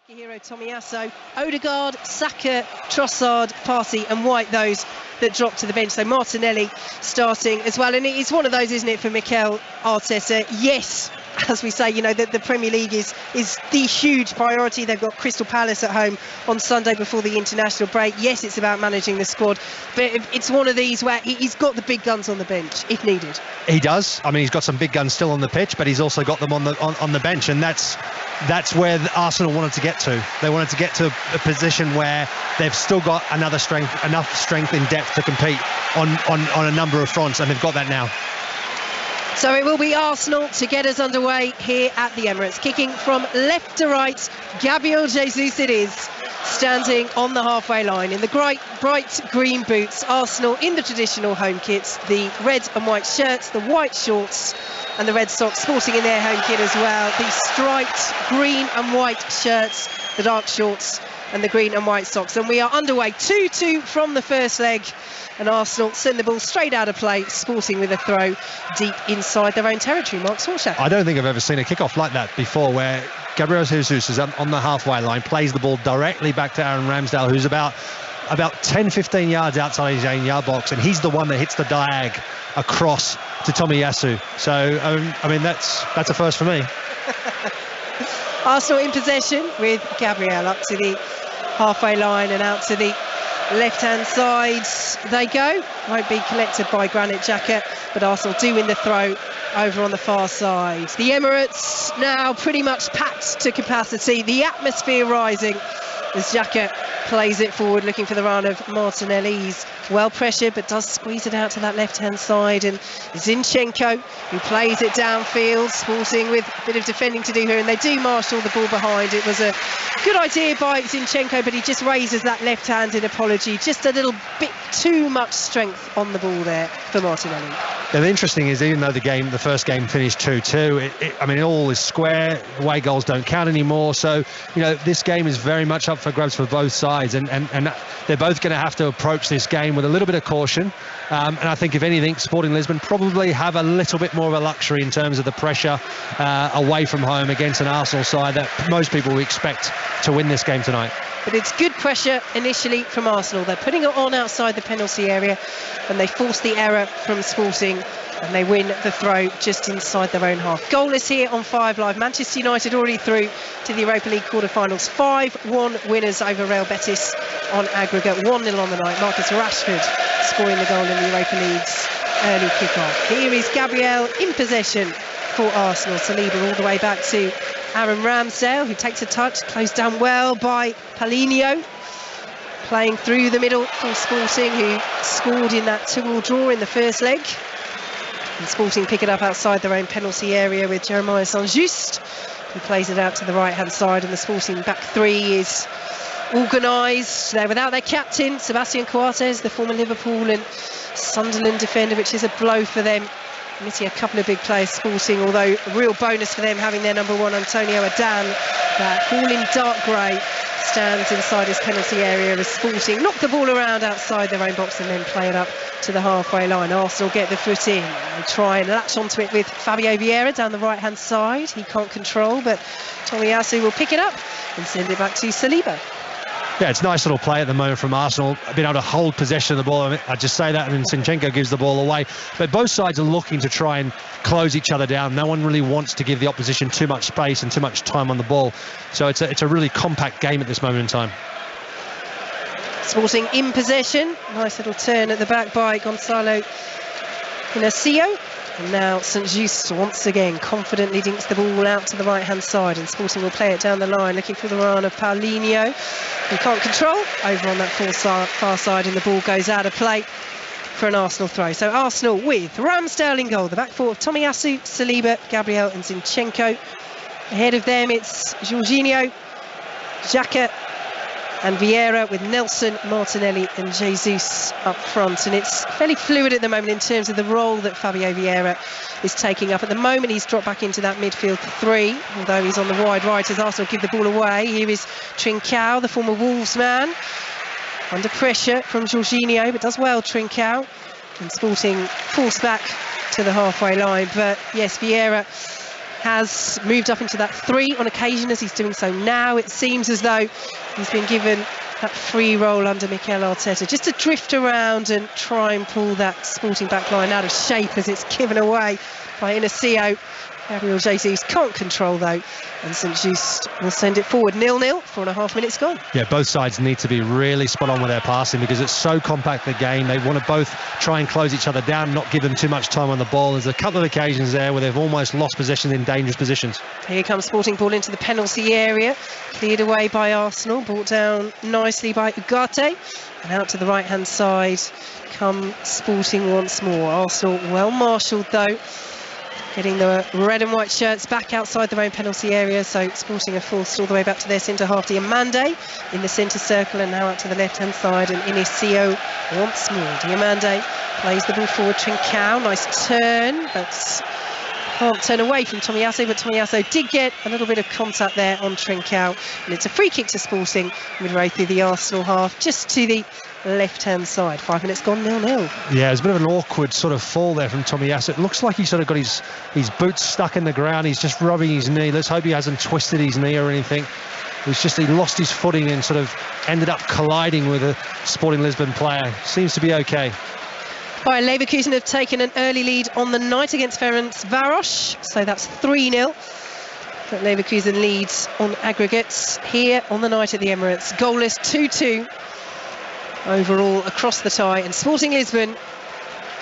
Hero Tomiyasu, Odegaard, Saka, Trossard, Partey and White, those that dropped to the bench. So Martinelli starting as well, and it's one of those, isn't it, for Mikel Arteta? Yes, as we say, you know, the Premier League is the huge priority. They've got Crystal Palace at home on Sunday before the international break. Yes, it's about managing the squad, but it's one of these where he's got the big guns on the bench if needed. He does. I mean, he's got some big guns still on the pitch, but he's also got them on the bench, and that's where Arsenal wanted to get to. They wanted to get to a position where they've still got enough strength in depth to compete on a number of fronts, and they've got that now. So it will be Arsenal to get us underway here at the Emirates. Kicking from left to right, Gabriel Jesus it is, standing on the halfway line in the bright green boots. Arsenal in the traditional home kits, the red and white shirts, the white shorts and the red socks, sporting in their home kit as well. The striped green and white shirts, the dark shorts and the green and white socks. And we are underway, 2-2 from the first leg. And Arsenal send the ball straight out of play, Sporting with a throw deep inside their own territory. Mark Swanshaw. I don't think I've ever seen a kickoff like that before, where Gabriel Jesus is on the halfway line, plays the ball directly back to Aaron Ramsdale, who's about 10-15 yards outside his 8-yard box, and he's the one that hits the diag across to Tomiyasu. So I mean, that's a first for me. Arsenal in possession with Gabriel up to the halfway line and out to the left-hand side they go. Won't be collected by Granit Xhaka, but Arsenal do win the throw over on the far side. The Emirates now pretty much packed to capacity, the atmosphere rising as Xhaka plays it forward, looking for the run of Martinelli. He's well pressured but does squeeze it out to that left-hand side, and Zinchenko, who plays it downfield, Sporting with a bit of defending to do here, and they do marshal the ball behind. It was a good idea by Zinchenko, but he just raises that left-handed apology. Just a little bit too much strength on the ball there for Martinelli. Yeah, the interesting is, even though the first game finished 2-2, I mean, it all is square. Away goals don't count anymore. So, you know, this game is very much up for grabs for both sides, and they're both going to have to approach this game with a little bit of caution. And I think, if anything, Sporting Lisbon probably have a little bit more of a luxury in terms of the pressure away from home against an Arsenal side that most people will expect to win this game tonight. But it's good pressure initially from Arsenal. They're putting it on outside the penalty area, and they force the error from Sporting, and they win the throw just inside their own half. Goalless here on 5 Live. Manchester United already through to the Europa League quarter-finals. 5-1 winners over Real Betis on aggregate. 1-0 on the night. Marcus Rashford scoring the goal in the Europa League's early kick-off. Here is Gabriel in possession for Arsenal. Saliba all the way back to Aaron Ramsdale, who takes a touch, closed down well by Paulinho. Playing through the middle for Sporting, who scored in that 2-2 draw in the first leg. And Sporting pick it up outside their own penalty area with Jeremiah Saint-Just, who plays it out to the right-hand side, and the Sporting back three is organised. They're without their captain, Sebastian Coates, the former Liverpool and Sunderland defender, which is a blow for them. Missing a couple of big players, Sporting, although a real bonus for them having their number one, Antonio Adan, that all in dark grey, stands inside his penalty area as Sporting knock the ball around outside their own box and then play it up to the halfway line. Arsenal get the foot in. They try and latch onto it with Fabio Vieira down the right-hand side. He can't control, but Tomiyasu will pick it up and send it back to Saliba. Yeah, it's a nice little play at the moment from Arsenal, being able to hold possession of the ball. I mean, I just say that, and then Zinchenko gives the ball away. But both sides are looking to try and close each other down. No one really wants to give the opposition too much space and too much time on the ball. So it's a really compact game at this moment in time. Sporting in possession. Nice little turn at the back by Gonzalo Inacio. And now Saint-Just once again confidently dinks the ball out to the right-hand side, and Sporting will play it down the line, looking for the run of Paulinho, who can't control over on that far side, and the ball goes out of play for an Arsenal throw. So Arsenal with Ramsdale in goal, the back four of Tomiyasu, Saliba, Gabriel and Zinchenko. Ahead of them it's Jorginho, Xhaka and Vieira, with Nelson, Martinelli and Jesus up front. And it's fairly fluid at the moment in terms of the role that Fabio Vieira is taking up. At the moment he's dropped back into that midfield three, although he's on the wide right as Arsenal give the ball away. Here is Trincao, the former Wolves man, under pressure from Jorginho, but does well, Trincao. And Sporting forced back to the halfway line. But yes, Vieira has moved up into that 3 on occasion, as he's doing so now. It seems as though he's been given that free role under Mikel Arteta, just to drift around and try and pull that Sporting back line out of shape as it's given away by Inacio. Gabriel Jesus can't control though, and St Just will send it forward. 0-0, 4.5 minutes gone. Yeah, both sides need to be really spot on with their passing, because it's so compact, the game. They want to both try and close each other down, not give them too much time on the ball. There's a couple of occasions there where they've almost lost possession in dangerous positions. Here comes Sporting, ball into the penalty area, cleared away by Arsenal, brought down nicely by Ugarte, and out to the right hand side come Sporting once more. Arsenal well marshalled though, getting the red and white shirts back outside their own penalty area, so Sporting are forced all the way back to their centre half. Diamande in the centre circle, and now out to the left hand side, and Inacio once more. Diamande plays the ball forward. Trincao, nice turn, but can't turn away from Tomiyasu, but Tomiyasu did get a little bit of contact there on Trincao, and it's a free kick to Sporting midway through the Arsenal half, just to the left-hand side. 5 minutes gone, 0-0. Yeah, it's a bit of an awkward sort of fall there from Tomiyasu. It looks like he's sort of got his boots stuck in the ground. He's just rubbing his knee. Let's hope he hasn't twisted his knee or anything. He lost his footing and sort of ended up colliding with a Sporting Lisbon player. Seems to be okay. Bayern Leverkusen have taken an early lead on the night against Ferencváros, so that's 3-0. But Leverkusen leads on aggregates here on the night at the Emirates. Goalless, 2-2 overall across the tie, and Sporting Lisbon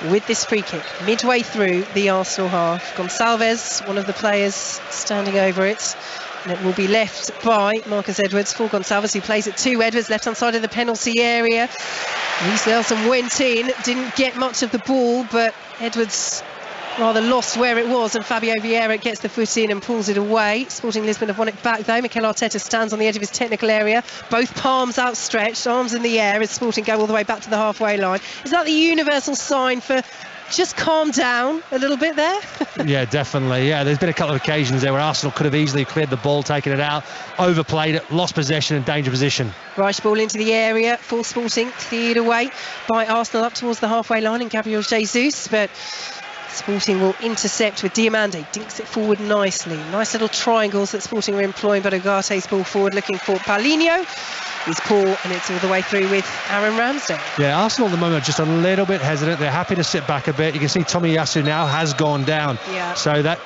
with this free kick midway through the Arsenal half. Gonçalves, one of the players, standing over it, and it will be left by Marcus Edwards for Gonçalves, who plays it to Edwards, left hand side of the penalty area. Reece Nelson went in, didn't get much of the ball, but Edwards rather lost where it was, and Fabio Vieira gets the foot in and pulls it away. Sporting Lisbon have won it back though. Mikel Arteta stands on the edge of his technical area, both palms outstretched, arms in the air, as Sporting go all the way back to the halfway line. Is that the universal sign for just calm down a little bit there? Yeah, definitely. Yeah, there's been a couple of occasions there where Arsenal could have easily cleared the ball, taken it out, overplayed it, lost possession and danger position. Rush ball into the area for Sporting, cleared away by Arsenal up towards the halfway line and Gabriel Jesus, but Sporting will intercept with Diamande, dinks it forward nicely. Nice little triangles that Sporting are employing, but Ugarte's ball forward looking for Paulinho. He's poor, and it's all the way through with Aaron Ramsdale. Yeah, Arsenal at the moment are just a little bit hesitant. They're happy to sit back a bit. You can see Tomiyasu now has gone down. Yeah. So that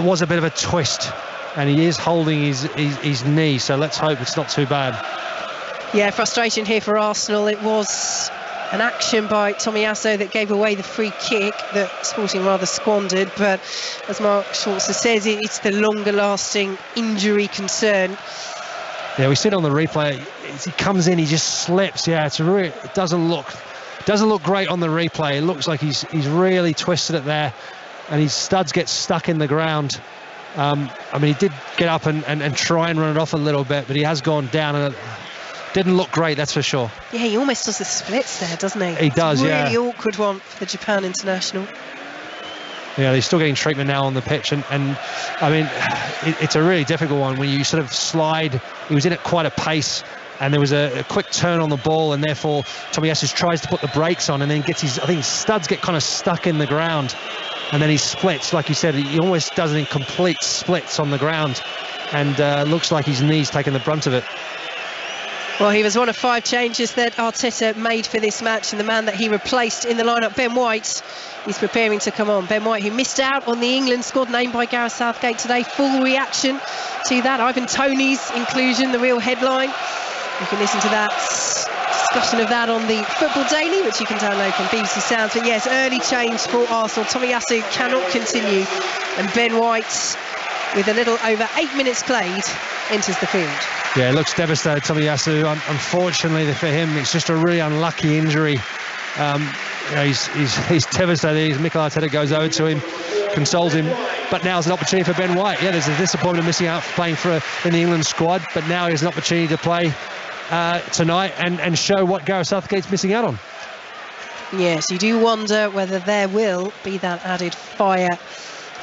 was a bit of a twist, and he is holding his knee, so let's hope it's not too bad. Yeah, frustration here for Arsenal. It was an action by Tomiyasu that gave away the free kick that Sporting rather squandered, but as Mark Schwarzer says, it's the longer lasting injury concern. Yeah, we see it on the replay. As he comes in, he just slips. Yeah, it doesn't look great on the replay. It looks like he's really twisted it there, and his studs get stuck in the ground. I mean, he did get up and try and run it off a little bit, but he has gone down, and it didn't look great, that's for sure. Yeah, he almost does the splits there, doesn't he? He does, yeah. Really awkward one for the Japan international. Yeah, they're still getting treatment now on the pitch, and I mean, it's a really difficult one when you sort of slide. He was in at quite a pace, and there was a quick turn on the ball, and therefore Tomiyasu tries to put the brakes on, and then gets his studs get kind of stuck in the ground, and then he splits. Like you said, he almost does it in complete splits on the ground, and looks like his knee's taking the brunt of it. Well, he was one of 5 changes that Arteta made for this match, and the man that he replaced in the lineup, Ben White, is preparing to come on. Ben White, who missed out on the England squad named by Gareth Southgate today. Full reaction to that. Ivan Toney's inclusion, the real headline. You can listen to that discussion of that on the Football Daily, which you can download from BBC Sounds. But yes, early change for Arsenal. Tomiyasu cannot continue, and Ben White, with a little over 8 minutes played, enters the field. Yeah, it looks devastated, Tomiyasu. Unfortunately for him, it's just a really unlucky injury. He's devastated. Mikel Arteta goes over to him, consoles him, but now's an opportunity for Ben White. Yeah, there's a disappointment missing out playing in the England squad, but now he has an opportunity to play tonight and show what Gareth Southgate's missing out on. Yes, you do wonder whether there will be that added fire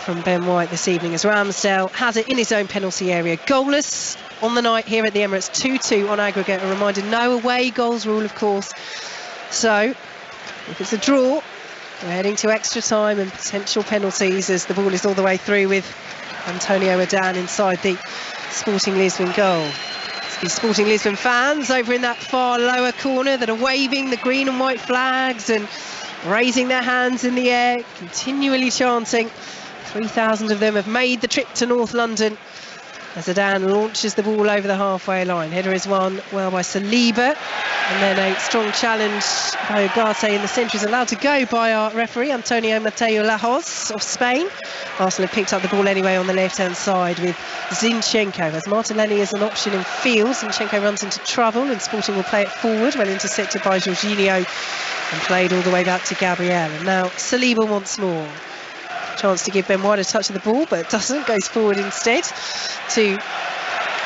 from Ben White this evening, as Ramsdale has it in his own penalty area. Goalless on the night here at the Emirates, 2-2 on aggregate. A reminder, no away goals rule, of course. So if it's a draw, we're heading to extra time and potential penalties, as the ball is all the way through with Antonio Adan inside the Sporting Lisbon goal. It's the Sporting Lisbon fans over in that far lower corner that are waving the green and white flags and raising their hands in the air, continually chanting. 3,000 of them have made the trip to North London as Adan launches the ball over the halfway line. Header is won well by Saliba, and then a strong challenge by Ugarte in the centre is allowed to go by our referee, Antonio Mateo Lajos of Spain. Arsenal have picked up the ball anyway on the left-hand side with Zinchenko. As Martinelli is an option in field, Zinchenko runs into trouble and Sporting will play it forward, well intercepted by Jorginho and played all the way back to Gabriel. And now Saliba once more. Chance to give Ben White a touch of the ball, but doesn't, goes forward instead to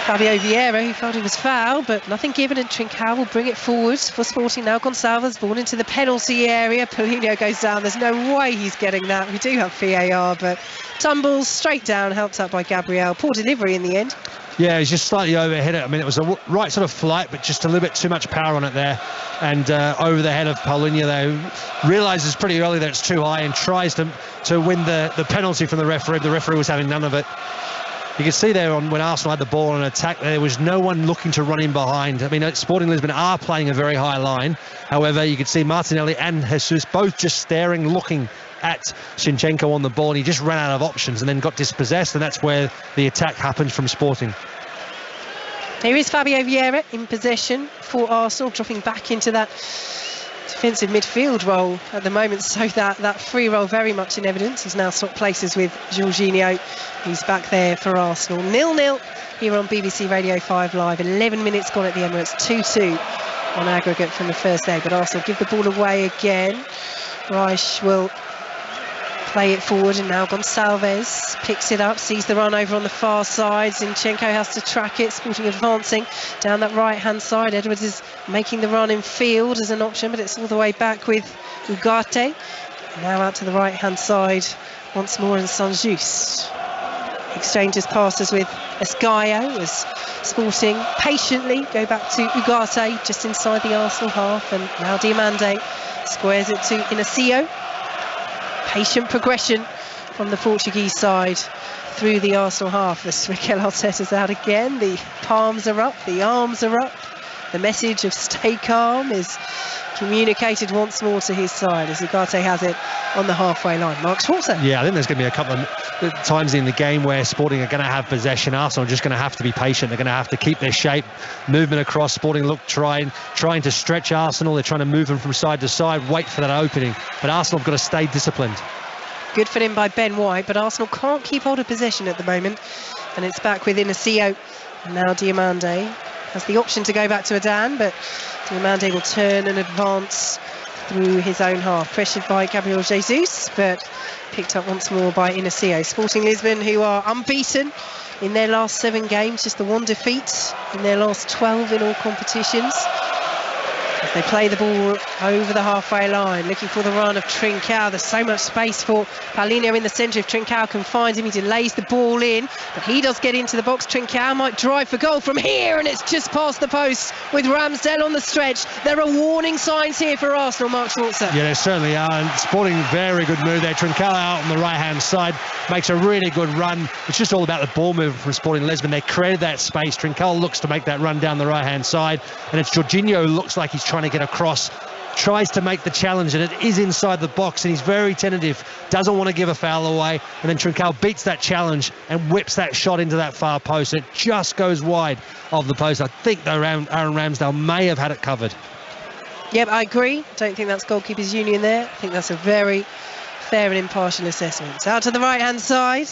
Fabio Vieira, who felt it was foul, but nothing given, and Trincao will bring it forward for Sporting. Now Gonçalves, ball into the penalty area. Paulinho goes down, there's no way he's getting that. We do have VAR, but tumbles straight down, helped up by Gabriel. Poor delivery in the end. Yeah, he's just slightly overhit it. I mean, it was a right sort of flight, but just a little bit too much power on it there. And over the head of Paulinho, though, realises pretty early that it's too high and tries to win the penalty from the referee. The referee was having none of it. You can see there when Arsenal had the ball on attack, there was no one looking to run in behind. I mean, Sporting Lisbon are playing a very high line. However, you could see Martinelli and Jesus both just staring, looking at Zinchenko on the ball, and he just ran out of options and then got dispossessed, and that's where the attack happened from Sporting. Here is Fabio Vieira in possession for Arsenal, dropping back into that defensive midfield role at the moment, so that free role very much in evidence. He's now swapped places with Jorginho, who's back there for Arsenal. 0-0 here on BBC Radio 5 Live. 11 minutes gone at the Emirates, 2-2 on aggregate from the first leg, but Arsenal give the ball away again. Reich will play it forward, and now Gonçalves picks it up, sees the run over on the far side. Zinchenko has to track it. Sporting advancing down that right hand side. Edwards is making the run in field as an option, but it's all the way back with Ugarte. Now out to the right hand side once more, and Saint-Just exchanges passes with Esgaio as Sporting patiently go back to Ugarte just inside the Arsenal half, and now Diomande squares it to Inacio. Patient progression from the Portuguese side through the Arsenal half as Mikel Arteta's out again. The palms are up, the arms are up. The message of stay calm is communicated once more to his side as Ugarte has it on the halfway line. Mark Schwarzer. Yeah, I think there's going to be a couple of times in the game where Sporting are going to have possession. Arsenal are just going to have to be patient. They're going to have to keep their shape. Movement across. Sporting trying to stretch Arsenal. They're trying to move them from side to side, wait for that opening. But Arsenal have got to stay disciplined. Good for him by Ben White, but Arsenal can't keep hold of possession at the moment. And it's back with Inacio. Now Diomande has the option to go back to Adan, but Diomande will turn and advance through his own half. Pressured by Gabriel Jesus, but picked up once more by Inacio. Sporting Lisbon, who are unbeaten in their last 7 games, just the 1 defeat in their last 12 in all competitions. As they play the ball over the halfway line, looking for the run of Trincao. There's so much space for Paulinho in the centre. If Trincao can find him, he delays the ball in, but he does get into the box. Trincao might drive for goal from here, and it's just past the post with Ramsdale on the stretch. There are warning signs here for Arsenal, Mark Schwarzer. Yeah, there certainly are, and Sporting, very good move there. Trincao out on the right-hand side, makes a really good run. It's just all about the ball movement from Sporting Lisbon. They created that space. Trincao looks to make that run down the right-hand side, and it's Jorginho who looks like he's trying to get across, tries to make the challenge, and it is inside the box, and he's very tentative, doesn't want to give a foul away, and then Trincao beats that challenge and whips that shot into that far post. It just goes wide of the post. I think though Aaron Ramsdale may have had it covered. Yep, I agree. Don't think that's goalkeepers union there. I think that's a very fair and impartial assessment. Out to the right hand side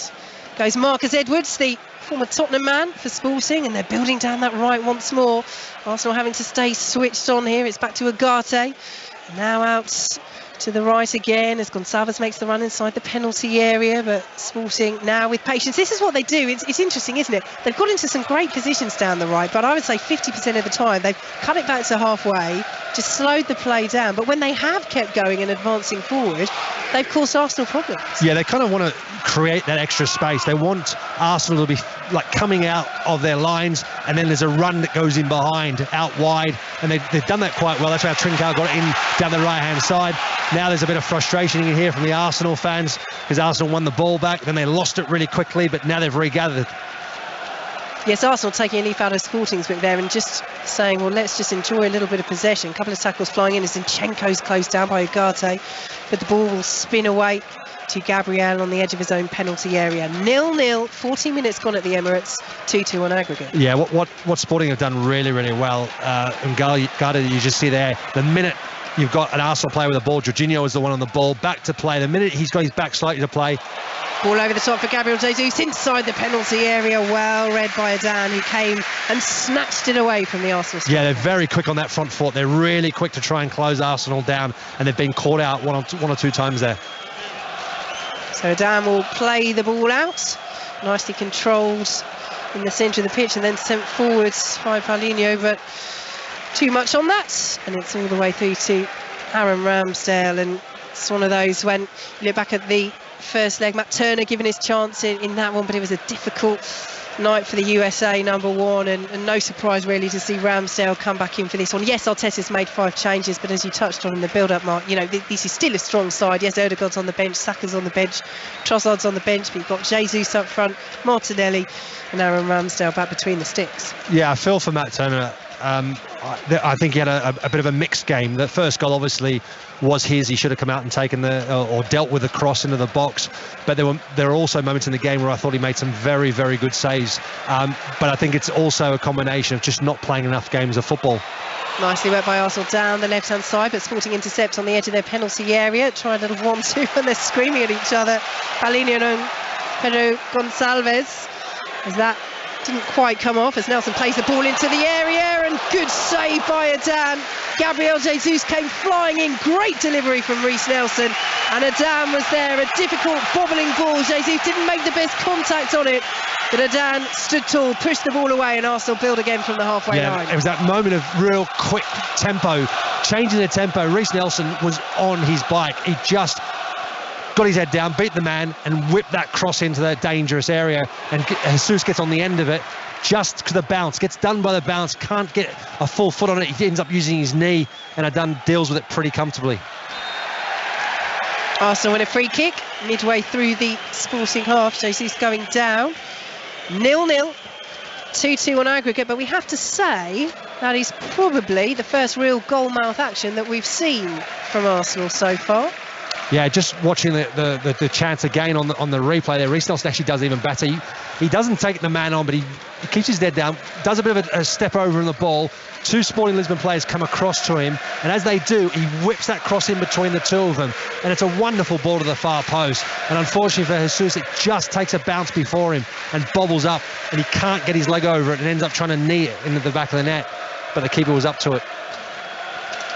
goes Marcus Edwards, the former Tottenham man for Sporting, and they're building down that right once more. Arsenal having to stay switched on here. It's back to Ugarte. Now out to the right again as Gonçalves makes the run inside the penalty area, but Sporting now with patience. This is what they do. It's interesting, isn't it? They've got into some great positions down the right, but I would say 50% of the time they've cut it back to halfway, just slowed the play down. But when they have kept going and advancing forward, they've caused Arsenal problems. Yeah, they kind of want to create that extra space. They want Arsenal to be like coming out of their lines, and then there's a run that goes in behind, out wide, and they've done that quite well. That's how Trincao got it in down the right-hand side. Now there's a bit of frustration you can hear from the Arsenal fans, because Arsenal won the ball back, then they lost it really quickly, but now they've regathered. Yes, Arsenal taking a leaf out of Sporting's book there and just saying, well, let's just enjoy a little bit of possession. A couple of tackles flying in as Zinchenko's closed down by Ugarte, but the ball will spin away to Gabriel on the edge of his own penalty area. 0-0, 14 minutes gone at the Emirates, 2-2 on aggregate. Yeah, what Sporting have done really, really well, and Ugarte, you just see there, the minute you've got an Arsenal player with the ball, Jorginho is the one on the ball, back to play. The minute he's got his back slightly to play, ball over the top for Gabriel Jesus inside the penalty area, well read by Adan, who came and snatched it away from the Arsenal striker. Yeah, they're very quick on that front foot. They're really quick to try and close Arsenal down, and they've been caught out one or two times there. So Adan will play the ball out, nicely controlled in the centre of the pitch and then sent forwards by Paulinho, but too much on that, and it's all the way through to Aaron Ramsdale. And it's one of those, when you look back at the first leg, Matt Turner given his chance in that one, but it was a difficult night for the USA number one, and no surprise really to see Ramsdale come back in for this one. Yes, Arteta's made 5 changes, but as you touched on in the build-up, Mark, you know, this is still a strong side. Yes, Odegaard's on the bench, Saka's on the bench, Trossard's on the bench, but you've got Jesus up front, Martinelli and Aaron Ramsdale back between the sticks. Yeah, I feel for Matt Turner. I think he had a bit of a mixed game. The first goal obviously was his. He should have come out and taken or dealt with the cross into the box. But there were also moments in the game where I thought he made some very, very good saves. But I think it's also a combination of just not playing enough games of football. Nicely worked by Arsenal down the left-hand side, but Sporting intercept on the edge of their penalty area. Try a little 1-2 and they're screaming at each other. Paulinho and Pedro Gonçalves, as that didn't quite come off, as Nelson plays the ball into the area, and good save by Adan. Gabriel Jesus came flying in, great delivery from Reece Nelson, and Adan was there. A difficult bobbling ball. Jesus didn't make the best contact on it, but Adan stood tall, pushed the ball away, and Arsenal build again from the halfway line. It was that moment of real quick tempo, changing the tempo. Reece Nelson was on his bike. He just got his head down, beat the man, and whipped that cross into that dangerous area. And Jesus gets on the end of it, just to the bounce, gets done by the bounce, can't get a full foot on it. He ends up using his knee, and Adan deals with it pretty comfortably. Arsenal win a free kick midway through the Sporting half. Jesus going down. 0-0, 2-2 on aggregate, but we have to say that is probably the first real goal-mouth action that we've seen from Arsenal so far. Yeah, just watching the chance again on the replay there, Reece Nelson actually does even better. He doesn't take the man on, but he keeps his head down, does a bit of a step over in the ball. 2 Sporting Lisbon players come across to him, and as they do, he whips that cross in between the 2 of them, and it's a wonderful ball to the far post. And unfortunately for Jesus, it just takes a bounce before him and bobbles up, and he can't get his leg over it and ends up trying to knee it into the back of the net, but the keeper was up to it.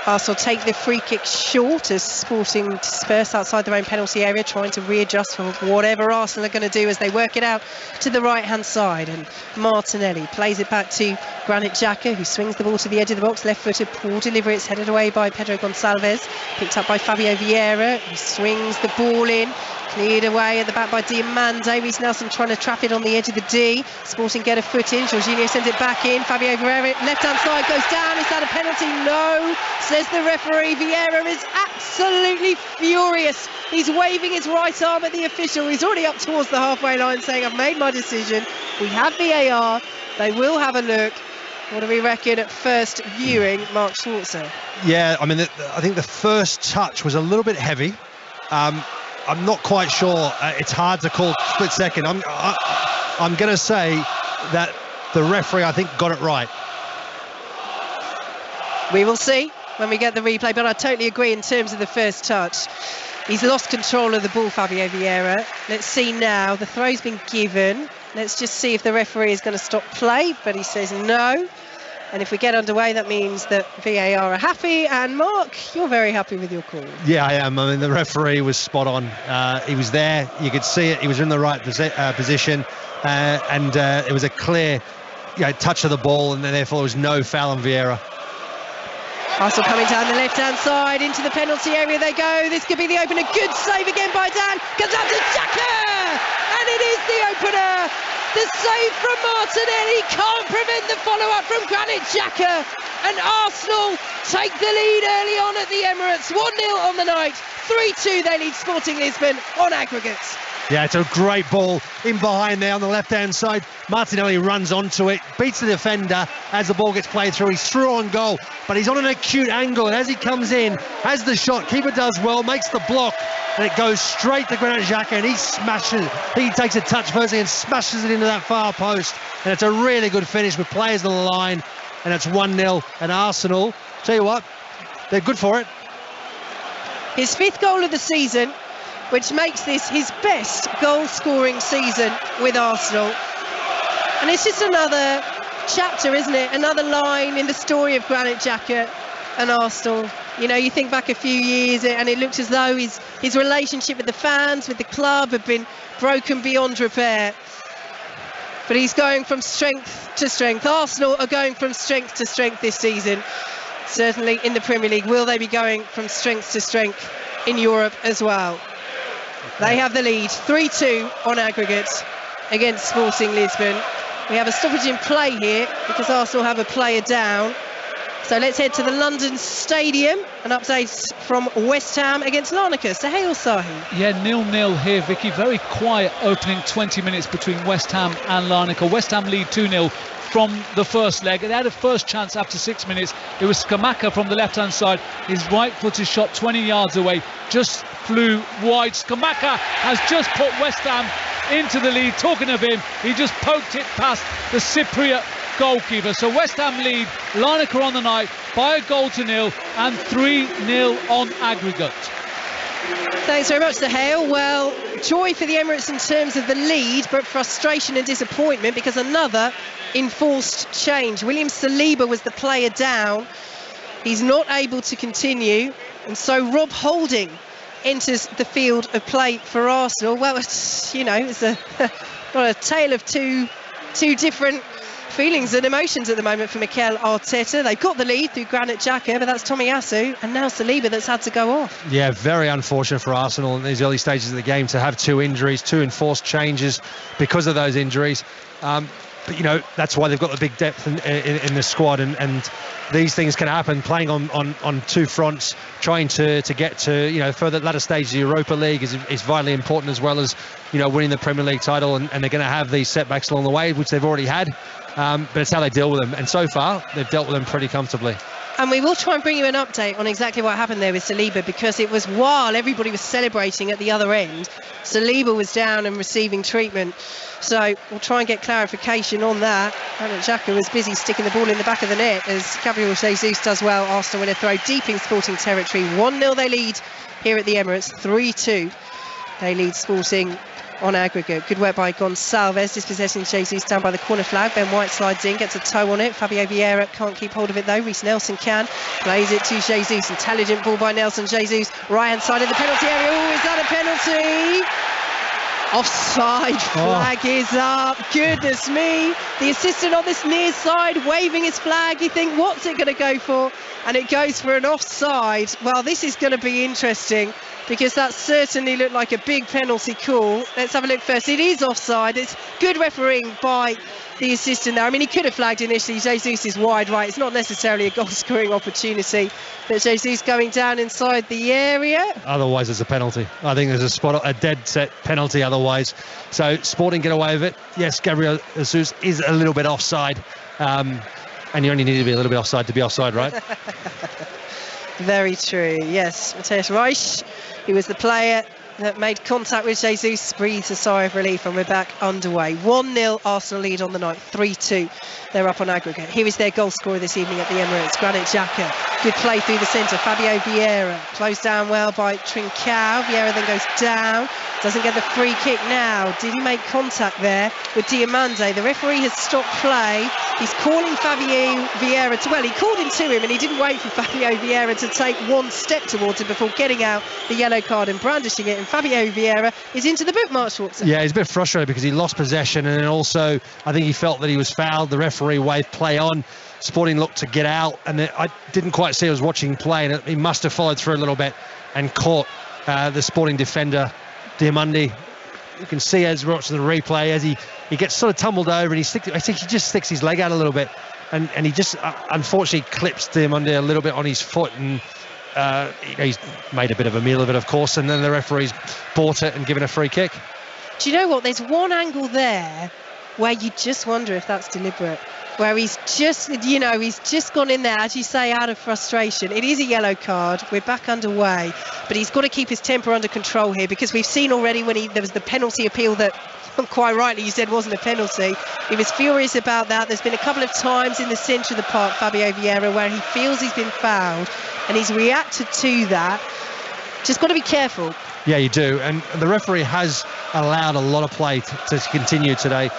Arsenal take the free kick short as Sporting disperse outside their own penalty area, trying to readjust for whatever Arsenal are going to do as they work it out to the right-hand side. And Martinelli plays it back to Granit Xhaka, who swings the ball to the edge of the box, left-footed, poor delivery. It's headed away by Pedro Gonçalves, picked up by Fabio Vieira, who swings the ball in. Cleared away at the back by Diamande. Reece Nelson trying to trap it on the edge of the D. Sporting get a foot in. Jorginho sends it back in. Fabio Vieira, left-hand side, goes down. Is that a penalty? No, says the referee. Vieira is absolutely furious. He's waving his right arm at the official. He's already up towards the halfway line saying, I've made my decision. We have VAR. They will have a look. What do we reckon at first viewing, Mark Schwarzer? Yeah, I mean, I think the first touch was a little bit heavy. I'm not quite sure. It's hard to call split second. I'm going to say that the referee, I think, got it right. We will see when we get the replay, but I totally agree in terms of the first touch. He's lost control of the ball, Fabio Vieira. Let's see now. The throw's been given. Let's just see if the referee is going to stop play, but he says no. And if we get underway, that means that VAR are happy. And Mark, you're very happy with your call. Yeah, I am. I mean, the referee was spot on. He was there. You could see it. He was in the right position. And it was a clear touch of the ball. And therefore, there was no foul on Vieira. Arsenal coming down the left-hand side into the penalty area they go. This could be the opener. Good save again by Dan. Goes out to Xhaka! And it is the opener. The save from Martinelli can't prevent the follow-up from Granit Xhaka. And Arsenal take the lead early on at the Emirates. 1-0 on the night. 3-2 they lead Sporting Lisbon on aggregates. Yeah, it's a great ball in behind there on the left-hand side. Martinelli runs onto it, beats the defender as the ball gets played through. He's through on goal, but he's on an acute angle, and as he comes in, has the shot, keeper does well, makes the block, and it goes straight to Granit Xhaka, and he smashes it. He takes a touch firstly and smashes it into that far post, and it's a really good finish with players on the line, and it's 1-0, and Arsenal, tell you what, they're good for it. His 5th goal of the season, which makes this his best goal-scoring season with Arsenal. And it's just another chapter, isn't it? Another line in the story of Granit Xhaka and Arsenal. You know, you think back a few years and it looked as though his relationship with the fans, with the club, had been broken beyond repair. But he's going from strength to strength. Arsenal are going from strength to strength this season, certainly in the Premier League. Will they be going from strength to strength in Europe as well? They have the lead, 3-2 on aggregate against Sporting Lisbon. We have a stoppage in play here because Arsenal have a player down. So let's head to the London Stadium. An update from West Ham against Larnaca. Sahil Sahi. Yeah, 0-0 here, Vicky. Very quiet opening 20 minutes between West Ham and Larnaca. West Ham lead 2-0 from the first leg. They had a first chance after 6 minutes. It was Skamaka from the left-hand side. His right-footed shot 20 yards away just flew wide. Skamaka has just put West Ham into the lead. Talking of him, he just poked it past the Cypriot goalkeeper. So West Ham lead Larnaca on the night by 1-0 and 3-0 on aggregate. Thanks very much, Sahil. Well, joy for the Emirates in terms of the lead, but frustration and disappointment because another enforced change. William Saliba was the player down. He's not able to continue, and so Rob Holding enters the field of play for Arsenal. Well, it's, you know, it's a tale of two different feelings and emotions at the moment for Mikel Arteta. They've got the lead through Granit Xhaka, but that's Tomiyasu, and now Saliba that's had to go off. Yeah, very unfortunate for Arsenal in these early stages of the game to have 2 injuries, 2 enforced changes because of those injuries. But, you know, that's why they've got the big depth in the squad, and these things can happen playing on 2 fronts. Trying to get to, you know, further latter stages of the Europa League is vitally important, as well as, you know, winning the Premier League title, and they're going to have these setbacks along the way, which they've already had, but it's how they deal with them, and so far they've dealt with them pretty comfortably. And we will try and bring you an update on exactly what happened there with Saliba, because it was while everybody was celebrating at the other end, Saliba was down and receiving treatment. So we'll try and get clarification on that. Granit Xhaka was busy sticking the ball in the back of the net as Gabriel Jesus does well. Arsenal win a throw deep in Sporting territory. 1-0 they lead here at the Emirates. 3-2 they lead Sporting on aggregate. Good work by Gonçalves, dispossessing Jesus down by the corner flag. Ben White slides in, gets a toe on it. Fabio Vieira can't keep hold of it though. Reece Nelson can. Plays it to Jesus. Intelligent ball by Nelson. Jesus, right hand side of the penalty area. Oh, is that a penalty? Offside flag is up. Goodness me. The assistant on this near side waving his flag. You think, what's it going to go for? And it goes for an offside. Well, this is going to be interesting, because that certainly looked like a big penalty call. Let's have a look first. It is offside. It's good refereeing by the assistant there. I mean, he could have flagged initially. Jesus is wide right. It's not necessarily a goal-scoring opportunity, but Jesus going down inside the area. Otherwise, it's a penalty. I think there's a dead-set penalty otherwise. So Sporting get away with it. Yes, Gabriel Jesus is a little bit offside. And you only need to be a little bit offside to be offside, right? Very true, yes. Matthias Reich, he was the player that made contact with Jesus, breathes a sigh of relief, and we're back underway. 1-0 Arsenal lead on the night, 3-2 they're up on aggregate. Here is their goal scorer this evening at the Emirates, Granit Xhaka. Good play through the centre, Fabio Vieira, closed down well by Trincao. Vieira then goes down, doesn't get the free kick now. Did he make contact there with Diamande? The referee has stopped play. He's calling Fabio Vieira to, well, he called him to him, and he didn't wait for Fabio Vieira to take one step towards him before getting out the yellow card and brandishing it. And Fabio Vieira is into the book, Mark Schwarzer. Yeah, he's a bit frustrated because he lost possession, and then also I think he felt that he was fouled. The referee waved play on. Sporting looked to get out, and I didn't quite see. I was watching play, and he must have followed through a little bit and caught the Sporting defender Diamande you can see as we're watching the replay, as he gets sort of tumbled over, and I think he just sticks his leg out a little bit, and he just unfortunately clips him under a little bit on his foot, and he's made a bit of a meal of it, of course, and then the referee's bought it and given a free kick. Do you know what? There's one angle there where you just wonder if that's deliberate, where he's just gone in there, as you say, out of frustration. It is a yellow card. We're back underway, but he's got to keep his temper under control here, because we've seen already when there was the penalty appeal that, quite rightly, you said wasn't a penalty. He was furious about that. There's been a couple of times in the centre of the park, Fabio Vieira, where he feels he's been fouled, and he's reacted to that. Just got to be careful. Yeah, you do. And the referee has allowed a lot of play to continue today,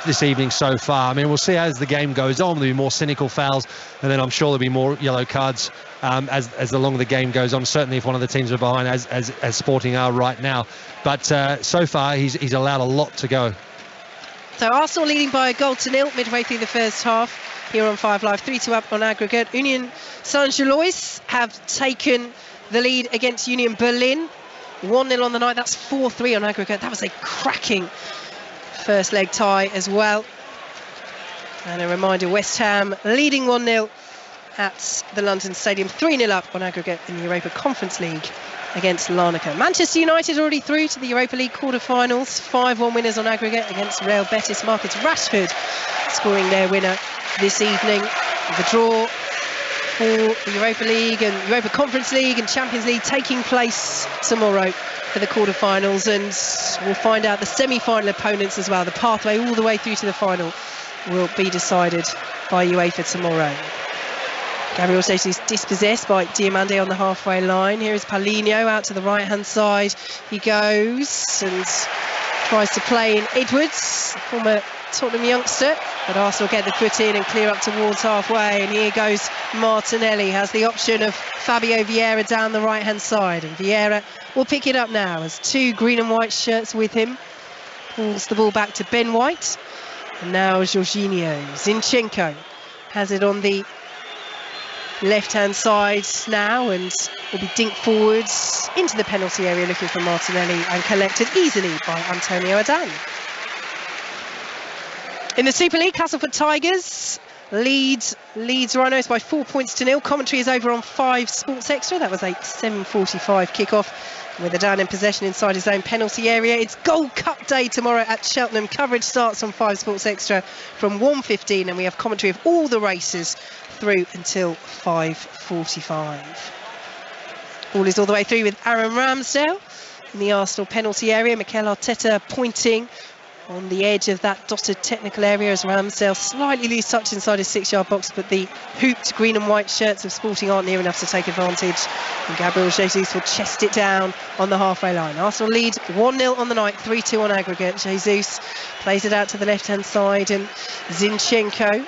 this evening so far. I mean, we'll see as the game goes on. There'll be more cynical fouls, and then I'm sure there'll be more yellow cards as the longer the game goes on, certainly if one of the teams are behind, as Sporting are right now. But so far, he's allowed a lot to go. So Arsenal leading by 1-0 midway through the first half here on 5 Live, 3-2 up on aggregate. Union Saint-Gilloise have taken the lead against Union Berlin. 1-0 on the night, that's 4-3 on aggregate. That was a cracking first leg tie as well. And a reminder, West Ham leading 1-0 at the London Stadium, 3-0 up on aggregate in the Europa Conference League against Larnaca. Manchester United already through to the Europa League quarter-finals, 5-1 winners on aggregate against Real Betis. Marcus Rashford scoring their winner this evening. The draw for the Europa League and Europa Conference League and Champions League taking place tomorrow for the quarter-finals, and we'll find out the semi-final opponents as well. The pathway all the way through to the final will be decided by UEFA tomorrow. Gabriel Jesus dispossessed by Diomande on the halfway line. Here is Paulinho out to the right-hand side. He goes and tries to play in Edwards, former Tottenham youngster, but Arsenal get the foot in and clear up towards halfway, and here goes Martinelli, has the option of Fabio Vieira down the right-hand side, and Vieira will pick it up now as 2 green and white shirts with him. Pulls the ball back to Ben White, and now Jorginho. Zinchenko has it on the left-hand side now, and will be dinked forwards into the penalty area looking for Martinelli, and collected easily by Antonio Adan. In the Super League, Castleford Tigers leads Rhinos by 4-0. Commentary is over on 5 Sports Extra. That was a 7:45 kickoff with Adan in possession inside his own penalty area. It's Gold Cup Day tomorrow at Cheltenham. Coverage starts on 5 Sports Extra from 1:15, and we have commentary of all the races through until 5:45. Ball is all the way through with Aaron Ramsdale in the Arsenal penalty area. Mikel Arteta pointing on the edge of that dotted technical area as Ramsdale slightly loose touch inside his 6-yard box, but the hooped green and white shirts of Sporting aren't near enough to take advantage, and Gabriel Jesus will chest it down on the halfway line. Arsenal lead 1-0 on the night, 3-2 on aggregate. Jesus plays it out to the left-hand side, and Zinchenko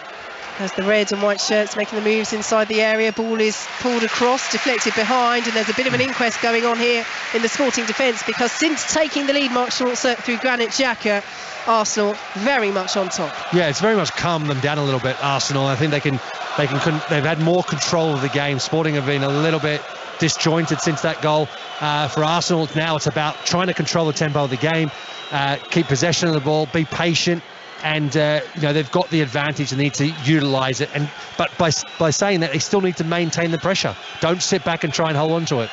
has the red and white shirts making the moves inside the area. Ball is pulled across, deflected behind, and there's a bit of an inquest going on here in the Sporting defence, because since taking the lead, Mark Schwarzer through Granit Xhaka, Arsenal very much on top. Yeah, it's very much calmed them down a little bit, Arsenal. I think they've had more control of the game. Sporting have been a little bit disjointed since that goal. For Arsenal now, it's about trying to control the tempo of the game, keep possession of the ball, be patient, and they've got the advantage. They need to utilise it, but by saying that, they still need to maintain the pressure. Don't sit back and try and hold on to it.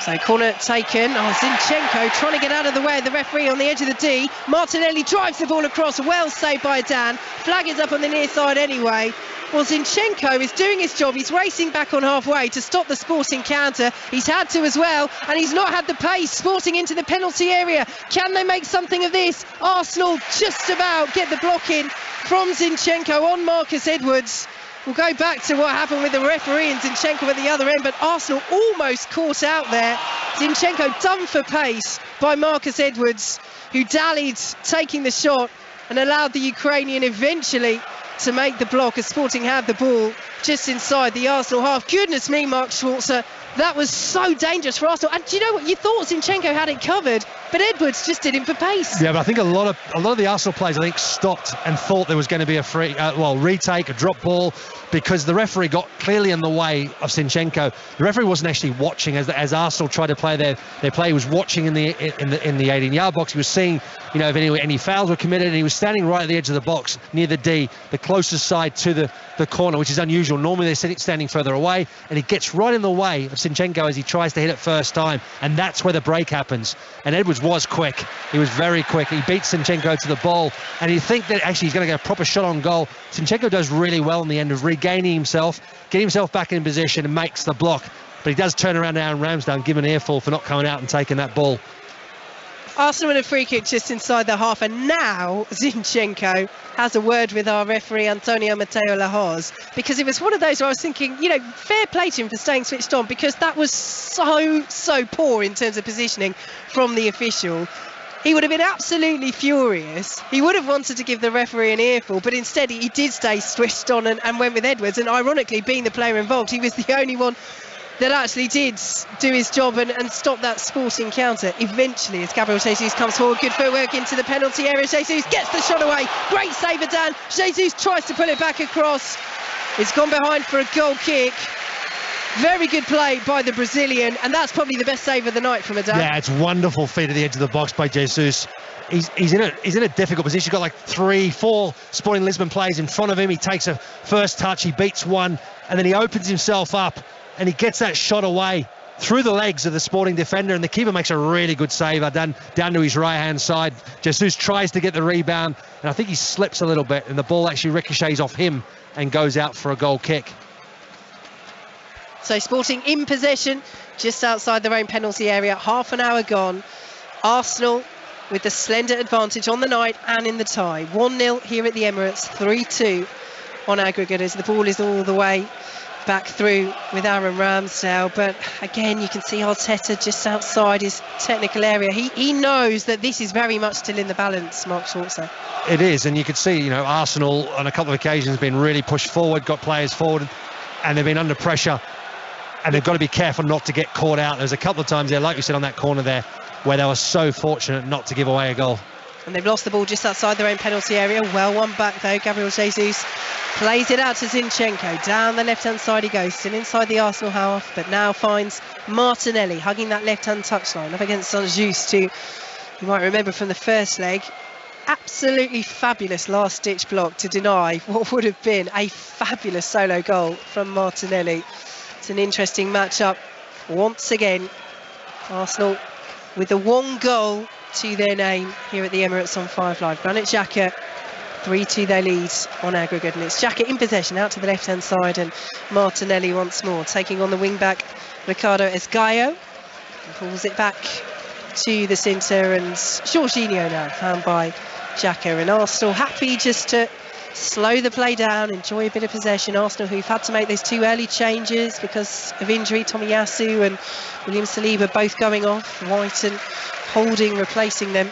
So corner taken. Zinchenko trying to get out of the way of the referee on the edge of the D. Martinelli drives the ball across, well saved by Dan. Flag is up on the near side anyway. Well, Zinchenko is doing his job. He's racing back on halfway to stop the Sporting counter. He's had to as well, and he's not had the pace. Sporting into the penalty area. Can they make something of this? Arsenal just about get the block in from Zinchenko on Marcus Edwards. We'll go back to what happened with the referee and Zinchenko at the other end, but Arsenal almost caught out there. Zinchenko done for pace by Marcus Edwards, who dallied taking the shot and allowed the Ukrainian eventually to make the block as Sporting had the ball just inside the Arsenal half. Goodness me, Mark Schwarzer, that was so dangerous for Arsenal. And do you know what? You thought Zinchenko had it covered. but Edwards just did him for pace. Yeah, but I think a lot of the Arsenal players, I think, stopped and thought there was going to be a free, retake, a drop ball, because the referee got clearly in the way of Zinchenko. The referee wasn't actually watching as Arsenal tried to play their play. He was watching in the 18-yard box. He was seeing, if any fouls were committed, and he was standing right at the edge of the box near the D, the closest side to the corner, which is unusual. Normally they're standing further away, and he gets right in the way of Zinchenko as he tries to hit it first time, and that's where the break happens. And Edwards was quick. He was very quick. He beats Zinchenko to the ball, and you think that actually he's going to get a proper shot on goal. Zinchenko does really well in the end of regaining himself, getting himself back in position, and makes the block. But he does turn around now, and Ramsdale give him an earful for not coming out and taking that ball. Arsenal with a free kick just inside the half, and now Zinchenko has a word with our referee Antonio Mateo Lahoz, because it was one of those where I was thinking, fair play to him for staying switched on, because that was so poor in terms of positioning from the official. He would have been absolutely furious. He would have wanted to give the referee an earful, but instead he did stay switched on and went with Edwards, and ironically, being the player involved, he was the only one that actually did do his job and stop that sporting counter eventually, as Gabriel Jesus comes forward. Good footwork into the penalty area. Jesus gets the shot away. Great save, Dan. Jesus tries to pull it back across. It's gone behind for a goal kick. Very good play by the Brazilian, and that's probably the best save of the night from Adan. Yeah, it's wonderful feed at the edge of the box by Jesus. He's in a difficult position. He's got like 3-4 Sporting Lisbon players in front of him. He takes a first touch, he beats one, and then he opens himself up, and he gets that shot away through the legs of the Sporting defender, and the keeper makes a really good save down to his right-hand side. Jesus tries to get the rebound, and I think he slips a little bit, and the ball actually ricochets off him and goes out for a goal kick. So Sporting in possession just outside their own penalty area. Half an hour gone. Arsenal with the slender advantage on the night and in the tie. 1-0 here at the Emirates, 3-2 on aggregate as the ball is all the way back through with Aaron Ramsdale. But again, you can see Arteta just outside his technical area. He knows that this is very much still in the balance, Mark Schwarzer. It is, and you can see, Arsenal on a couple of occasions been really pushed forward, got players forward, and they've been under pressure. And they've got to be careful not to get caught out. There's a couple of times there, like you said, on that corner there, where they were so fortunate not to give away a goal. And they've lost the ball just outside their own penalty area. Well won back though. Gabriel Jesus plays it out to Zinchenko. Down the left-hand side he goes, still inside the Arsenal half, but now finds Martinelli hugging that left-hand touchline up against Saint-Just, who you might remember from the first leg. Absolutely fabulous last-ditch block to deny what would have been a fabulous solo goal from Martinelli. It's an interesting matchup once again. Arsenal with the one goal to their name here at the Emirates on 5 Live. Granit Xhaka, 3-2 their lead on aggregate, and it's Xhaka in possession out to the left-hand side, and Martinelli once more taking on the wing-back Ricardo Esgaio, and pulls it back to the centre, and Jorginho now found by Xhaka, and Arsenal happy just to slow the play down, enjoy a bit of possession. Arsenal, who've had to make those 2 early changes because of injury, Tomiyasu and William Saliba both going off, White and Holding replacing them.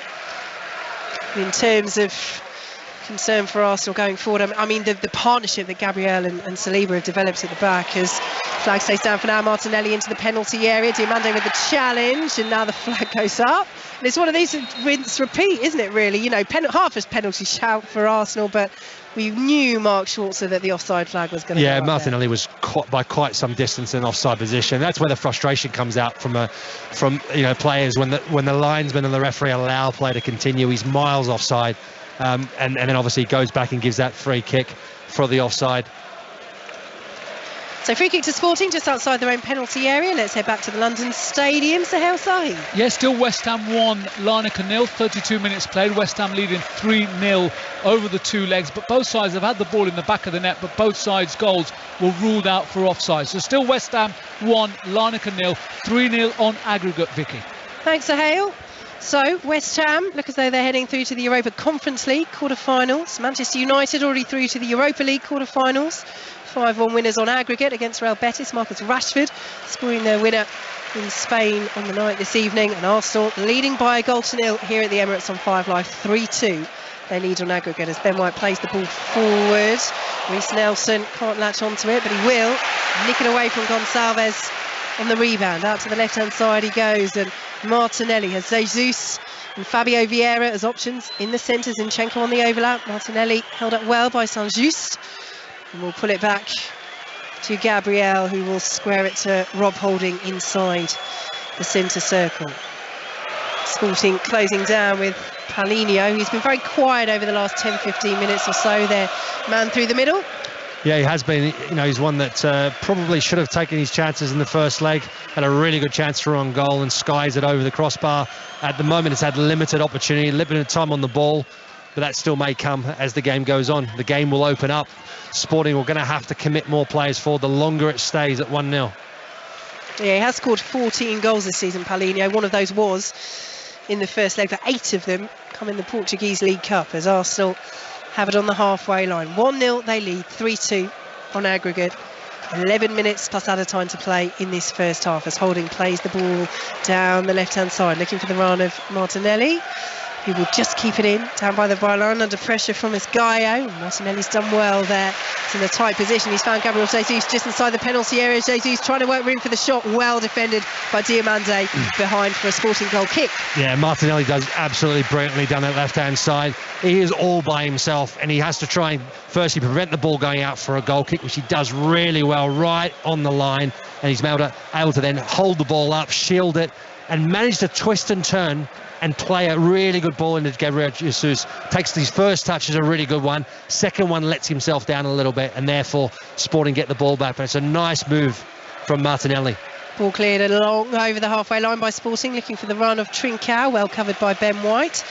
In terms of concern for Arsenal going forward, I mean the partnership that Gabriel and Saliba have developed at the back, as flag stays down for now. Martinelli into the penalty area, Diomande with the challenge, and now the flag goes up. And it's one of these rinse repeat, isn't it, really? Half a penalty shout for Arsenal, but we knew, Mark Schwarzer, that the offside flag was going to go up Martinelli there. was by quite some distance in offside position. That's where the frustration comes out from players when the linesman and the referee allow play to continue. He's miles offside, and then obviously he goes back and gives that free kick for the offside. So free kick to Sporting just outside their own penalty area. Let's head back to the London Stadium. Sahel Sahi. Yeah, still West Ham 1, Larnaca 0, 32 minutes played. West Ham leading 3-0 over the 2 legs, but both sides have had the ball in the back of the net, but both sides' goals were ruled out for offside. So still West Ham 1, Larnaca 0, 3-0 on aggregate, Vicky. Thanks, Sahel. So West Ham look as though they're heading through to the Europa Conference League quarter-finals. Manchester United already through to the Europa League quarter-finals. 5-1 winners on aggregate against Real Betis. Marcus Rashford scoring their winner in Spain on the night this evening. And Arsenal leading by a goal to 0 here at the Emirates on 5 Live, 3-2. They lead on aggregate as Ben White plays the ball forward. Reece Nelson can't latch onto it, but he will. Nick it away from Gonçalves on the rebound. Out to the left-hand side he goes, and Martinelli has Jesus And Fabio Vieira as options in the centre. Zinchenko on the overlap. Martinelli held up well by Saint-Just. And we'll pull it back to Gabriel, who will square it to Rob Holding inside the centre circle. Sporting closing down with Paulinho. He's been very quiet over the last 10-15 minutes or so. Their man through the middle. Yeah, he has been. You know, he's one that probably should have taken his chances in the first leg. Had a really good chance through on goal and skies it over the crossbar. At the moment, it's had limited opportunity, limited time on the ball, but that still may come as the game goes on. The game will open up. Sporting are going to have to commit more players forward the longer it stays at 1-0. Yeah, he has scored 14 goals this season, Paulinho. One of those was in the first leg, but 8 of them come in the Portuguese League Cup as Arsenal have it on the halfway line. 1-0 they lead, 3-2 on aggregate. 11 minutes plus added time to play in this first half as Holding plays the ball down the left-hand side, looking for the run of Martinelli, who will just keep it in, down by the byline under pressure from Esgaio. Martinelli's done well there. It's in a tight position. He's found Gabriel Jesus just inside the penalty area. Jesus trying to work room for the shot. Well defended by Diomande behind for a Sporting goal kick. Yeah, Martinelli does absolutely brilliantly down that left-hand side. He is all by himself, and he has to try and firstly prevent the ball going out for a goal kick, which he does really well right on the line. And he's able to then hold the ball up, shield it, and manage to twist and turn and play a really good ball into Gabriel Jesus. Takes his first touch as a really good one. Second one lets himself down a little bit, and therefore Sporting get the ball back. But it's a nice move from Martinelli. Ball cleared along over the halfway line by Sporting, looking for the run of Trincao, well covered by Ben White.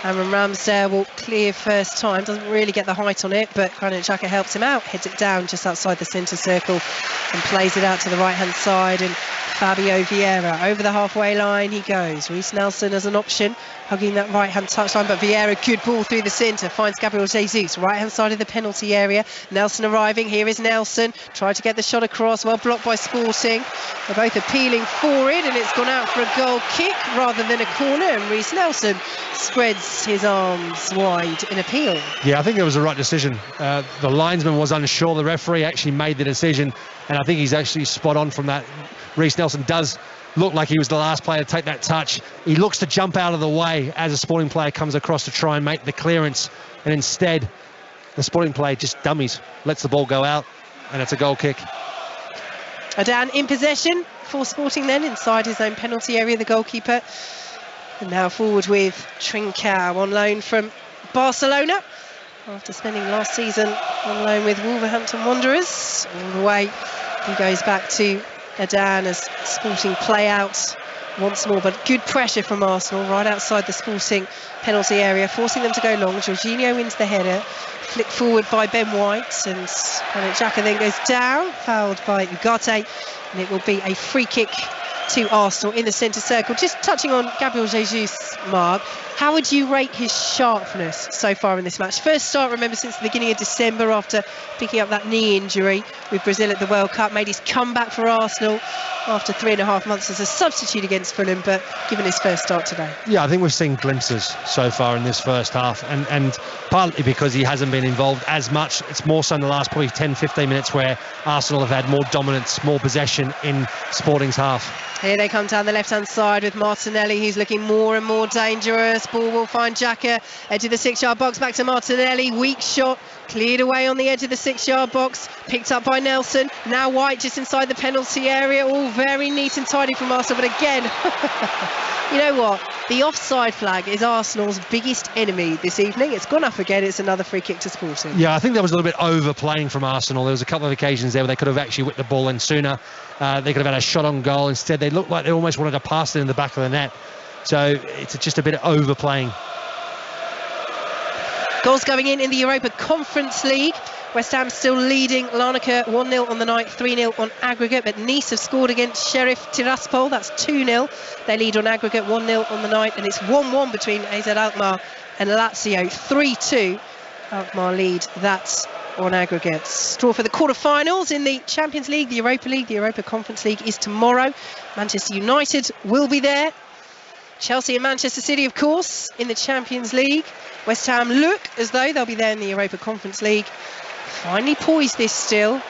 Aaron Ramsdale will clear first time, doesn't really get the height on it, but Granit Xhaka helps him out, heads it down just outside the centre circle and plays it out to the right hand side. And Fabio Vieira over the halfway line he goes. Reece Nelson as an option, hugging that right hand touchline, but Vieira, good ball through the centre, finds Gabriel Jesus, right hand side of the penalty area. Nelson arriving, here is Nelson, tried to get the shot across, well blocked by Sporting. They're both appealing for it, and it's gone out for a goal kick rather than a corner, and Reece Nelson spreads his arms wide in appeal. Yeah, I think it was the right decision. The linesman was unsure. The referee actually made the decision, and I think he's actually spot on from that. Reece Nelson does look like he was the last player to take that touch. He looks to jump out of the way as a Sporting player comes across to try and make the clearance, and instead the Sporting player just dummies, lets the ball go out, and it's a goal kick. Adan in possession for Sporting then, inside his own penalty area, the goalkeeper. And now forward with Trincao on loan from Barcelona after spending last season on loan with Wolverhampton Wanderers. All the way he goes back to Adan as Sporting play out once more, but good pressure from Arsenal right outside the Sporting penalty area, forcing them to go long. Jorginho wins the header, flicked forward by Ben White, and Granit Xhaka then goes down, fouled by Ugarte, and it will be a free kick to Arsenal in the centre circle. Just touching on Gabriel Jesus, Mark, how would you rate his sharpness so far in this match? First start, remember, since the beginning of December after picking up that knee injury with Brazil at the World Cup, made his comeback for Arsenal after 3.5 months as a substitute against Fulham, but given his first start today. Yeah, I think we've seen glimpses so far in this first half, and partly because he hasn't been involved as much. It's more so in the last probably 10-15 minutes where Arsenal have had more dominance, more possession in Sporting's half. Here they come down the left-hand side with Martinelli. He's looking more and more dangerous. Ball will find Xhaka. Edge of the 6-yard box, back to Martinelli. Weak shot, cleared away on the edge of the 6-yard box. Picked up by Nelson. Now White just inside the penalty area. All very neat and tidy from Arsenal. But again, you know what? The offside flag is Arsenal's biggest enemy this evening. It's gone up again. It's another free kick to Sporting. Yeah, I think that was a little bit overplaying from Arsenal. There was a couple of occasions there where they could have actually whipped the ball in sooner. They could have had a shot on goal. Instead, they looked like they almost wanted to pass it in the back of the net. So it's just a bit of overplaying. Goals going in the Europa Conference League. West Ham still leading Larnaca 1-0 on the night, 3-0 on aggregate, but Nice have scored against Sheriff Tiraspol. That's 2-0. They lead on aggregate 1-0 on the night, and it's 1-1 between AZ Alkmaar and Lazio. 3-2 Alkmaar lead. That's on aggregates. Draw for the quarter-finals in the Champions League, the Europa League. The Europa Conference League is tomorrow. Manchester United will be there. Chelsea and Manchester City, of course, in the Champions League. West Ham look as though they'll be there in the Europa Conference League. Finally poised this still.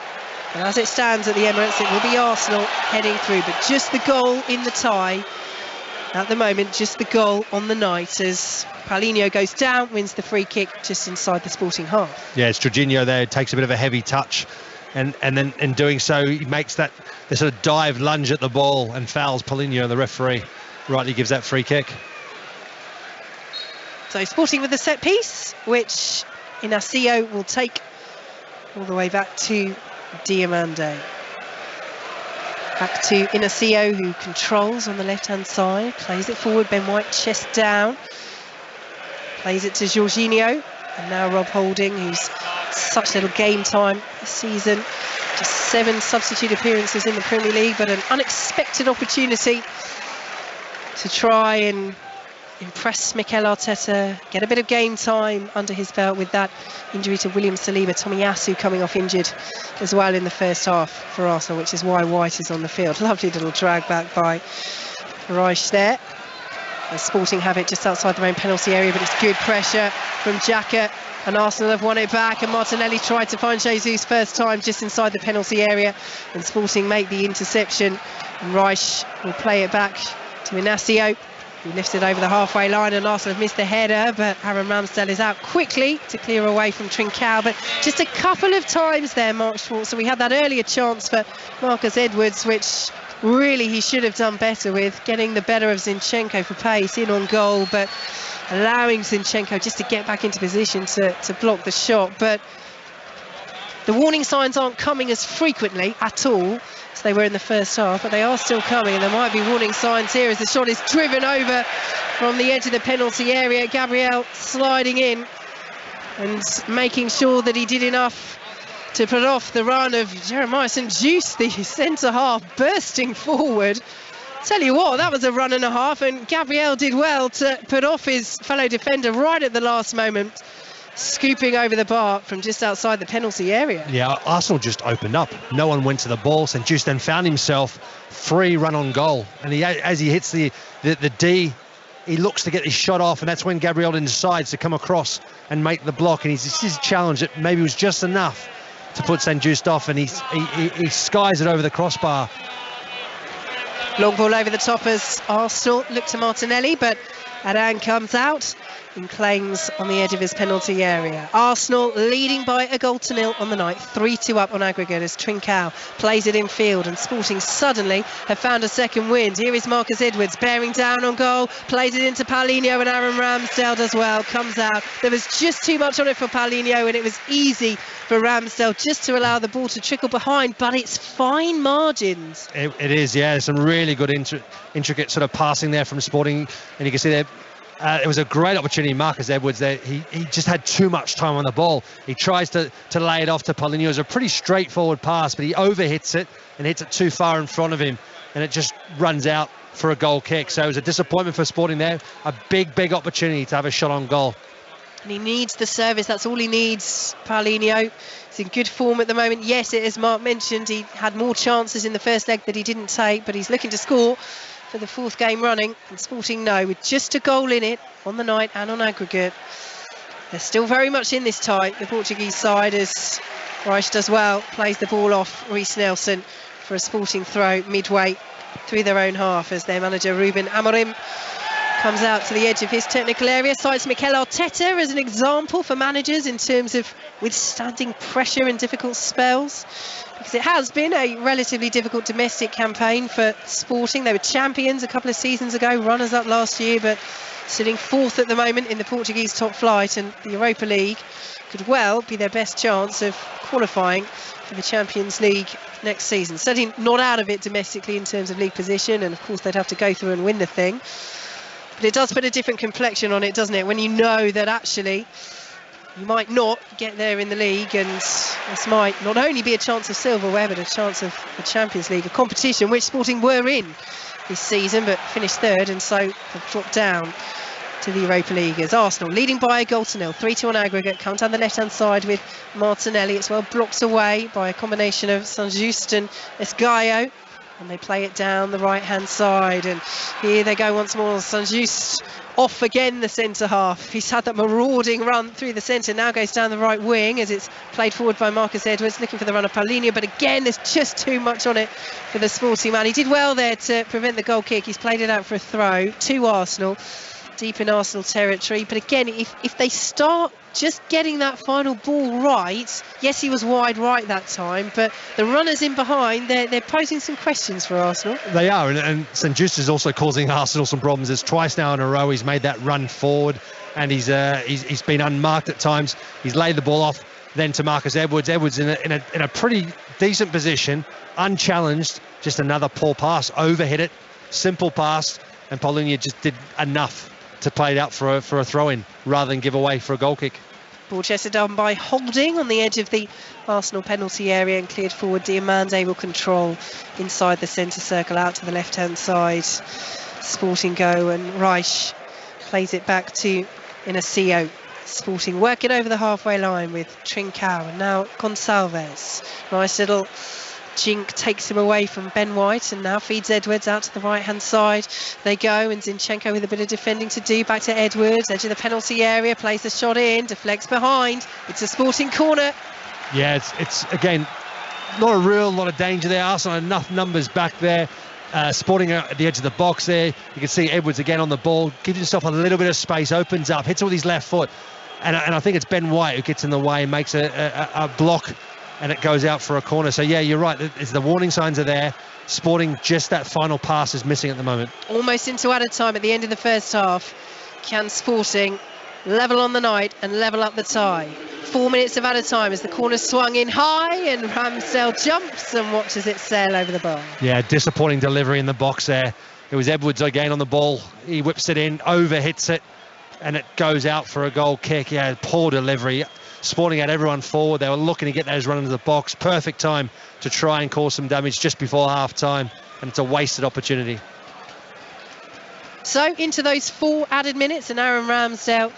And as it stands at the Emirates, it will be Arsenal heading through. But just the goal in the tie at the moment just the goal on the night as Paulinho goes down, wins the free kick just inside the Sporting half. Yeah, it's Jorginho there, takes a bit of a heavy touch, and then in doing so he makes the sort of dive lunge at the ball and fouls Paulinho. The referee rightly gives that free kick. So Sporting with the set piece, which Inacio will take all the way back to Diomande. Back to Inacio, who controls on the left-hand side, plays it forward, Ben White chest down, plays it to Jorginho, and now Rob Holding, who's such little game time this season, just 7 substitute appearances in the Premier League, but an unexpected opportunity to try and impress Mikel Arteta, get a bit of game time under his belt with that injury to William Saliba. Tomiyasu coming off injured as well in the first half for Arsenal, which is why White is on the field. Lovely little drag back by Reich there. And Sporting have it just outside their own penalty area, but it's good pressure from Xhaka, and Arsenal have won it back, and Martinelli tried to find Jesus first time just inside the penalty area, and Sporting make the interception, and Reich will play it back to Inacio, who lifts it over the halfway line, and Arsenal have missed the header, but Aaron Ramsdale is out quickly to clear away from Trincao. But just a couple of times there, Mark Schwartz, so we had that earlier chance for Marcus Edwards, which really he should have done better with, getting the better of Zinchenko for pace in on goal, but allowing Zinchenko just to get back into position to block the shot. But the warning signs aren't coming as frequently at all as they were in the first half, but they are still coming, and there might be warning signs here as the shot is driven over from the edge of the penalty area. Gabriel sliding in and making sure that he did enough to put off the run of Jeremiah St. Juste, the centre-half, bursting forward. Tell you what, that was a run and a half, and Gabriel did well to put off his fellow defender right at the last moment, scooping over the bar from just outside the penalty area. Yeah, Arsenal just opened up. No one went to the ball. St. Juste then found himself free run on goal, and as he hits the D, he looks to get his shot off, and that's when Gabriel decides to come across and make the block, and he's his challenge that maybe was just enough to put St. Juste off, and he skies it over the crossbar. Long ball over the top as Arsenal look to Martinelli, but Adan comes out and claims on the edge of his penalty area. Arsenal leading by a goal to nil on the night, 3-2 up on aggregate as Trincao plays it in field, and Sporting suddenly have found a second wind. Here is Marcus Edwards bearing down on goal, plays it into Paulinho, and Aaron Ramsdale does well, comes out. There was just too much on it for Paulinho, and it was easy for Ramsdale just to allow the ball to trickle behind, but it's fine margins. It is, yeah. Some really good intricate sort of passing there from Sporting, and you can see there it was a great opportunity. Marcus Edwards there, he just had too much time on the ball. He tries to lay it off to Paulinho. It was a pretty straightforward pass, but he overhits it and hits it too far in front of him, and it just runs out for a goal kick. So it was a disappointment for Sporting there. A big opportunity to have a shot on goal. And he needs the service, that's all he needs, Paulinho. He's in good form at the moment. Yes, as Mark mentioned, he had more chances in the first leg that he didn't take, but he's looking to score for the 4th game running, and Sporting know with just a goal in it on the night and on aggregate, they're still very much in this tie, the Portuguese side, as Reich does well, plays the ball off Reece Nelson for a Sporting throw midway through their own half as their manager Ruben Amorim comes out to the edge of his technical area, cites Mikel Arteta as an example for managers in terms of withstanding pressure in difficult spells, because it has been a relatively difficult domestic campaign for Sporting. They were champions a couple of seasons ago, runners-up last year, but sitting 4th at the moment in the Portuguese top flight, and the Europa League could well be their best chance of qualifying for the Champions League next season. Certainly not out of it domestically in terms of league position, and of course they'd have to go through and win the thing. But it does put a different complexion on it, doesn't it, when you know that actually you might not get there in the league, and this might not only be a chance of silverware but a chance of the Champions League, a competition which Sporting were in this season but finished 3rd, and so have dropped down to the Europa League as Arsenal leading by a goal to nil, 3-2 on aggregate. Come down the left-hand side with Martinelli. It's well blocked away by a combination of St. Juste and Esgaio. And they play it down the right-hand side, and here they go once more. Saint-Just off again, the centre half. He's had that marauding run through the centre, now goes down the right wing as it's played forward by Marcus Edwards, looking for the run of Paulinho, but again there's just too much on it for the sporting man. He did well there to prevent the goal kick. He's played it out for a throw to Arsenal, deep in Arsenal territory. But again, if they start just getting that final ball right, yes, he was wide right that time, but the runners in behind, they're posing some questions for Arsenal. They are, and Saint-Just is also causing Arsenal some problems. It's twice now in a row he's made that run forward, and he's been unmarked at times. He's laid the ball off then to Marcus Edwards. Edwards in a pretty decent position, unchallenged, just another poor pass, overhit it, simple pass, and Paulinho just did enough to play it out for a throw-in rather than give away for a goal kick. Ball chested down by Holding on the edge of the Arsenal penalty area and cleared forward. Diamande will control inside the centre circle out to the left-hand side. Sporting go, and Reich plays it back to Inacio. Sporting working over the halfway line with Trincao, and now Gonçalves. Nice little jink takes him away from Ben White, and now feeds Edwards out to the right hand side. They go, and Zinchenko with a bit of defending to do, back to Edwards, edge of the penalty area, plays the shot in, deflects behind. It's a Sporting corner. Yeah, it's again not a real lot of danger there. Arsenal had enough numbers back there. Sporting at the edge of the box there. You can see Edwards again on the ball, gives himself a little bit of space, opens up, hits it with his left foot, and I think it's Ben White who gets in the way and makes a block, and it goes out for a corner. So yeah, you're right, the warning signs are there. Sporting, just that final pass is missing at the moment. Almost into added time at the end of the first half. Can Sporting level on the night and level up the tie? 4 minutes of added time as the corner swung in high, and Ramsdale jumps and watches it sail over the bar. Yeah, disappointing delivery in the box there. It was Edwards again on the ball. He whips it in, overhits it, and it goes out for a goal kick. Yeah, poor delivery. Sporting had everyone forward. They were looking to get those run into the box. Perfect time to try and cause some damage just before half time, and it's a wasted opportunity. So into those 4 added minutes, and Aaron Ramsdale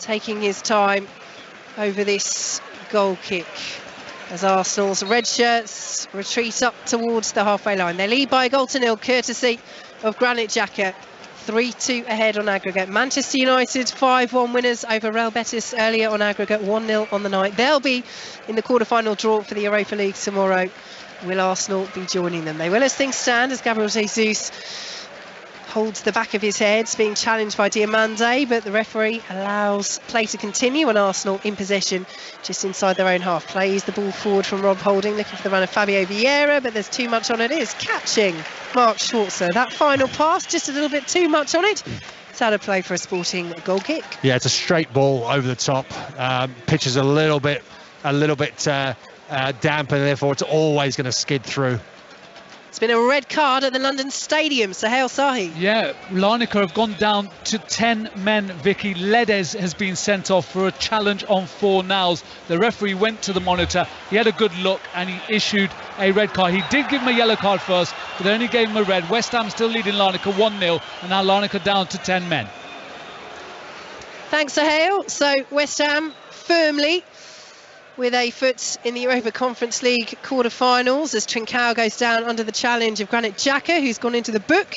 taking his time over this goal kick as Arsenal's red shirts retreat up towards the halfway line. They lead by a goal to nil, courtesy of Granit Xhaka. 3-2 ahead on aggregate. Manchester United 5-1 winners over Real Betis earlier on aggregate, 1-0 on the night. They'll be in the quarter-final draw for the Europa League tomorrow. Will Arsenal be joining them? They will as things stand, as Gabriel Jesus holds the back of his head, being challenged by Diamande, but the referee allows play to continue, and Arsenal in possession just inside their own half. Plays the ball forward from Rob Holding, looking for the run of Fabio Vieira, but there's too much on it. It is catching Mark Schwarzer. That final pass, just a little bit too much on it. It's out of play for a Sporting goal kick. Yeah, it's a straight ball over the top. Pitch is a little bit damp, and therefore it's always going to skid through. It's been a red card at the London Stadium, Sohail Sahi. Yeah, Larnaca have gone down to 10 men, Vicky. Ledes has been sent off for a challenge on 4 now's. The referee went to the monitor, he had a good look, and he issued a red card. He did give him a yellow card first, but they only gave him a red. West Ham still leading Larnaca 1-0, and now Larnaca down to 10 men. Thanks, Sohail. So West Ham firmly with a foot in the Europa Conference League quarter-finals as Trincao goes down under the challenge of Granit Xhaka, who's gone into the book.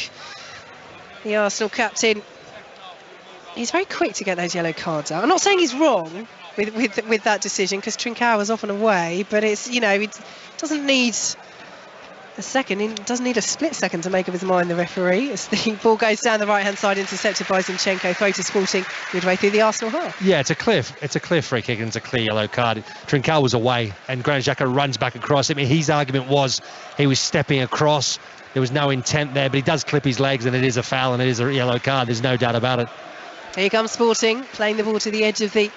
The Arsenal captain, he's very quick to get those yellow cards out. I'm not saying he's wrong with that decision, because Trincao was off and away, but it's, you know, it doesn't need a second, he doesn't need a split second to make up his mind, the referee, as the ball goes down the right-hand side, intercepted by Zinchenko, throw to Sporting midway through the Arsenal half. Yeah, it's a clear free kick, and it's a clear yellow card. Trincao was away, and Granit Xhaka runs back across. I mean, his argument was he was stepping across. There was no intent there, but he does clip his legs, and it is a foul, and it is a yellow card. There's no doubt about it. Here comes Sporting, playing the ball to the edge of the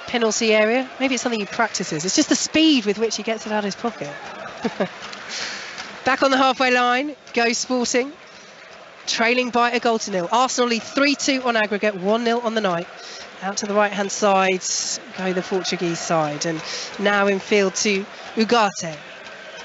penalty area. Maybe it's something he practices. It's just the speed with which he gets it out of his pocket. Back on the halfway line goes Sporting, trailing by a goal to nil. Arsenal lead 3-2 on aggregate, 1-0 on the night. Out to the right-hand side go the Portuguese side, and now in field to Ugarte.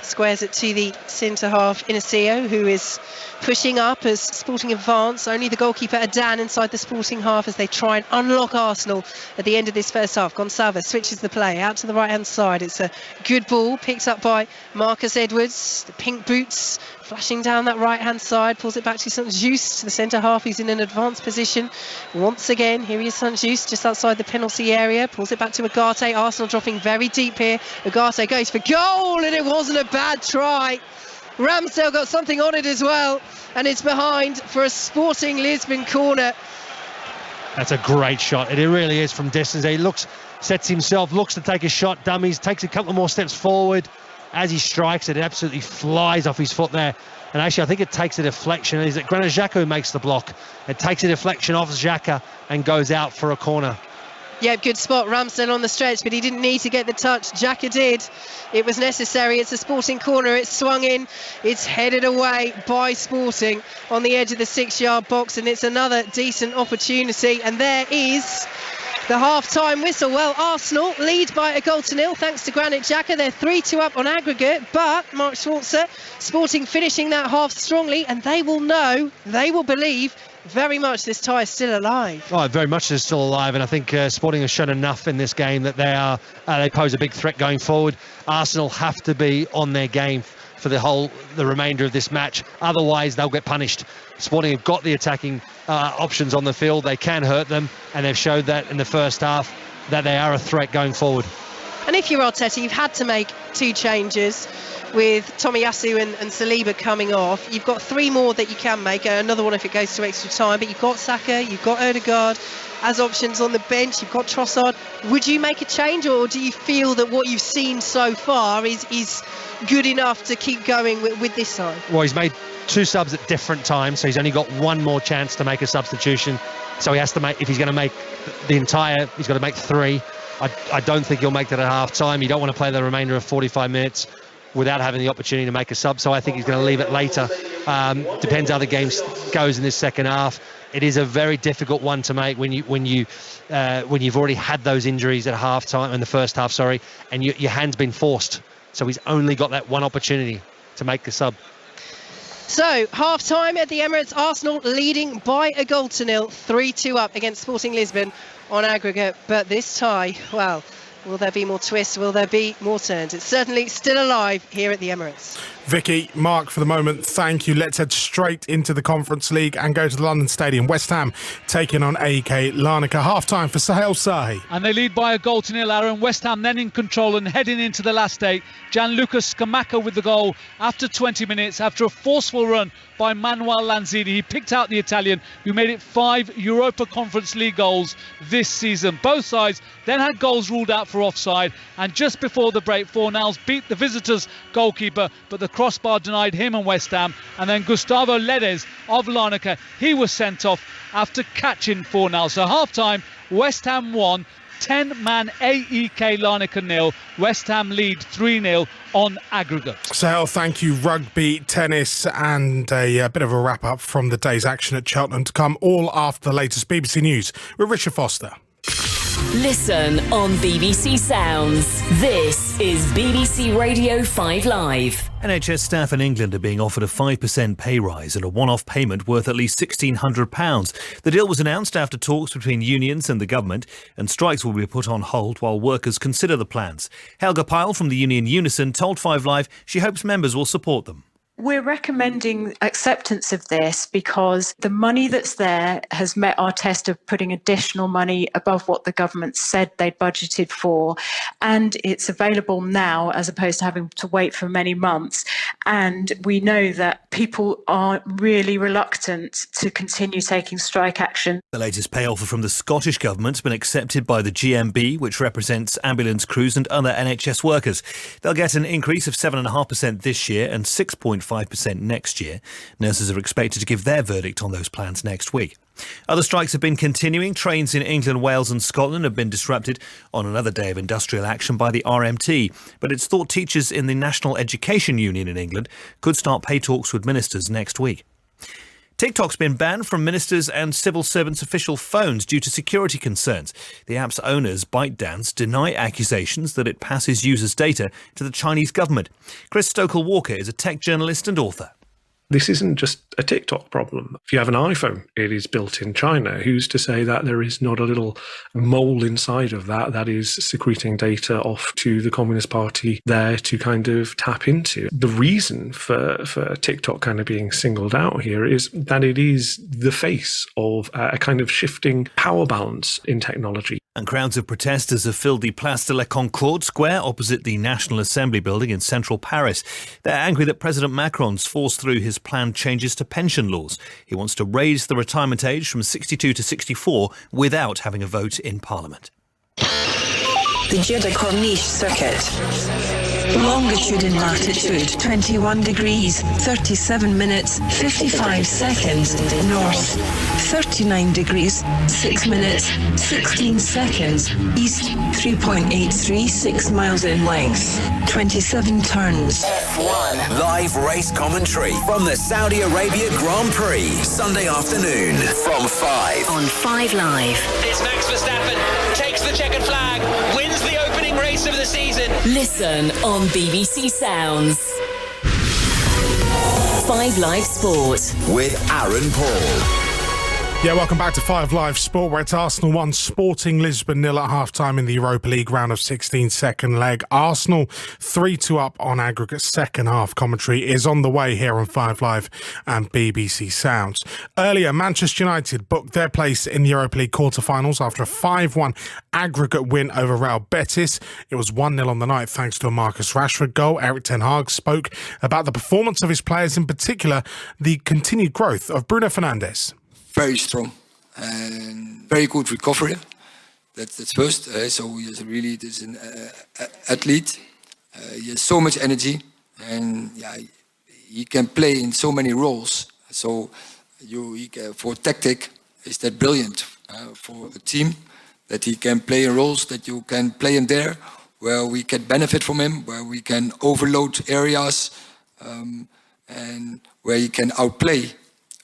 Squares it to the centre half, Inacio, who is pushing up as Sporting advance. Only the goalkeeper Adan inside the Sporting half as they try and unlock Arsenal at the end of this first half. Gonçalves switches the play out to the right hand side. It's a good ball picked up by Marcus Edwards. The pink boots flashing down that right hand side, pulls it back to Saint-Just, to the centre half. He's in an advanced position once again. Here he is, Saint-Just, just outside the penalty area, pulls it back to Ugarte. Arsenal dropping very deep here. Ugarte goes for goal, and it wasn't a bad try. Ramsdale got something on it as well, and it's behind for a Sporting Lisbon corner. That's a great shot. It really is from distance. He sets himself, looks to take a shot, dummies, takes a couple more steps forward. As he strikes it, absolutely flies off his foot there. And actually, I think it takes a deflection. Is it Granit Xhaka who makes the block? It takes a deflection off Xhaka and goes out for a corner. Yeah, good spot. Ramsdale on the stretch, but he didn't need to get the touch. Xhaka did. It was necessary. It's a Sporting corner. It's swung in. It's headed away by Sporting on the edge of the 6-yard box, and it's another decent opportunity. And there is the half-time whistle. Well, Arsenal lead by 1-0 thanks to Granit Xhaka. They're 3-2 up on aggregate, but Mark Schwarzer, Sporting finishing that half strongly, and they will believe very much this tie is still alive. Oh, very much is still alive, and I think Sporting has shown enough in this game that they pose a big threat going forward. Arsenal have to be on their game for the remainder of this match, otherwise they'll get punished. Sporting have got the attacking options on the field. They can hurt them, and they've showed that in the first half that they are a threat going forward. And if you're Arteta, you've had to make 2 changes with Tomiyasu and Saliba coming off. You've got 3 more that you can make, another one if it goes to extra time, but you've got Saka, you've got Odegaard as options on the bench, you've got Trossard. Would you make a change, or do you feel that what you've seen so far is good enough to keep going with this side? Well, he's made 2 subs at different times, so he's only got 1 more chance to make a substitution. So he has to make, if he's going to make he's got to make 3. I don't think he'll make that at half time. You don't want to play the remainder of 45 minutes without having the opportunity to make a sub, so I think he's going to leave it later. Depends how the game goes in this second half. It is a very difficult one to make when you've already had those injuries at half time, in the first half, and your hand's been forced. So he's only got that one opportunity to make the sub. So, half-time at the Emirates, Arsenal leading by 1-0, 3-2 up against Sporting Lisbon on aggregate. But this tie, well, will there be more twists? Will there be more turns? It's certainly still alive here at the Emirates. Vicky, Mark, for the moment, thank you. Let's head straight into the Conference League and go to the London Stadium. West Ham taking on AEK Larnaca. Half-time for Sahel Sahi. And they lead by 1-0, Aaron. West Ham then in control and heading into the last 8. Gianluca Scamacca with the goal after 20 minutes, after a forceful run by Manuel Lanzini. He picked out the Italian, who made it 5 Europa Conference League goals this season. Both sides then had goals ruled out for offside, and just before the break, Fornals beat the visitors' goalkeeper, but the crossbar denied him and West Ham. And then Gustavo Ledes of Larnaca, he was sent off after catching Fornals. So half-time, West Ham 1, 10-man AEK Larnaca 0. West Ham lead 3-0 on aggregate. Sahel, thank you. Rugby, tennis and a bit of a wrap-up from the day's action at Cheltenham to come, all after the latest BBC News with Richard Foster. Listen on BBC Sounds. This is BBC Radio 5 Live. NHS staff in England are being offered a 5% pay rise and a one-off payment worth at least £1,600. The deal was announced after talks between unions and the government, and strikes will be put on hold while workers consider the plans. Helga Pyle from the union Unison told 5 Live she hopes members will support them. We're recommending acceptance of this because the money that's there has met our test of putting additional money above what the government said they'd budgeted for, and it's available now as opposed to having to wait for many months. And we know that people are really reluctant to continue taking strike action. The latest pay offer from the Scottish Government's been accepted by the GMB, which represents ambulance crews and other NHS workers. They'll get an increase of 7.5% this year and 6.5% next year. Nurses are expected to give their verdict on those plans next week. Other strikes have been continuing. Trains in England, Wales and Scotland have been disrupted on another day of industrial action by the RMT. But it's thought teachers in the National Education Union in England could start pay talks with ministers next week. TikTok's been banned from ministers' and civil servants' official phones due to security concerns. The app's owners, ByteDance, deny accusations that it passes users' data to the Chinese government. Chris Stokel-Walker is a tech journalist and author. This isn't just a TikTok problem. If you have an iPhone, it is built in China. Who's to say that there is not a little mole inside of that is secreting data off to the Communist Party there to kind of tap into? The reason for TikTok kind of being singled out here is that it is the face of a kind of shifting power balance in technology. And crowds of protesters have filled the Place de la Concorde square opposite the National Assembly building in central Paris. They're angry that President Macron's forced through his planned changes to pension laws. He wants to raise the retirement age from 62 to 64 without having a vote in Parliament. The Jeddah Corniche circuit. Longitude and latitude 21 degrees, 37 minutes, 55 seconds north. 39 degrees, 6 minutes, 16 seconds east. 3.83, 6 miles in length. 27 turns. F1 live race commentary from the Saudi Arabia Grand Prix, Sunday afternoon from 5 on 5 Live. It's Max Verstappen, takes the checkered flag, wins the opening race of the season. Listen on BBC Sounds. 5 Live Sport with Aaron Paul. Yeah, welcome back to 5 Live Sport, where it's Arsenal 1, Sporting Lisbon 0 at half-time in the Europa League round of 16 second leg. Arsenal 3-2 up on aggregate. Second half commentary is on the way here on 5 Live and BBC Sounds. Earlier, Manchester United booked their place in the Europa League quarter-finals after a 5-1 aggregate win over Real Betis. It was 1-0 on the night thanks to a Marcus Rashford goal. Eric Ten Hag spoke about the performance of his players, in particular the continued growth of Bruno Fernandes. Very strong and very good recovery. That's first. So he is an athlete. He has so much energy, and he can play in so many roles. So for tactic, is that brilliant for a team that he can play in roles that you can play him there, where we can benefit from him, where we can overload areas, and where he can outplay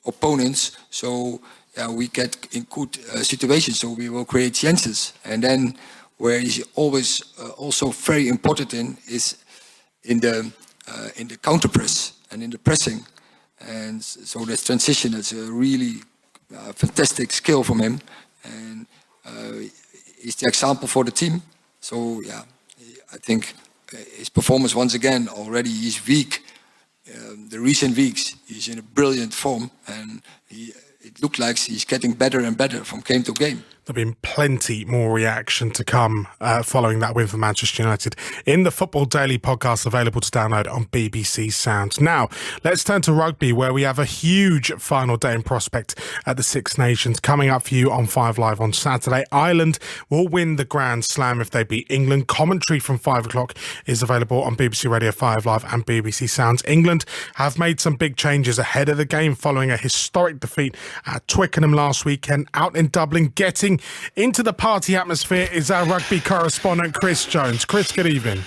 opponents. So we get in good situations, so we will create chances. And then where he's always also very important in is in the counter press and in the pressing. And so this transition is a really fantastic skill from him, and he's the example for the team. So I think his performance once again already is weak. The recent weeks, he's in a brilliant form, and it looks like he's getting better and better from game to game. There'll be plenty more reaction to come following that win for Manchester United in the Football Daily podcast, available to download on BBC Sounds. Now, let's turn to rugby, where we have a huge final day in prospect at the Six Nations coming up for you on 5 Live on Saturday. Ireland will win the Grand Slam if they beat England. Commentary from 5 o'clock is available on BBC Radio 5 Live and BBC Sounds. England have made some big changes ahead of the game following a historic defeat at Twickenham last weekend. Out in Dublin, getting into the party atmosphere is our rugby correspondent Chris Jones. Chris, good evening.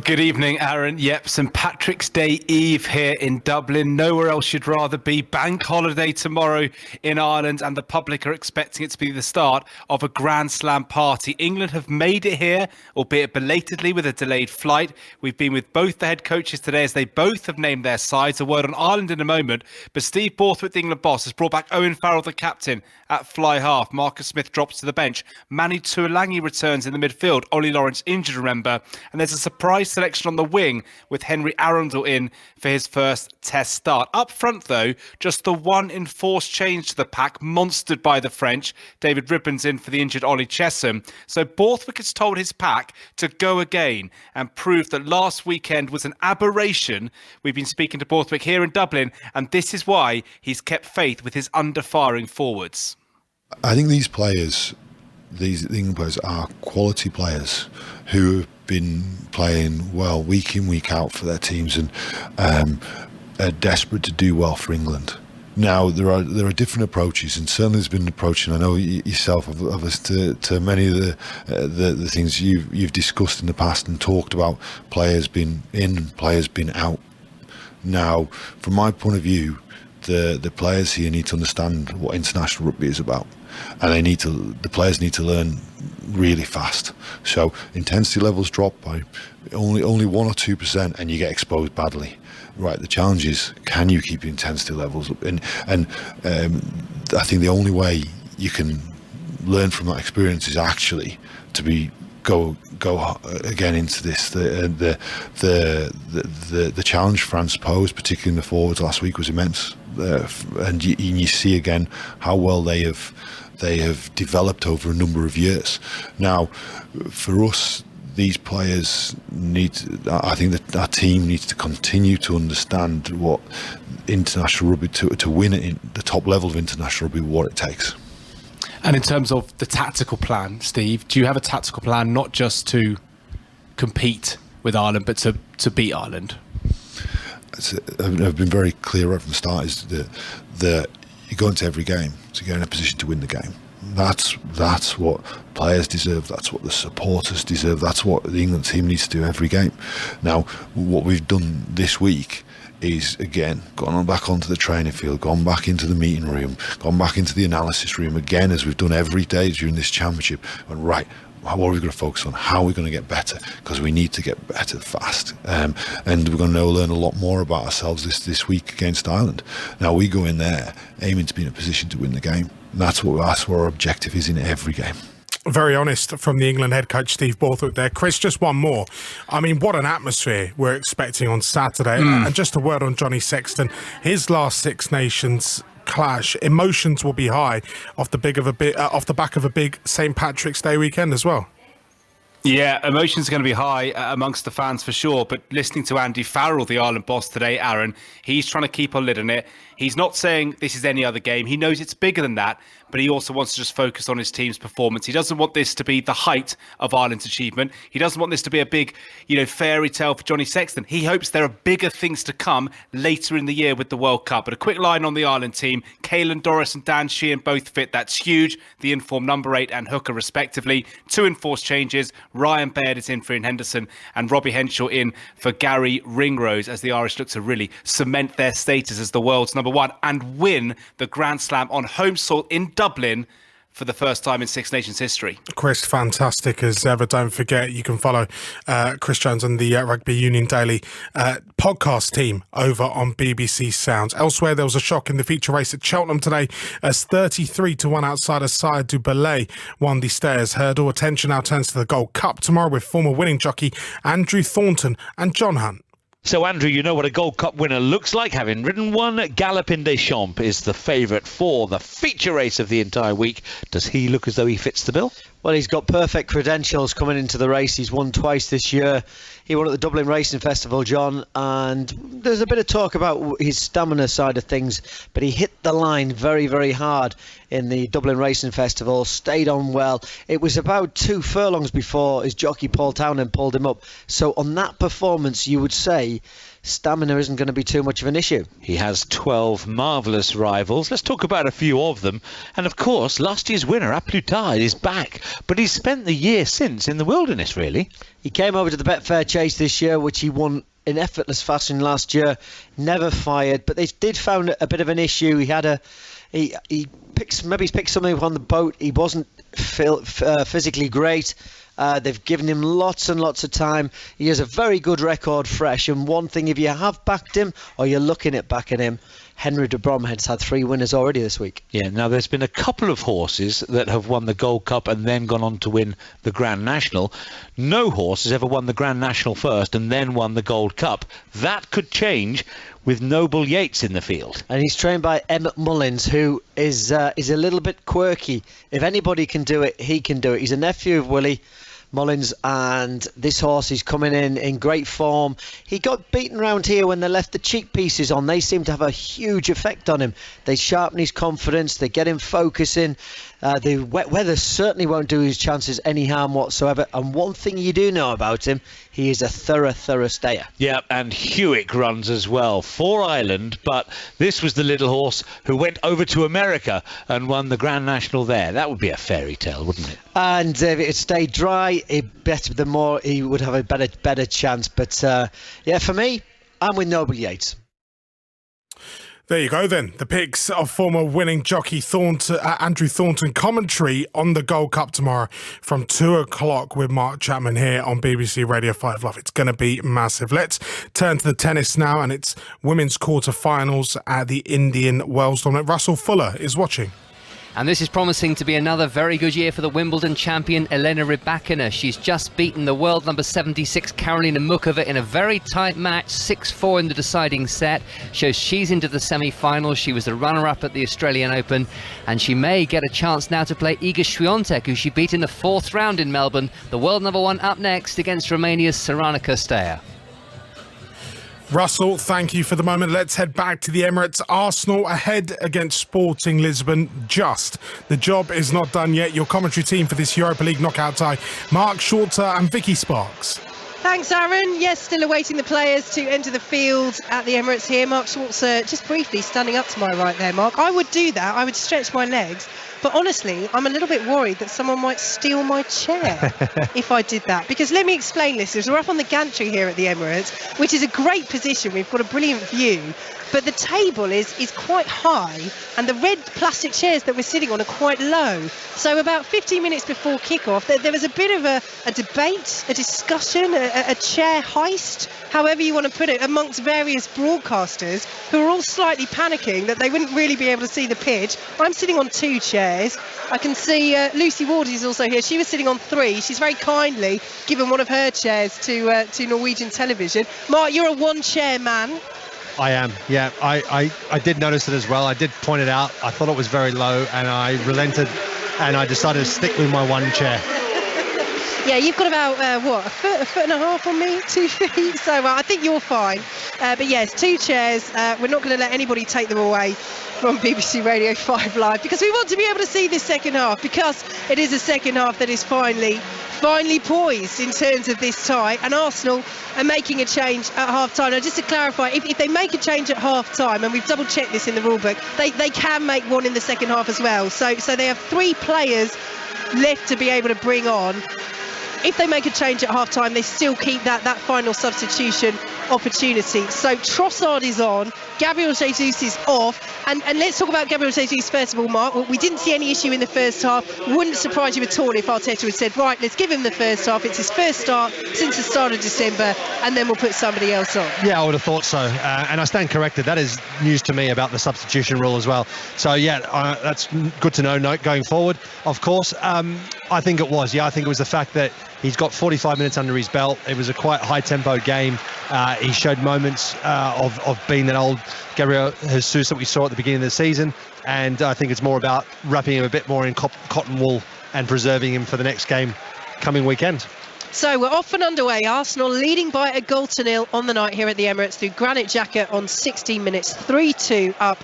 Good evening, Aaron. Yep, St Patrick's Day Eve here in Dublin. Nowhere else you'd rather be. Bank holiday tomorrow in Ireland, and the public are expecting it to be the start of a Grand Slam party. England have made it here, albeit belatedly with a delayed flight. We've been with both the head coaches today as they both have named their sides. A word on Ireland in a moment, but Steve Borthwick, the England boss, has brought back Owen Farrell, the captain, at fly half. Marcus Smith drops to the bench. Manu Tuolangi returns in the midfield. Ollie Lawrence injured, remember, and there's a surprise selection on the wing with Henry Arundel in for his first test start. Up front, though, just the one enforced change to the pack, monstered by the French. David Ribbon's in for the injured Ollie Chesham. So Borthwick has told his pack to go again and prove that last weekend was an aberration. We've been speaking to Borthwick here in Dublin, and this is why he's kept faith with his under-firing forwards. I think these players, these England players, are quality players who have been playing well week in, week out for their teams, and are desperate to do well for England. Now there are different approaches, and certainly there's been an approach, and I know yourself of us to many of the things you've discussed in the past and talked about, players being in, players being out. Now, from my point of view, the players here need to understand what international rugby is about, and the players need to learn really fast. So intensity levels drop by only 1 or 2%, and you get exposed badly. Right, the challenge is, can you keep your intensity levels up? And I think the only way you can learn from that experience is actually to go again into this. The challenge France posed, particularly in the forwards last week, was immense, and you see again how well they have developed over a number of years. Now, for us, these players I think that our team needs to continue to understand what international rugby, to win at the top level of international rugby, what it takes. And in terms of the tactical plan, Steve, do you have a tactical plan not just to compete with Ireland, but to beat Ireland? I've been very clear right from the start, is that you go into every game to get in a position to win the game. That's what players deserve. That's what the supporters deserve. That's what the England team needs to do every game. Now, what we've done this week is, again, gone back onto the training field, gone back into the meeting room, gone back into the analysis room again, as we've done every day during this championship. And right, what are we going to focus on? How are we going to get better? Because we need to get better fast. And we're going to learn a lot more about ourselves this week against Ireland. Now, we go in there aiming to be in a position to win the game. And that's what our objective is in every game. Very honest from the England head coach, Steve Borthwick there. Chris, just one more. I mean, what an atmosphere we're expecting on Saturday. And just a word on Johnny Sexton. His last Six Nations clash, emotions will be high off the back of a big St. Patrick's Day weekend as well. Yeah, emotions are going to be high amongst the fans for sure. But listening to Andy Farrell, the Ireland boss today, Aaron, he's trying to keep a lid on it. He's not saying this is any other game. He knows it's bigger than that, but he also wants to just focus on his team's performance. He doesn't want this to be the height of Ireland's achievement. He doesn't want this to be a big, fairy tale for Johnny Sexton. He hopes there are bigger things to come later in the year with the World Cup. But a quick line on the Ireland team. Caelan Doris and Dan Sheehan both fit. That's huge. The informed number 8 and hooker respectively. 2 enforced changes. Ryan Baird is in for Ian Henderson and Robbie Henshaw in for Gary Ringrose, as the Irish look to really cement their status as the world's number 1 and win the Grand Slam on home soil in Dublin for the first time in Six Nations history. Chris, fantastic as ever. Don't forget, you can follow Chris Jones and the Rugby Union Daily podcast team over on BBC Sounds. Elsewhere, there was a shock in the feature race at Cheltenham today as 33-1 outsider Sire du Belay won the Stayers hurdle. Attention now turns to the Gold Cup tomorrow with former winning jockey Andrew Thornton and John Hunt. So, Andrew, you know what a Gold Cup winner looks like. Having ridden one, Galopin Des Champs is the favourite for the feature race of the entire week. Does he look as though he fits the bill? Well, he's got perfect credentials coming into the race. He's won twice this year. He won at the Dublin Racing Festival, John, and there's a bit of talk about his stamina side of things, but he hit the line very, very hard in the Dublin Racing Festival, stayed on well. It was about 2 furlongs before his jockey Paul Townend pulled him up. So on that performance, you would say stamina isn't going to be too much of an issue. He has 12 marvellous rivals. Let's talk about a few of them. And of course, last year's winner, A Plus Tard, is back. But he's spent the year since in the wilderness, really. He came over to the Betfair Chase this year, which he won in effortless fashion last year. Never fired, but they did found a bit of an issue. He picked something up on the boat. He wasn't physically great. They've given him lots and lots of time. He has a very good record fresh. And one thing, if you have backed him or you're looking at backing him, Henry de Bromhead's had 3 winners already this week. Yeah, now there's been a couple of horses that have won the Gold Cup and then gone on to win the Grand National. No horse has ever won the Grand National first and then won the Gold Cup. That could change with Noble Yates in the field. And he's trained by Emmett Mullins, who is a little bit quirky. If anybody can do it, he can do it. He's a nephew of Willie Mullins, and this horse is coming in great form. He got beaten around here when they left the cheek pieces on. They seem to have a huge effect on him. They sharpen his confidence, they get him focusing. The wet weather certainly won't do his chances any harm whatsoever. And one thing you do know about him, he is a thorough stayer. Yeah, and Hewick runs as well for Ireland, but this was the little horse who went over to America and won the Grand National there. That would be a fairy tale, wouldn't it? And if it stayed dry, he would have a better chance. But yeah, for me, I'm with Noble Yates. There you go then. The picks of former winning jockey Andrew Thornton, commentary on the Gold Cup tomorrow from 2 o'clock with Mark Chapman here on BBC Radio 5 Live. It's going to be massive. Let's turn to the tennis now, and it's women's quarterfinals at the Indian Wells tournament. Russell Fuller is watching. And this is promising to be another very good year for the Wimbledon champion Elena Rybakina. She's just beaten the world number 76 Karolina Mukova in a very tight match, 6-4 in the deciding set. Shows she's into the semi-finals. She was the runner-up at the Australian Open, and she may get a chance now to play Iga Swiatek, who she beat in the 4th round in Melbourne. The world number 1 up next against Romania's Sorana Cîrstea. Russell, thank you for the moment. Let's head back to the Emirates. Arsenal ahead against Sporting Lisbon. The job is not done yet. Your commentary team for this Europa League knockout tie, Mark Shorter and Vicky Sparks. Thanks, Aaron. Yes, still awaiting the players to enter the field at the Emirates here. Mark Schwarzer just briefly standing up to my right there, Mark. I would do that. I would stretch my legs. But honestly, I'm a little bit worried that someone might steal my chair if I did that. Because let me explain, listeners. We're up on the gantry here at the Emirates, which is a great position. We've got a brilliant view. But the table is quite high, and the red plastic chairs that we're sitting on are quite low. So about 15 minutes before kickoff, there was a bit of a debate, a discussion, a chair heist, however you want to put it, amongst various broadcasters who are all slightly panicking that they wouldn't really be able to see the pitch. I'm sitting on 2 chairs. I can see Lucy Ward is also here. She was sitting on 3. She's very kindly given one of her chairs to Norwegian television. Mark, you're a 1-chair man. I am, yeah. I did notice it as well. I did point it out. I thought it was very low, and I relented, and I decided to stick with my 1 chair. Yeah, you've got about, a foot and a half on me, 2 feet. So I think you're fine. But yes, 2 chairs. We're not going to let anybody take them away from BBC Radio 5 Live, because we want to be able to see this second half, because it is a second half that is finally poised in terms of this tie, and Arsenal are making a change at half-time. Now, just to clarify, if they make a change at half-time, and we've double-checked this in the rulebook, they can make one in the second half as well. So they have 3 players left to be able to bring on. If they make a change at half-time, they still keep that final substitution opportunity. So Trossard is on, Gabriel Jesus is off, and let's talk about Gabriel Jesus first of all, Mark. We didn't see any issue in the first half. Wouldn't surprise you at all if Arteta had said, right, let's give him the first half. It's his first start since the start of December, and then we'll put somebody else on. Yeah, I would have thought so, and I stand corrected. That is news to me about the substitution rule as well. So yeah, that's good to know going forward. Of course, I think it was. Yeah, I think it was the fact that he's got 45 minutes under his belt. It was a quite high-tempo game. He showed moments of being that old Gabriel Jesus that we saw at the beginning of the season, and I think it's more about wrapping him a bit more in cotton wool and preserving him for the next game coming weekend. So we're off and underway. Arsenal leading by 1-0 on the night here at the Emirates through Granit Xhaka on 16 minutes, 3-2 up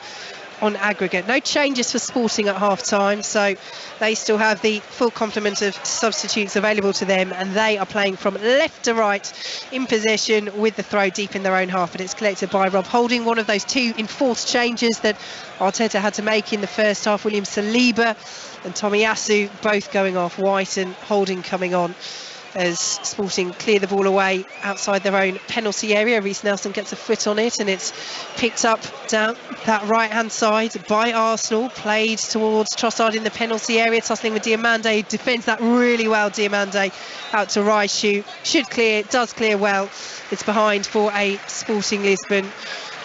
on aggregate. No changes for Sporting at half-time, so they still have the full complement of substitutes available to them, and they are playing from left to right in possession with the throw deep in their own half, and it's collected by Rob Holding, one of those 2 enforced changes that Arteta had to make in the first half. William Saliba and Tomiyasu both going off, White and Holding coming on as Sporting clear the ball away outside their own penalty area. Reece Nelson gets a foot on it, and it's picked up down that right-hand side by Arsenal, played towards Trossard in the penalty area, tussling with Diomande, defends that really well. Diomande out to Raishu, should clear, does clear well. It's behind for a Sporting Lisbon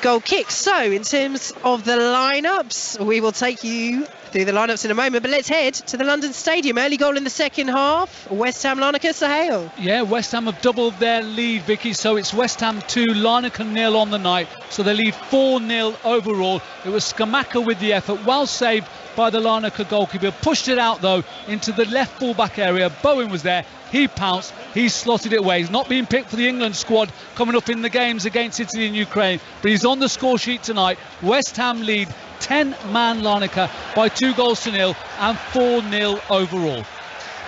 goal kick. So in terms of the lineups, we will take you through the lineups in a moment, but let's head to the London Stadium. Early goal in the second half, West Ham, Larnaca, Sahel. Yeah, West Ham have doubled their lead, Vicky, so it's West Ham 2, Larnaca 0 on the night, so they lead 4-0 overall. It was Scamacca with the effort, well saved by the Larnaca goalkeeper, pushed it out though into the left full-back area. Bowen was there, he pounced, he slotted it away. He's not being picked for the England squad coming up in the games against Italy and Ukraine, but he's on the score sheet tonight. West Ham lead 10-man Larnaca by 2-0 and 4-0 overall.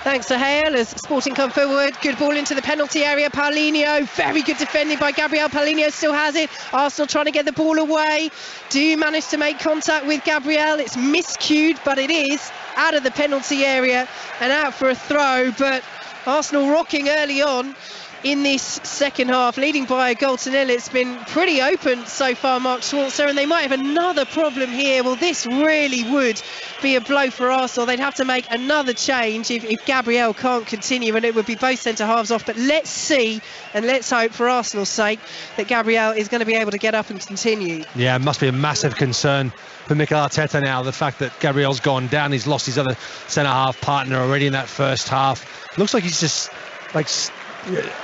Thanks to Hale as Sporting come forward. Good ball into the penalty area. Paulinho, very good defending by Gabriel. Paulinho still has it. Arsenal trying to get the ball away. Do manage to make contact with Gabriel. It's miscued, but it is out of the penalty area and out for a throw. But Arsenal rocking early on. in this second half, leading by a goal to nil. It's been pretty open so far, Mark Schwarzer, and they might have another problem here. Well, this really would be a blow for Arsenal. They'd have to make another change if Gabriel can't continue, and it would be both centre-halves off. But let's see, and let's hope for Arsenal's sake that Gabriel is going to be able to get up and continue. Yeah, it must be a massive concern for Mikel Arteta now, the fact that Gabriel's gone down. He's lost his other centre-half partner already in that first half. Looks like he's just, like,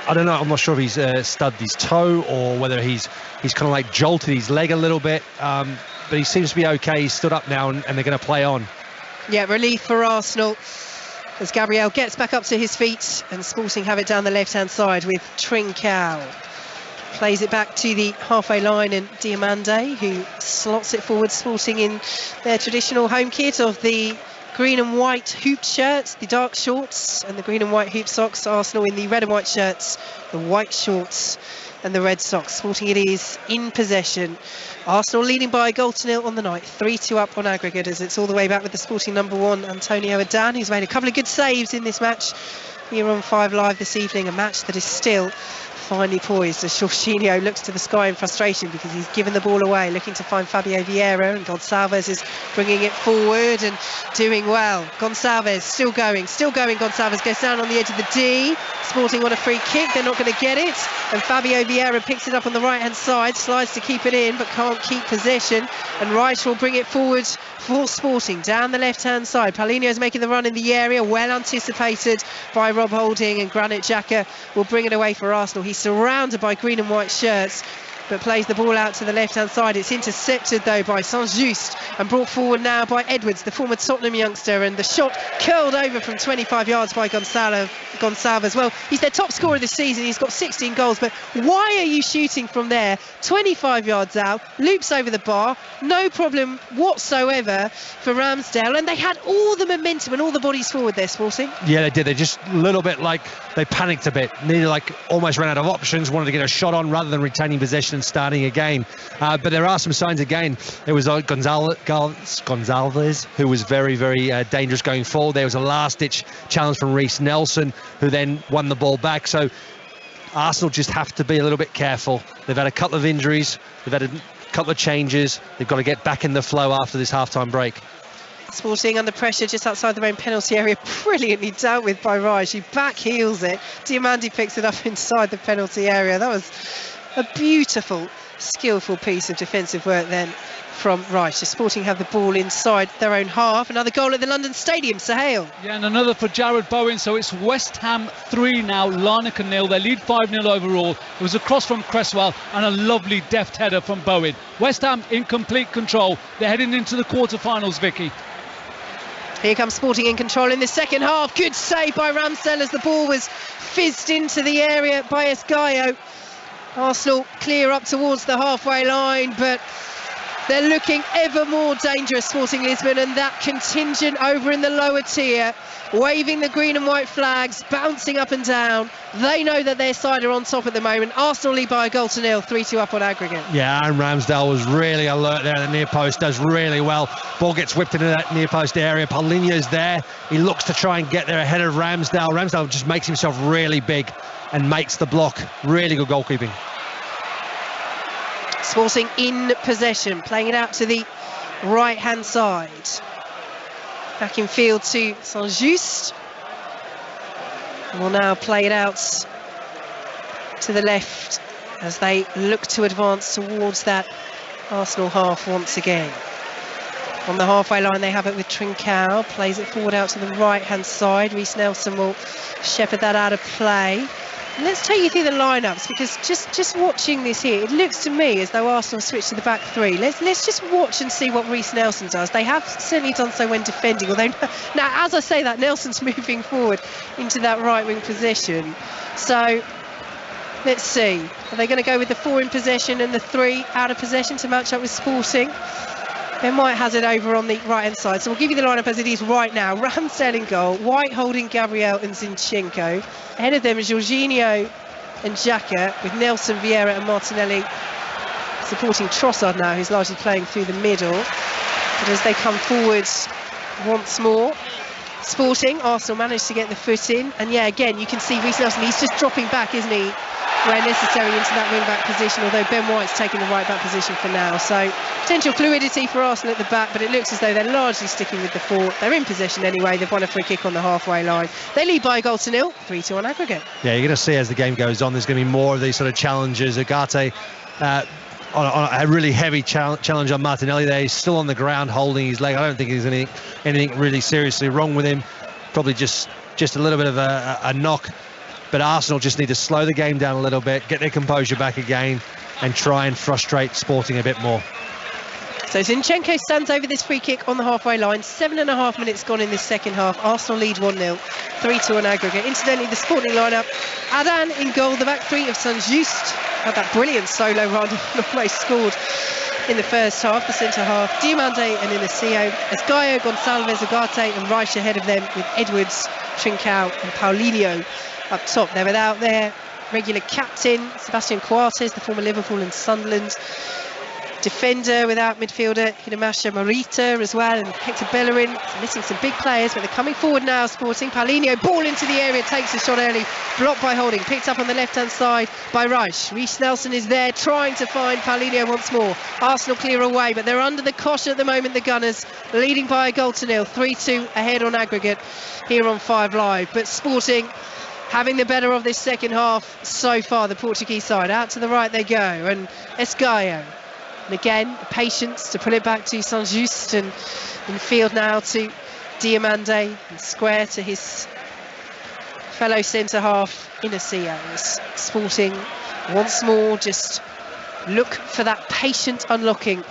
I don't know, I'm not sure if he's stubbed his toe or whether he's kind of like jolted his leg a little bit, but he seems to be okay. He's stood up now and they're going to play on. Yeah, relief for Arsenal as Gabriel gets back up to his feet, and Sporting have it down the left-hand side with Trincao. Plays it back to the halfway line, and Diomande, who slots it forward. Sporting in their traditional home kit of the green and white hoop shirts, the dark shorts, and the green and white hoop socks. Arsenal in the red and white shirts, the white shorts, and the red socks. Sporting it is in possession. Arsenal leading by a goal to nil on the night, 3-2 up on aggregate, as it's all the way back with the Sporting number one, Antonio Adan, who's made a couple of good saves in this match here on 5 Live this evening. A match that is still finely poised as Jorginho looks to the sky in frustration because he's given the ball away, looking to find Fabio Vieira, and Gonçalves is bringing it forward and doing well. Gonçalves still going. Gonçalves goes down on the edge of the D. Sporting on a free kick, they're not going to get it, and Fabio Vieira picks it up on the right hand side, slides to keep it in but can't keep possession, and Reich will bring it forward for Sporting down the left hand side. Paulinho's making the run in the area, well anticipated by Rob Holding, and Granit Xhaka will bring it away for Arsenal. He's surrounded by green and white shirts, but plays the ball out to the left hand side. It's intercepted though by Saint-Just and brought forward now by Edwards, the former Tottenham youngster, and the shot curled over from 25 yards by Gonçalves. Well, he's their top scorer this season. He's got 16 goals, but why are you shooting from there? 25 yards out, loops over the bar, no problem whatsoever for Ramsdale, and they had all the momentum and all the bodies forward there, Sporting. Yeah, they did. They just a little bit like they panicked a bit, nearly like almost ran out of options, wanted to get a shot on rather than retaining possession and starting again. But there are some signs again. There was Gonçalves, who was very, very dangerous going forward. There was a last-ditch challenge from Reiss Nelson, who then won the ball back. So Arsenal just have to be a little bit careful. They've had a couple of injuries. They've had a couple of changes. They've got to get back in the flow after this half-time break. Sporting under pressure just outside their own penalty area, brilliantly dealt with by Reich. He back heels it. Diomande picks it up inside the penalty area. That was a beautiful, skillful piece of defensive work then from Reich. The Sporting have the ball inside their own half. Another goal at the London Stadium, Sahel. Yeah, and another for Jared Bowen. So it's West Ham 3 now, Larnaca 0. They lead 5-0 overall. It was a cross from Cresswell and a lovely deft header from Bowen. West Ham in complete control. They're heading into the quarter-finals, Vicky. Here comes Sporting in control in the second half. Good save by Ramsdale as the ball was fizzed into the area by Esgaio. Arsenal clear up towards the halfway line, but they're looking ever more dangerous, Sporting Lisbon, and that contingent over in the lower tier, waving the green and white flags, bouncing up and down. They know that their side are on top at the moment. Arsenal lead by a goal to nil, 3-2 up on aggregate. Yeah, and Ramsdale was really alert there at the near post, does really well. Ball gets whipped into that near post area. Paulinho's there. He looks to try and get there ahead of Ramsdale. Ramsdale just makes himself really big and makes the block. Really good goalkeeping. Sporting in possession, playing it out to the right hand side. Back in field to Saint-Just. Will now play it out to the left as they look to advance towards that Arsenal half once again. On the halfway line they have it with Trincao, plays it forward out to the right hand side. Reiss Nelson will shepherd that out of play. And let's take you through the lineups, because just watching this here, it looks to me as though Arsenal switched to the back three. Let's just watch and see what Reiss Nelson does. They have certainly done so when defending, although now as I say that, Nelson's moving forward into that right wing position. So let's see, are they going to go with the 4 in possession and the 3 out of possession to match up with Sporting? They might hazard over on the right hand side, so we'll give you the lineup as it is right now. Ramsdale in goal, White holding Gabriel and Zinchenko. Ahead of them is Jorginho and Xhaka, with Nelson, Vieira and Martinelli supporting Trossard now, who's largely playing through the middle. But as they come forward once more, Sporting, Arsenal managed to get the foot in, and yeah, again, you can see Reece Nelson, he's just dropping back, isn't he, where necessary into that wing-back position, although Ben White's taking the right-back position for now. So potential fluidity for Arsenal at the back, but it looks as though they're largely sticking with the fort. They're in possession anyway. They've won a free kick on the halfway line. They lead by 1-0, 3-2 on aggregate. Yeah, you're going to see as the game goes on, there's going to be more of these sort of challenges. Ugarte on a really heavy challenge on Martinelli there. He's still on the ground holding his leg. I don't think there's anything really seriously wrong with him. Probably just a little bit of a knock. But Arsenal just need to slow the game down a little bit, get their composure back again, and try and frustrate Sporting a bit more. So Zinchenko stands over this free kick on the halfway line. 7.5 minutes gone in this second half. Arsenal lead 1-0, 3-2 on aggregate. Incidentally, the Sporting lineup: Adan in goal, the back three of Saint-Just had that brilliant solo run and almost scored in the first half. The centre half, Diomande and Inacio, Esgaio, Gonçalves, Ugarte and Reich ahead of them, with Edwards, Trincao and Paulinho up top. They're without their regular captain, Sebastian Coates, the former Liverpool and Sunderland defender, without midfielder Hidemasha Morita as well, and Hector Bellerin. Missing some big players, but they're coming forward now. Sporting, Paulinho, ball into the area, takes a shot early, blocked by Holding, picked up on the left-hand side by Reich. Reece Nelson is there trying to find Paulinho once more. Arsenal clear away, but they're under the cosh at the moment, the Gunners, leading by 1-0, 3-2 ahead on aggregate here on 5 Live. But Sporting having the better of this second half so far, the Portuguese side. Out to the right they go, and Esgaio. And again, patience to pull it back to Saint-Just, and in field now to Diomande, and square to his fellow centre-half, Inacio. Sporting once more just look for that patient unlocking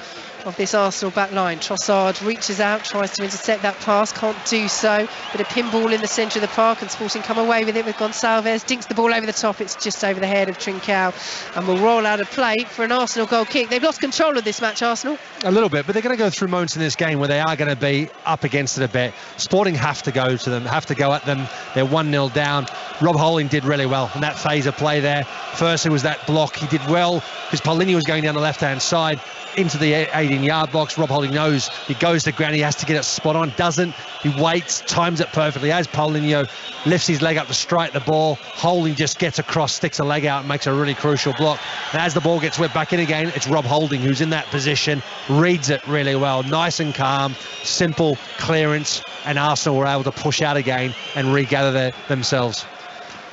of this Arsenal back line. Trossard reaches out, tries to intercept that pass, can't do so. Bit of pinball in the centre of the park, and Sporting come away with it with Gonçalves, dinks the ball over the top. It's just over the head of Trincao, and will roll out of play for an Arsenal goal kick. They've lost control of this match, Arsenal. A little bit, but they're going to go through moments in this game where they are going to be up against it a bit. Sporting have to go to them, have to go at them. They're 1-0 down. Rob Holding did really well in that phase of play there. Firstly was that block. He did well because Paulinho was going down the left-hand side into the 18-yard box. Rob Holding knows he goes to ground, he has to get it spot on, doesn't. He waits, times it perfectly as Paulinho lifts his leg up to strike the ball. Holding just gets across, sticks a leg out and makes a really crucial block. And as the ball gets whipped back in again, it's Rob Holding who's in that position, reads it really well, nice and calm, simple clearance, and Arsenal were able to push out again and regather themselves.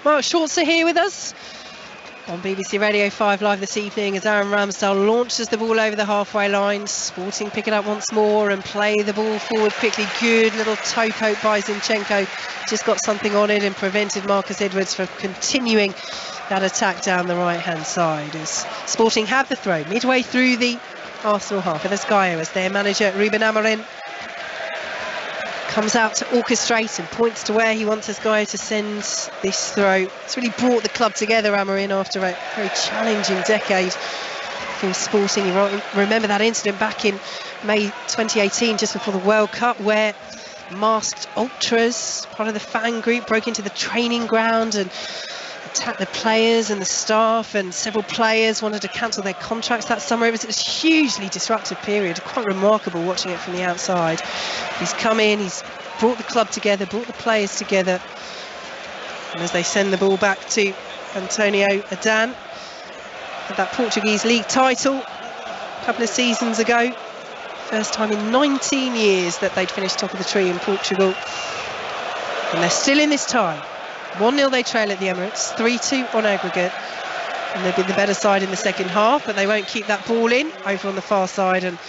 Mark Schwarzer here with us on BBC Radio 5 Live this evening as Aaron Ramsdale launches the ball over the halfway line. Sporting pick it up once more and play the ball forward quickly. Good little toe poke by Zinchenko, just got something on it and prevented Marcus Edwards from continuing that attack down the right hand side, as Sporting have the throw midway through the Arsenal half, and Esgaio as their manager Ruben Amorim comes out to orchestrate and points to where he wants Esgaio to send this throw. It's really brought the club together, Amorim, after a very challenging decade for Sporting. You remember that incident back in May 2018, just before the World Cup, where masked ultras, part of the fan group, broke into the training ground and attacked the players and the staff, and several players wanted to cancel their contracts that summer. It was a hugely disruptive period, quite remarkable watching it from the outside. He's come in, he's brought the club together, brought the players together, and as they send the ball back to Antonio Adan, had that Portuguese league title a couple of seasons ago, first time in 19 years that they'd finished top of the tree in Portugal, and they're still in this tie. 1-0 they trail at the Emirates, 3-2 on aggregate, and they've been the better side in the second half, but they won't keep that ball in over on the far side, and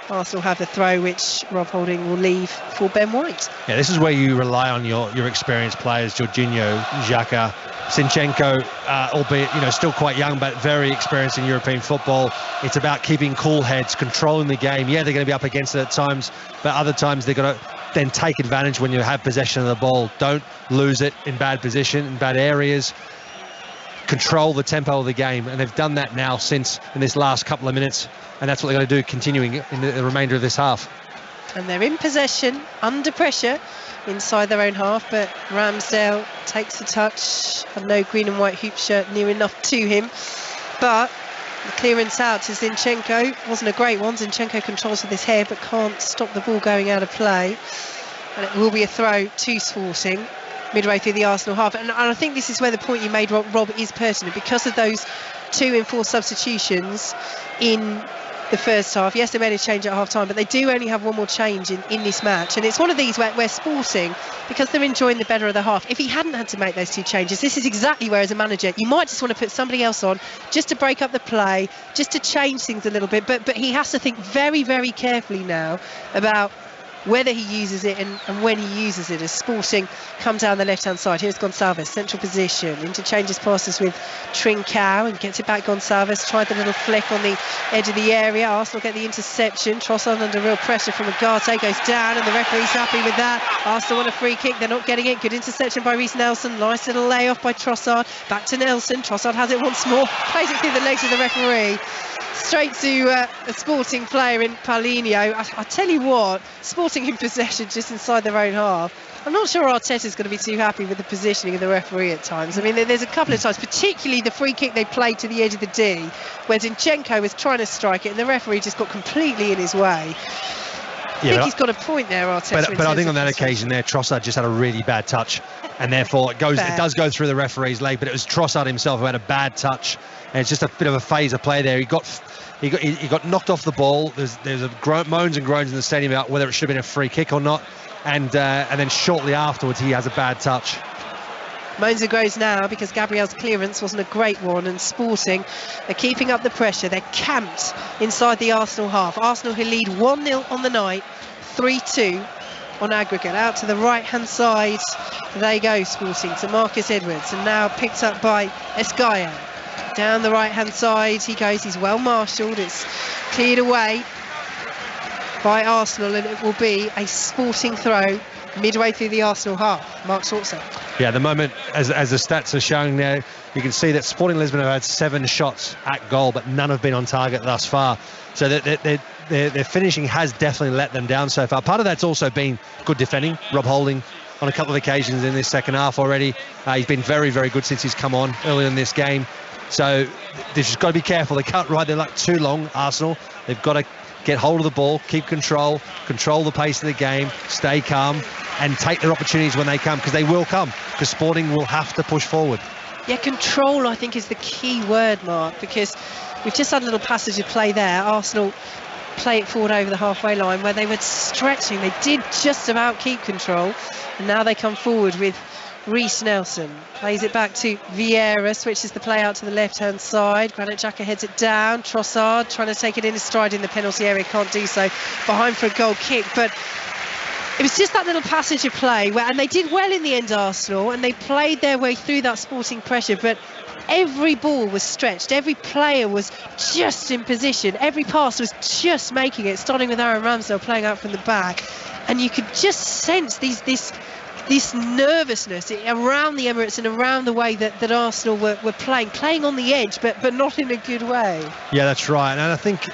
Arsenal have the throw, which Rob Holding will leave for Ben White. Yeah, this is where you rely on your experienced players, Jorginho, Xhaka, Zinchenko, albeit still quite young but very experienced in European football. It's about keeping cool heads, controlling the game. Yeah, they're going to be up against it at times, but other times they're going to then take advantage when you have possession of the ball. Don't lose it in bad position, in bad areas. Control the tempo of the game, and they've done that now since in this last couple of minutes, and that's what they're going to do continuing in the remainder of this half. And they're in possession, under pressure inside their own half, but Ramsdale takes the touch. Had no green and white hoop shirt near enough to him, but the clearance out to Zinchenko wasn't a great one. Zinchenko controls with his head but can't stop the ball going out of play. and it will be a throw to Sporting midway through the Arsenal half. And I think this is where the point you made, Rob, is pertinent, because of those 2 enforced substitutions in the first half. Yes, they made a change at half time, but they do only have one more change in this match, and it's one of these where Sporting, because they're enjoying the better of the half, if he hadn't had to make those 2 changes, this is exactly where, as a manager, you might just want to put somebody else on just to break up the play, just to change things a little bit, but he has to think very, very carefully now about whether he uses it and when he uses it, as Sporting come down the left-hand side. Here's Gonçalves, central position, interchanges passes with Trincao and gets it back. Gonçalves tried the little flick on the edge of the area. Arsenal get the interception. Trossard under real pressure from Ugarte, goes down, and the referee's happy with that. Arsenal want a free kick, they're not getting it. Good interception by Reece Nelson, nice little layoff by Trossard, back to Nelson. Trossard has it once more, plays it through the legs of the referee, straight to a Sporting player in Paulinho. I tell you what, Sporting in possession just inside their own half. I'm not sure Arteta's going to be too happy with the positioning of the referee at times. I mean, there's a couple of times, particularly the free kick they played to the edge of the D, where Zinchenko was trying to strike it and the referee just got completely in his way. I think he's got a point there, Arteta. But I think on that occasion there, Trossard just had a really bad touch, and therefore it does go through the referee's leg. But it was Trossard himself who had a bad touch, and it's just a bit of a phase of play there. He got knocked off the ball. There's moans and groans in the stadium about whether it should have been a free kick or not, and then shortly afterwards he has a bad touch. Moans and groans now because Gabriel's clearance wasn't a great one, and Sporting are keeping up the pressure. They're camped inside the Arsenal half. Arsenal who lead 1-0 on the night, 3-2 on aggregate. Out to the right hand side they go, Sporting, to Marcus Edwards, and now picked up by Esgaio. Down the right hand side he goes, he's well marshalled, it's cleared away by Arsenal, and it will be a Sporting throw midway through the Arsenal half. Mark Schwarzer. Yeah, the moment, as the stats are showing there, you can see that Sporting Lisbon have had 7 shots at goal, but none have been on target thus far. So their finishing has definitely let them down so far. Part of that's also been good defending. Rob Holding on a couple of occasions in this second half already. He's been very, very good since he's come on early in this game. So they've just got to be careful. They can't ride their luck too long, Arsenal. They've got to get hold of the ball, keep control the pace of the game, stay calm, and take their opportunities when they come, because they will come, because Sporting will have to push forward. Yeah, control, I think, is the key word, Mark, because we've just had a little passage of play there. Arsenal play it forward over the halfway line where they were stretching. They did just about keep control, and now they come forward with Reece Nelson. Plays it back to Vieira, switches the play out to the left-hand side. Granit Xhaka heads it down. Trossard trying to take it in his stride in the penalty area, can't do so. Behind for a goal kick, but it was just that little passage of play and they did well in the end, Arsenal, and they played their way through that Sporting pressure, but every ball was stretched, every player was just in position, every pass was just making it, starting with Aaron Ramsdale playing out from the back, and you could just sense this nervousness around the Emirates and around the way that Arsenal were playing on the edge, but not in a good way. Yeah, that's right. And I think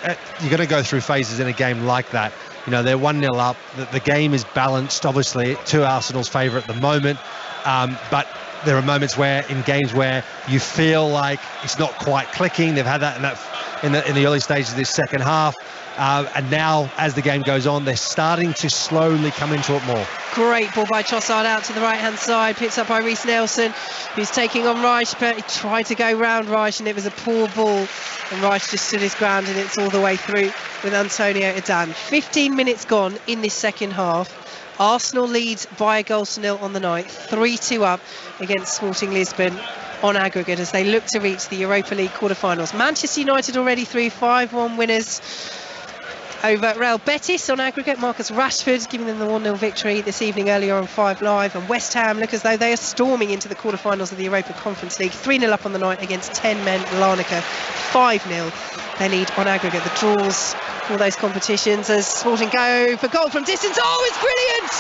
you're going to go through phases in a game like that. You know, they're 1-0 up. The game is balanced, obviously, to Arsenal's favour at the moment. But there are moments in games where you feel like it's not quite clicking. They've had that in the early stages of this second half. And now, as the game goes on, they're starting to slowly come into it more. Great ball by Trossard out to the right-hand side, picked up by Reece Nelson, who's taking on Reich, but he tried to go round Reich, and it was a poor ball, and Reich just stood his ground, and it's all the way through with Antonio Adan. 15 minutes gone in this second half. Arsenal leads by 1-0 on the night, 3-2 up against Sporting Lisbon on aggregate as they look to reach the Europa League quarter-finals. Manchester United already through, 5-1 winners over Real Betis on aggregate. Marcus Rashford giving them the 1-0 victory this evening earlier on 5 Live. And West Ham look as though they are storming into the quarterfinals of the Europa Conference League. 3-0 up on the night against 10 men Larnaca. 5-0 they lead on aggregate. The draws for those competitions as Sporting go for goal from distance. Oh, it's brilliant!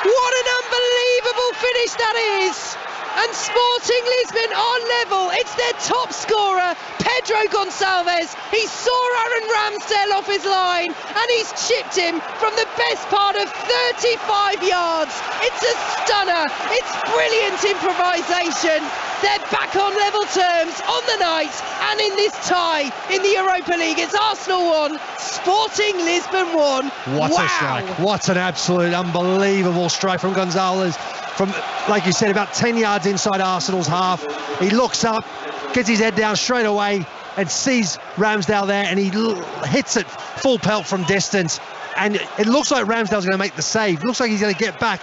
What an unbelievable finish that is! and Sporting Lisbon are level. It's their top scorer, Pedro Gonçalves. He saw Aaron Ramsdale off his line and he's chipped him from the best part of 35 yards. It's a stunner. It's brilliant improvisation. They're back on level terms on the night, and in this tie in the Europa League, it's Arsenal 1, Sporting Lisbon 1. What a strike. What an absolute unbelievable strike from Gonzalez. From, like you said, about 10 yards inside Arsenal's half. He looks up, gets his head down straight away and sees Ramsdale there, and he hits it full pelt from distance. And it looks like Ramsdale's going to make the save. Looks like he's going to get back.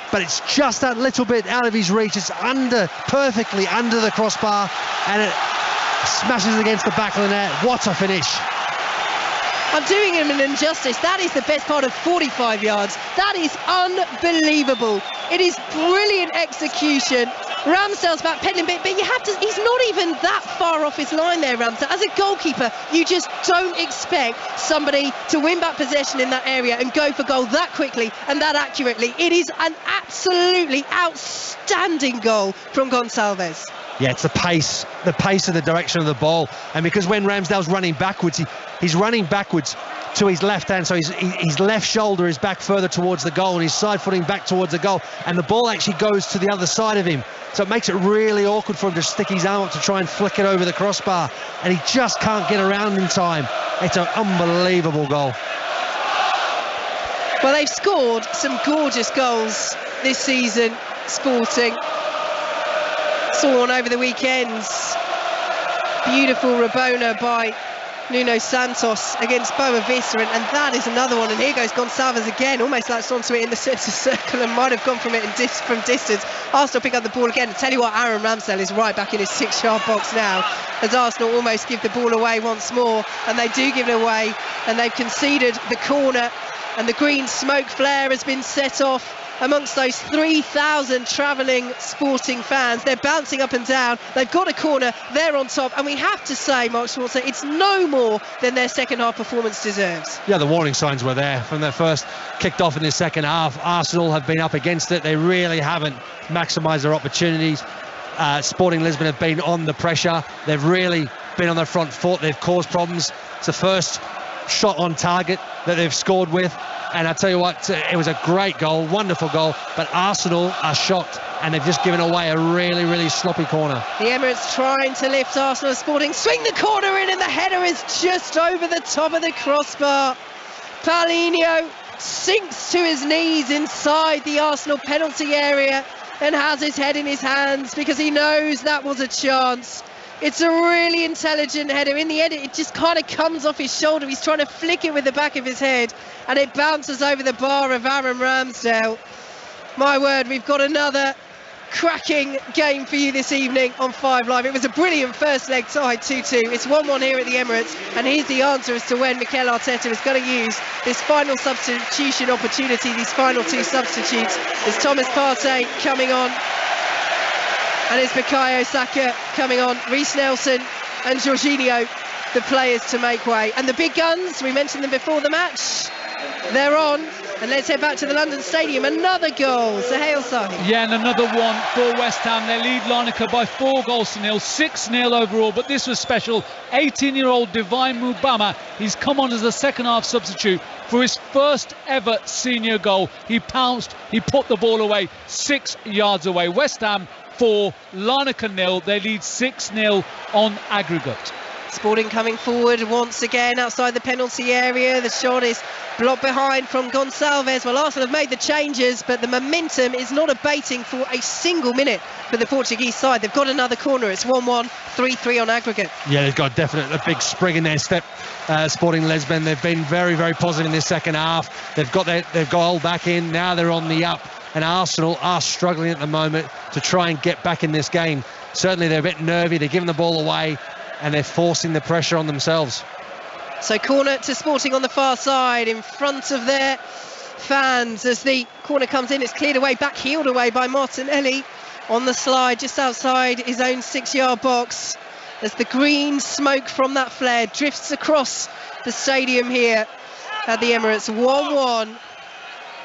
But it's just that little bit out of his reach. It's perfectly under the crossbar, and it smashes against the back of the net. What a finish. I'm doing him an injustice. That is the best part of 45 yards. That is unbelievable. It is brilliant execution. Ramsdale's back pedaling a bit, but you have to, he's not even that far off his line there, Ramsdale. As a goalkeeper, you just don't expect somebody to win back possession in that area and go for goal that quickly and that accurately. It is an absolutely outstanding goal from Gonçalves. Yeah, it's the pace of the direction of the ball. And because when Ramsdale's running backwards, he's running backwards to his left hand, so his left shoulder is back further towards the goal and his side footing back towards the goal, and the ball actually goes to the other side of him. So it makes it really awkward for him to stick his arm up to try and flick it over the crossbar, and he just can't get around in time. It's an unbelievable goal. Well, they've scored some gorgeous goals this season, Sporting. Saw one over the weekends. Beautiful Rabona by Nuno Santos against Boa Vista, and that is another one. And here goes Gonçalves again, almost latched onto it in the centre circle and might have gone from it from distance. Arsenal pick up the ball again. I tell you what, Aaron Ramsdale is right back in his 6-yard box now, as Arsenal almost give the ball away once more, and they do give it away, and they've conceded the corner, and the green smoke flare has been set off amongst those 3,000 travelling Sporting fans. They're bouncing up and down. They've got a corner. They're on top. And we have to say, Mark Schwarzer, it's no more than their second half performance deserves. Yeah, the warning signs were there from their first kicked off in the second half. Arsenal have been up against it. They really haven't maximised their opportunities. Sporting Lisbon have been on the pressure. They've really been on their front foot. They've caused problems. It's the first shot on target that they've scored with. And I tell you what, it was a great goal, wonderful goal, but Arsenal are shocked and they've just given away a really, really sloppy corner. The Emirates trying to lift Arsenal. Sporting swing the corner in, and the header is just over the top of the crossbar. Paulinho sinks to his knees inside the Arsenal penalty area and has his head in his hands because he knows that was a chance. It's a really intelligent header. In the end, it just kind of comes off his shoulder. He's trying to flick it with the back of his head, and it bounces over the bar of Aaron Ramsdale. My word, we've got another cracking game for you this evening on 5 Live. It was a brilliant first leg tie, 2-2. It's 1-1 here at the Emirates, and here's the answer as to when Mikel Arteta is going to use this final substitution opportunity, these final 2 substitutes. There's Thomas Partey coming on, and it's Bukayo Saka coming on, Reece Nelson and Jorginho, the players to make way. And the big guns, we mentioned them before the match, they're on. And let's head back to the London Stadium. Another goal, Sahel Sahi. Yeah, and another one for West Ham. They lead Larnaca by 4 goals to nil, 6-0 overall. But this was special. 18-year-old Divine Mubama, he's come on as a second-half substitute for his first ever senior goal. He pounced, he put the ball away, 6 yards away. West Ham 4, Larnaca 0. They lead 6-0 on aggregate. Sporting coming forward once again outside the penalty area. The shot is blocked behind from Gonçalves. Well, Arsenal have made the changes, but the momentum is not abating for a single minute for the Portuguese side. They've got another corner. It's 1-1, 3-3 on aggregate. Yeah, they've got a big spring in their step, Sporting Lisbon. They've been very, very positive in this second half. They've got their goal back in. Now they're on the up. And Arsenal are struggling at the moment to try and get back in this game. Certainly they're a bit nervy. They're giving the ball away, and they're forcing the pressure on themselves. So corner to Sporting on the far side in front of their fans as the corner comes in. It's cleared away, back-heeled away by Martinelli on the slide just outside his own 6-yard box as the green smoke from that flare drifts across the stadium here at the Emirates. 1-1.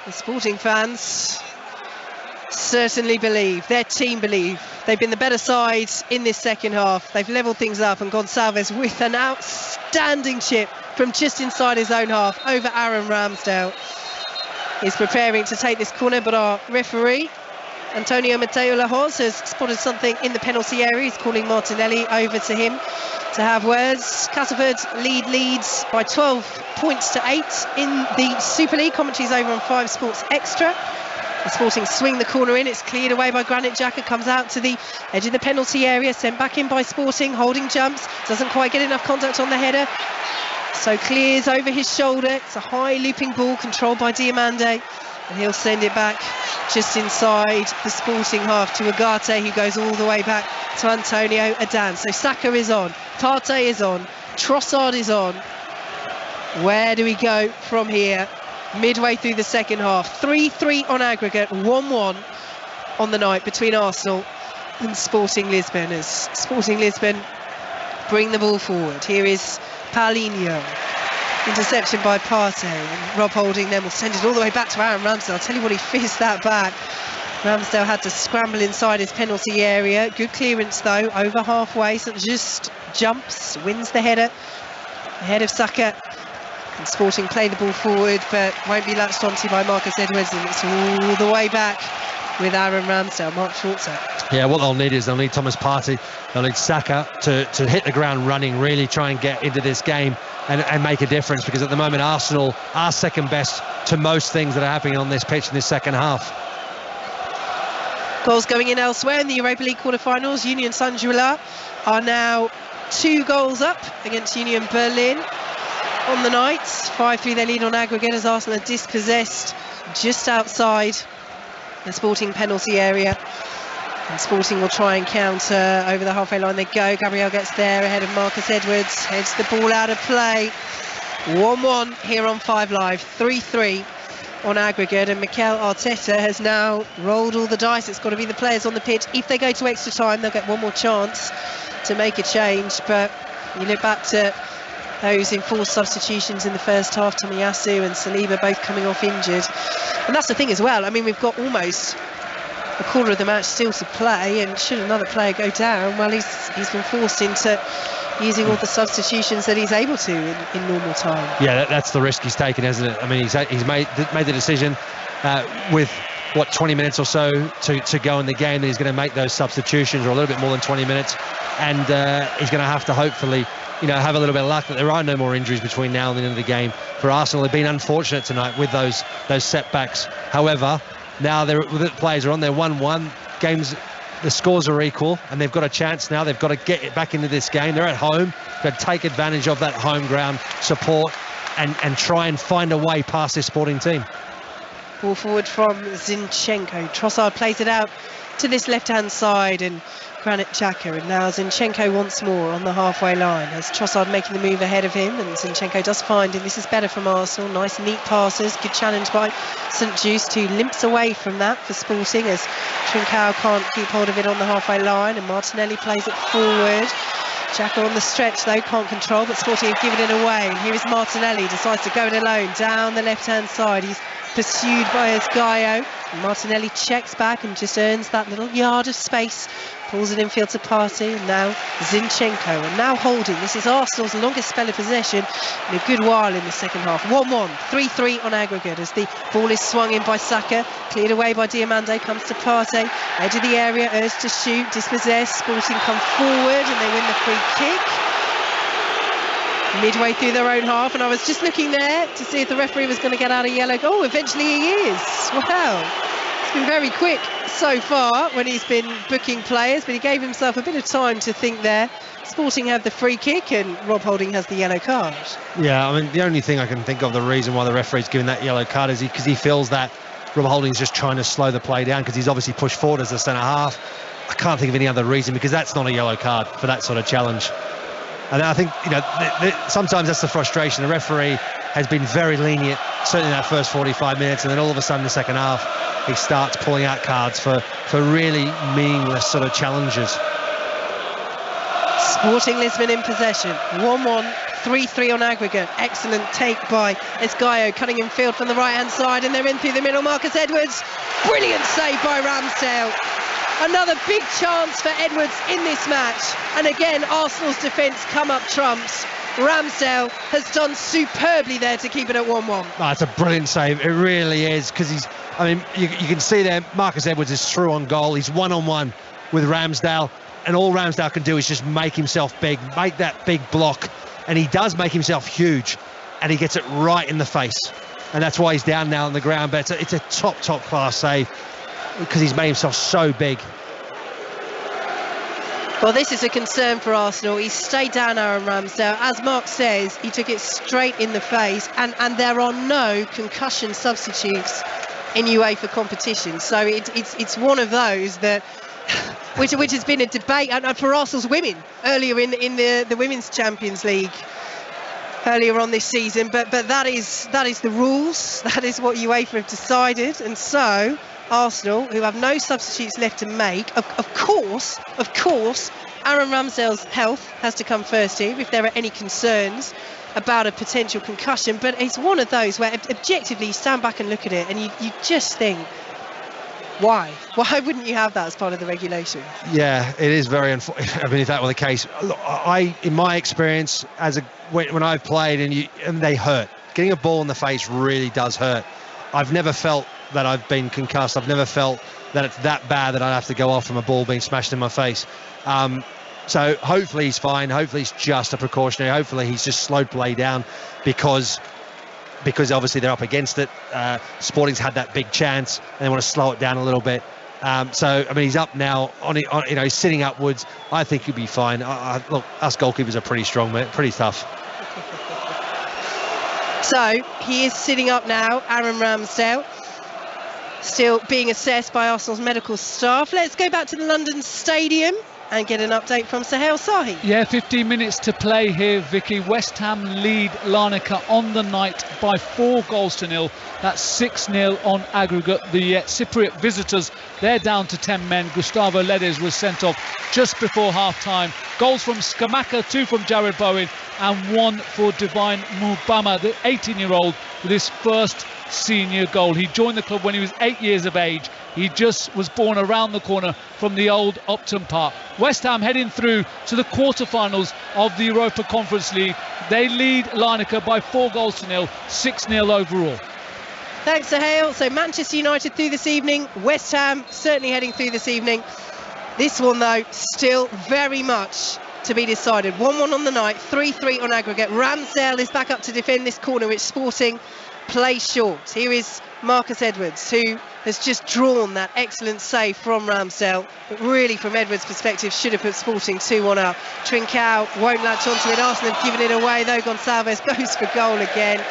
The Sporting fans certainly believe, their team believe, they've been the better side in this second half. They've levelled things up, and Gonçalves with an outstanding chip from just inside his own half over Aaron Ramsdale. He's preparing to take this corner, but our referee, Antonio Mateo Lahoz, has spotted something in the penalty area. He's calling Martinelli over to him to have words. Castleford leads by 12 points to 8 in the Super League. Commentary's over on 5 Sports Extra. The Sporting swing the corner in. It's cleared away by Granit Xhaka. Comes out to the edge of the penalty area. Sent back in by Sporting. Holding jumps. Doesn't quite get enough contact on the header. So clears over his shoulder. It's a high looping ball controlled by Diomande. And he'll send it back just inside the Sporting half to Ugarte, who goes all the way back to Antonio Adan. So Saka is on. Partey is on. Trossard is on. Where do we go from here? Midway through the second half, 3-3 on aggregate, 1-1 on the night between Arsenal and Sporting Lisbon, as Sporting Lisbon bring the ball forward. Here is Paulinho, interception by Partey, and Rob Holding then will send it all the way back to Aaron Ramsdale. I'll tell you what, he fizzed that back. Ramsdale had to scramble inside his penalty area. Good clearance though, over halfway, so just jumps, wins the header ahead of Saka. And Sporting play the ball forward, but won't be latched onto by Marcus Edwards, and it's all the way back with Aaron Ramsdale. Mark Schwarzer. Yeah, what they'll need is they'll need Thomas Partey, they'll need Saka to hit the ground running, really try and get into this game and make a difference, because at the moment Arsenal are second best to most things that are happening on this pitch in this second half. Goals going in elsewhere in the Europa League quarter-finals. Union Saint-Gilloise are now 2 goals up against Union Berlin on the night. 5-3 they lead on aggregate, as Arsenal are dispossessed just outside the Sporting penalty area, and Sporting will try and counter over the halfway line. They go. Gabriel gets there ahead of Marcus Edwards, heads the ball out of play. 1-1 here on 5 Live, 3-3 on aggregate, and Mikel Arteta has now rolled all the dice. It's got to be the players on the pitch. If they go to extra time, they'll get one more chance to make a change, but you look back to those enforced substitutions in the first half, Tomiyasu and Saliba both coming off injured. And that's the thing as well, I mean, we've got almost a quarter of the match still to play, and should another player go down, well, he's been forced into using all the substitutions that he's able to in normal time. Yeah, that's the risk he's taken, isn't it? I mean, he's made the decision with 20 minutes or so to go in the game, that he's going to make those substitutions, or a little bit more than 20 minutes, and he's going to have to hopefully have a little bit of luck that there are no more injuries between now and the end of the game. For Arsenal, they've been unfortunate tonight with those setbacks. However, now the players are on their 1-1 games. The scores are equal, and they've got a chance now. They've got to get it back into this game. They're at home. They've got to take advantage of that home ground support and try and find a way past this Sporting team. Ball forward from Zinchenko. Trossard plays it out to this left-hand side, and Granit Xhaka, and now Zinchenko once more on the halfway line, as Trossard making the move ahead of him, and Zinchenko does find him. This is better from Arsenal. Nice neat passes, good challenge by St Juste, who limps away from that for Sporting, as Trincao can't keep hold of it on the halfway line, and Martinelli plays it forward. Xhaka on the stretch though, can't control, but Sporting have given it away, and here is Martinelli, decides to go it alone down the left hand side. He's pursued by Esgaio. Martinelli checks back and just earns that little yard of space, pulls it infield to Partey, and now Zinchenko, and now Holding. This is Arsenal's longest spell of possession in a good while in the second half. 1-1, 3-3 on aggregate, as the ball is swung in by Saka, cleared away by Diomande, comes to Partey, edge of the area, urged to shoot, dispossessed. Sporting come forward and they win the free kick midway through their own half, and I was just looking there to see if the referee was going to get out a yellow. Oh, eventually he is. Wow, it's been very quick so far when he's been booking players, but he gave himself a bit of time to think there. Sporting have the free kick, and Rob Holding has the yellow card. Yeah, I mean, the only thing I can think of, the reason why the referee's giving that yellow card, is because he feels that Rob Holding's just trying to slow the play down, because he's obviously pushed forward as a centre half. I can't think of any other reason, because that's not a yellow card for that sort of challenge. And I think, sometimes that's the frustration. The referee has been very lenient, certainly in that first 45 minutes, and then all of a sudden in the second half, he starts pulling out cards for really meaningless sort of challenges. Sporting Lisbon in possession, 1-1, 3-3 on aggregate. Excellent take by Esgaio, cutting in field from the right-hand side, and they're in through the middle. Marcus Edwards, brilliant save by Ramsdale. Another big chance for Edwards in this match, and again Arsenal's defence come up trumps. Ramsdale has done superbly there to keep it at 1-1. Oh, it's a brilliant save, it really is, because you can see there Marcus Edwards is through on goal. He's one-on-one with Ramsdale, and all Ramsdale can do is just make himself big, make that big block, and he does make himself huge, and he gets it right in the face, and that's why he's down now on the ground. But it's a top class save, because he's made himself so big. Well, this is a concern for Arsenal. He's stayed down, Aaron Ramsdale. As Mark says, he took it straight in the face, and there are no concussion substitutes in UEFA competition. So it's one of those that which has been a debate, and for Arsenal's women earlier in the Women's Champions League earlier on this season. But that is the rules. That is what UEFA have decided, and so Arsenal, who have no substitutes left to make, of course, Aaron Ramsdale's health has to come first here if there are any concerns about a potential concussion. But it's one of those where objectively you stand back and look at it and you just think, why wouldn't you have that as part of the regulation? Yeah, it is very unfortunate. I mean, if that were the case, in my experience, when I've played and they hurt, getting a ball in the face really does hurt. I've never felt that I've been concussed. I've never felt that it's that bad that I'd have to go off from a ball being smashed in my face. So hopefully he's fine. Hopefully it's just a precautionary. Hopefully he's just slowed play down because obviously they're up against it. Sporting's had that big chance and they want to slow it down a little bit. So I mean, he's up now on he's sitting upwards. I think he'll be fine. Look, us goalkeepers are pretty strong, mate. Pretty tough. So he is sitting up now, Aaron Ramsdale, still being assessed by Arsenal's medical staff. Let's go back to the London Stadium and get an update from Sahel Sahi. Yeah, 15 minutes to play here, Vicky. West Ham lead Larnaca on the night by 4-0. That's 6-0 on aggregate. The Cypriot visitors, they're down to 10 men. Gustavo Ledes was sent off just before half-time. Goals from Scamacca, 2 from Jared Bowen, and 1 for Divine Mubama, the 18-year-old, with his first senior goal. He joined the club when he was 8 years of age. He just was born around the corner from the old Upton Park. West Ham heading through to the quarterfinals of the Europa Conference League. They lead Larnaca by 4-0, 6-0 overall. Thanks, Sahel. So Manchester United through this evening, West Ham certainly heading through this evening. This one, though, still very much to be decided. 1-1 on the night, 3-3 on aggregate. Ramsdale is back up to defend this corner, which Sporting play short. Here is Marcus Edwards, who has just drawn that excellent save from Ramsdale, but really from Edwards' perspective should have put Sporting 2-1 up. Trincao won't latch onto it. Arsenal have given it away though. Gonçalves goes for goal again.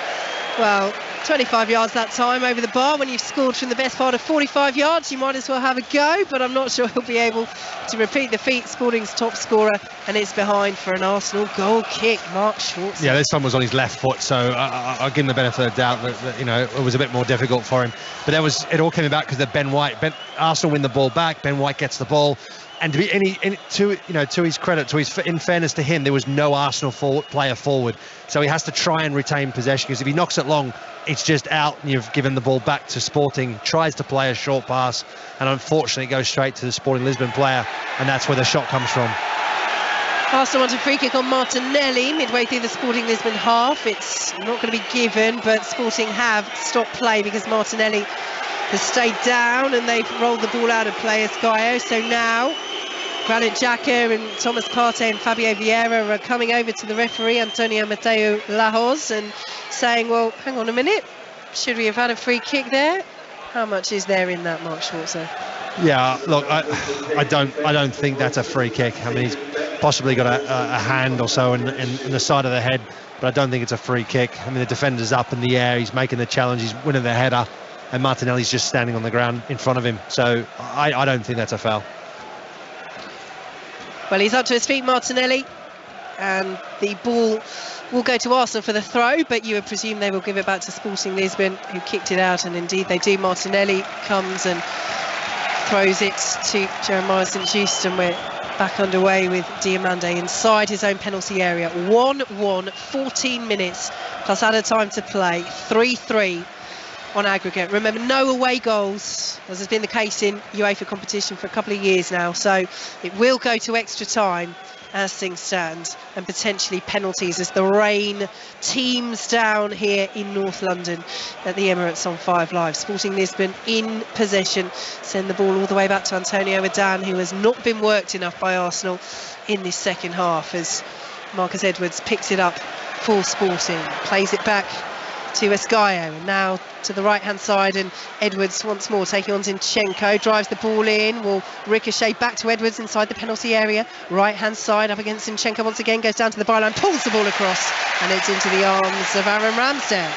Well, 25 yards that time over the bar. When you've scored from the best part of 45 yards, you might as well have a go, but I'm not sure he'll be able to repeat the feat. Sporting's top scorer, and it's behind for an Arsenal goal kick. Mark Schwartz. Yeah, this time was on his left foot, so I'll give him the benefit of the doubt that it was a bit more difficult for him. But it all came about because of Ben White. Arsenal win the ball back. Ben White gets the ball. And to his credit, in fairness to him, there was no Arsenal player forward, so he has to try and retain possession, because if he knocks it long, it's just out, and you've given the ball back to Sporting. Tries to play a short pass, and unfortunately it goes straight to the Sporting Lisbon player, and that's where the shot comes from. Arsenal want a free kick on Martinelli midway through the Sporting Lisbon half. It's not going to be given, but Sporting have stopped play because Martinelli has stayed down and they've rolled the ball out of play, Esgaio. So now Granit Xhaka and Thomas Partey and Fabio Vieira are coming over to the referee, Antonio Mateo Lahoz, and saying, well, hang on a minute, should we have had a free kick there? How much is there in that, Mark Schwarzer? Yeah, look, I don't think that's a free kick. I mean, he's possibly got a hand or so in the side of the head, but I don't think it's a free kick. I mean, the defender's up in the air, he's making the challenge, he's winning the header, and Martinelli's just standing on the ground in front of him. So I don't think that's a foul. Well, he's up to his feet, Martinelli, and the ball will go to Arsenal for the throw, but you would presume they will give it back to Sporting Lisbon, who kicked it out, and indeed they do. Martinelli comes and throws it to Jeremiah St. Just, and we're back underway with Diomande inside his own penalty area. 1-1, 14 minutes plus added time to play. 3-3 on aggregate. Remember, no away goals, as has been the case in UEFA competition for a couple of years now, so it will go to extra time as things stand, and potentially penalties as the rain teams down here in North London at the Emirates on 5 Live. Sporting Lisbon in possession, send the ball all the way back to Antonio Adan, who has not been worked enough by Arsenal in this second half, as Marcus Edwards picks it up for Sporting, plays it back to Esgaio, and now to the right hand side, and Edwards once more taking on Zinchenko, drives the ball in, will ricochet back to Edwards inside the penalty area, right hand side up against Zinchenko once again, goes down to the byline, pulls the ball across, and it's into the arms of Aaron Ramsdale.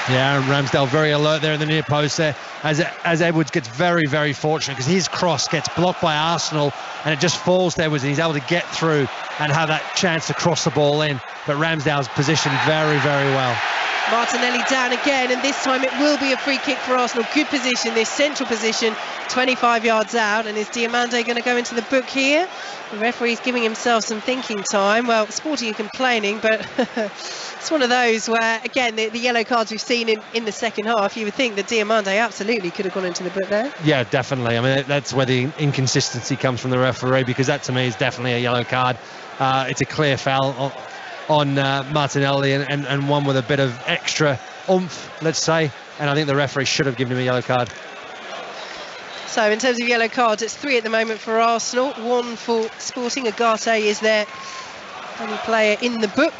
Yeah, Aaron Ramsdale very alert there in the near post there, as Edwards gets very, very fortunate, because his cross gets blocked by Arsenal and it just falls to Edwards, and he's able to get through and have that chance to cross the ball in, but Ramsdale's positioned very, very well. Martinelli down again, and this time it will be a free kick for Arsenal. Good position, this central position, 25 yards out, and is Diomande going to go into the book here? The referee's giving himself some thinking time. Well, Sporting are complaining, but it's one of those where, again, the yellow cards we've seen in the second half, you would think that Diomande absolutely could have gone into the book there. Yeah, definitely. I mean, that's where the inconsistency comes from the referee, because that to me is definitely a yellow card. It's a clear foul on Martinelli, and one with a bit of extra oomph, let's say, and I think the referee should have given him a yellow card. So in terms of yellow cards, it's 3 at the moment for Arsenal, 1 for Sporting. Agate is their only player in the book.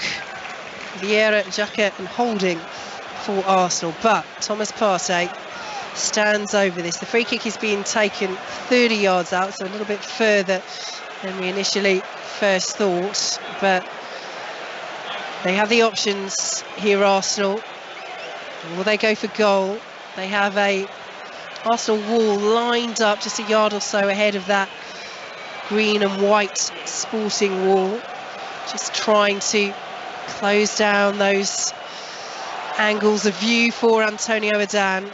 Vieira, Xhaka and Holding for Arsenal, but Thomas Partey stands over this. The free kick is being taken 30 yards out, so a little bit further than we initially first thought, but they have the options here, Arsenal. Will they go for goal? They have a Arsenal wall lined up just a yard or so ahead of that green and white Sporting wall, just trying to close down those angles of view for Antonio Adan.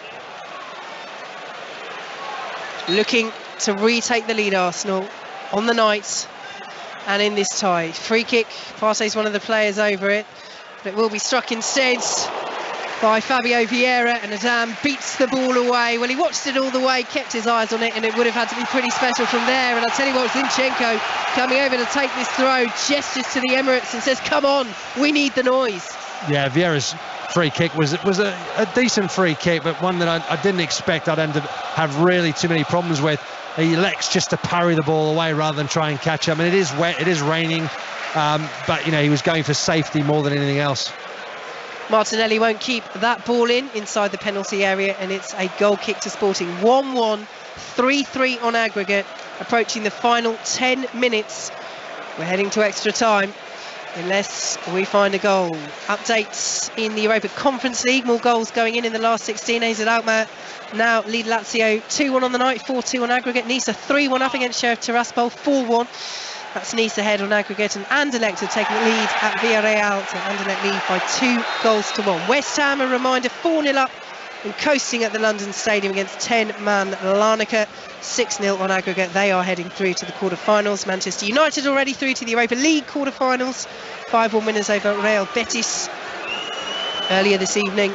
Looking to retake the lead, Arsenal, on the night and in this tie. Free kick, Partey's one of the players over it, but it will be struck instead by Fabio Vieira, and Adan beats the ball away. Well, he watched it all the way, kept his eyes on it, and it would have had to be pretty special from there. And I'll tell you what, Zinchenko coming over to take this throw, gestures to the Emirates and says, come on, we need the noise. Yeah, Vieira's free kick was a decent free kick, but one that I didn't expect I'd end up have really too many problems with. He elects just to parry the ball away rather than try and catch up. I mean, it is wet, it is raining, but he was going for safety more than anything else. Martinelli won't keep that ball inside the penalty area, and it's a goal kick to Sporting. 1-1, 3-3 on aggregate, approaching the final 10 minutes. We're heading to extra time unless we find a goal. Updates in the Europa Conference League, more goals going in the last 16. AZ Alkmaar now lead Lazio 2-1 on the night, 4-2 on aggregate. Nice 3-1 up against Sheriff Tiraspol, 4-1. That's Nice ahead on aggregate, and Anderlecht have taken the lead at Villarreal, to Anderlecht lead by 2-1. West Ham, a reminder, 4-0 up and coasting at the London Stadium against 10-man Larnaca, 6-0 on aggregate. They are heading through to the quarter-finals. Manchester United already through to the Europa League quarter-finals, 5-1 winners over Real Betis earlier this evening.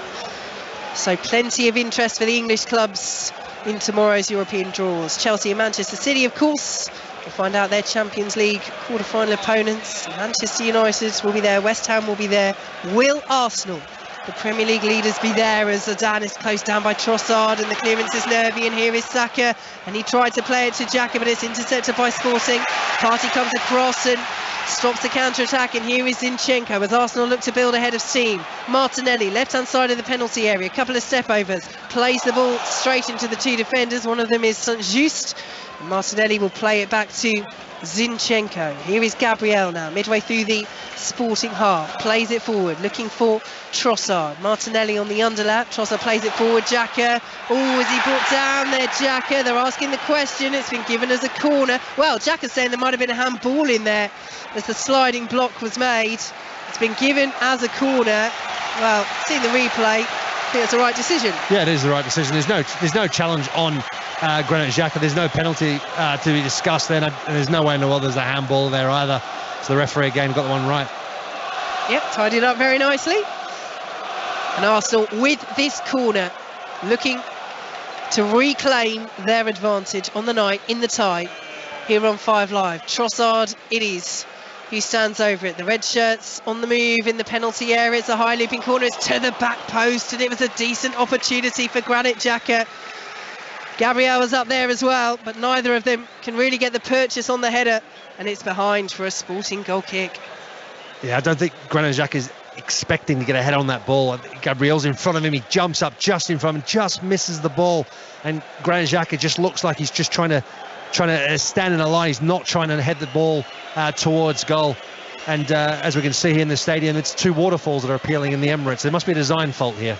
So plenty of interest for the English clubs in tomorrow's European draws. Chelsea and Manchester City, of course, will find out their Champions League quarter-final opponents. Manchester United will be there, West Ham will be there. Will Arsenal, the Premier League leaders, be there as Adan is closed down by Trossard, and the clearance is nervy, and here is Saka, and he tried to play it to Xhaka, but it's intercepted by Sporting. Partey comes across and stops the counter-attack, and here is Zinchenko as Arsenal look to build ahead of steam. Martinelli, left-hand side of the penalty area, a couple of step-overs, plays the ball straight into the two defenders. One of them is Saint-Just. Martinelli will play it back to Zinchenko. Here is Gabriel now, midway through the Sporting half, plays it forward, looking for Trossard. Martinelli on the underlap, Trossard plays it forward, Xhaka. Oh, is he brought down there, Xhaka? They're asking the question, it's been given as a corner. Well, Xhaka's saying there might have been a handball in there as the sliding block was made. It's been given as a corner. Well, seeing the replay, think that's the right decision. Yeah, it is the right decision. There's no challenge on Granit Xhaka. There's no penalty to be discussed there, and there's no way in the world there's a handball there either. So the referee again got the one right. Yep, tidied up very nicely. And Arsenal with this corner looking to reclaim their advantage on the night in the tie here on 5 Live. Trossard it is who stands over it. The red shirts on the move in the penalty area. It's a high looping corner. It's to the back post, and it was a decent opportunity for Granit Xhaka. Gabriel was up there as well, but neither of them can really get the purchase on the header, and it's behind for a Sporting goal kick. Yeah, I don't think Granit Xhaka is expecting to get a head on that ball. Gabriel's in front of him. He jumps up just in front of him, just misses the ball, and Granit Xhaka just looks like he's just trying to stand in a line. He's not trying to head the ball towards goal. And as we can see here in the stadium, it's 2 waterfalls that are appealing in the Emirates. There must be a design fault here.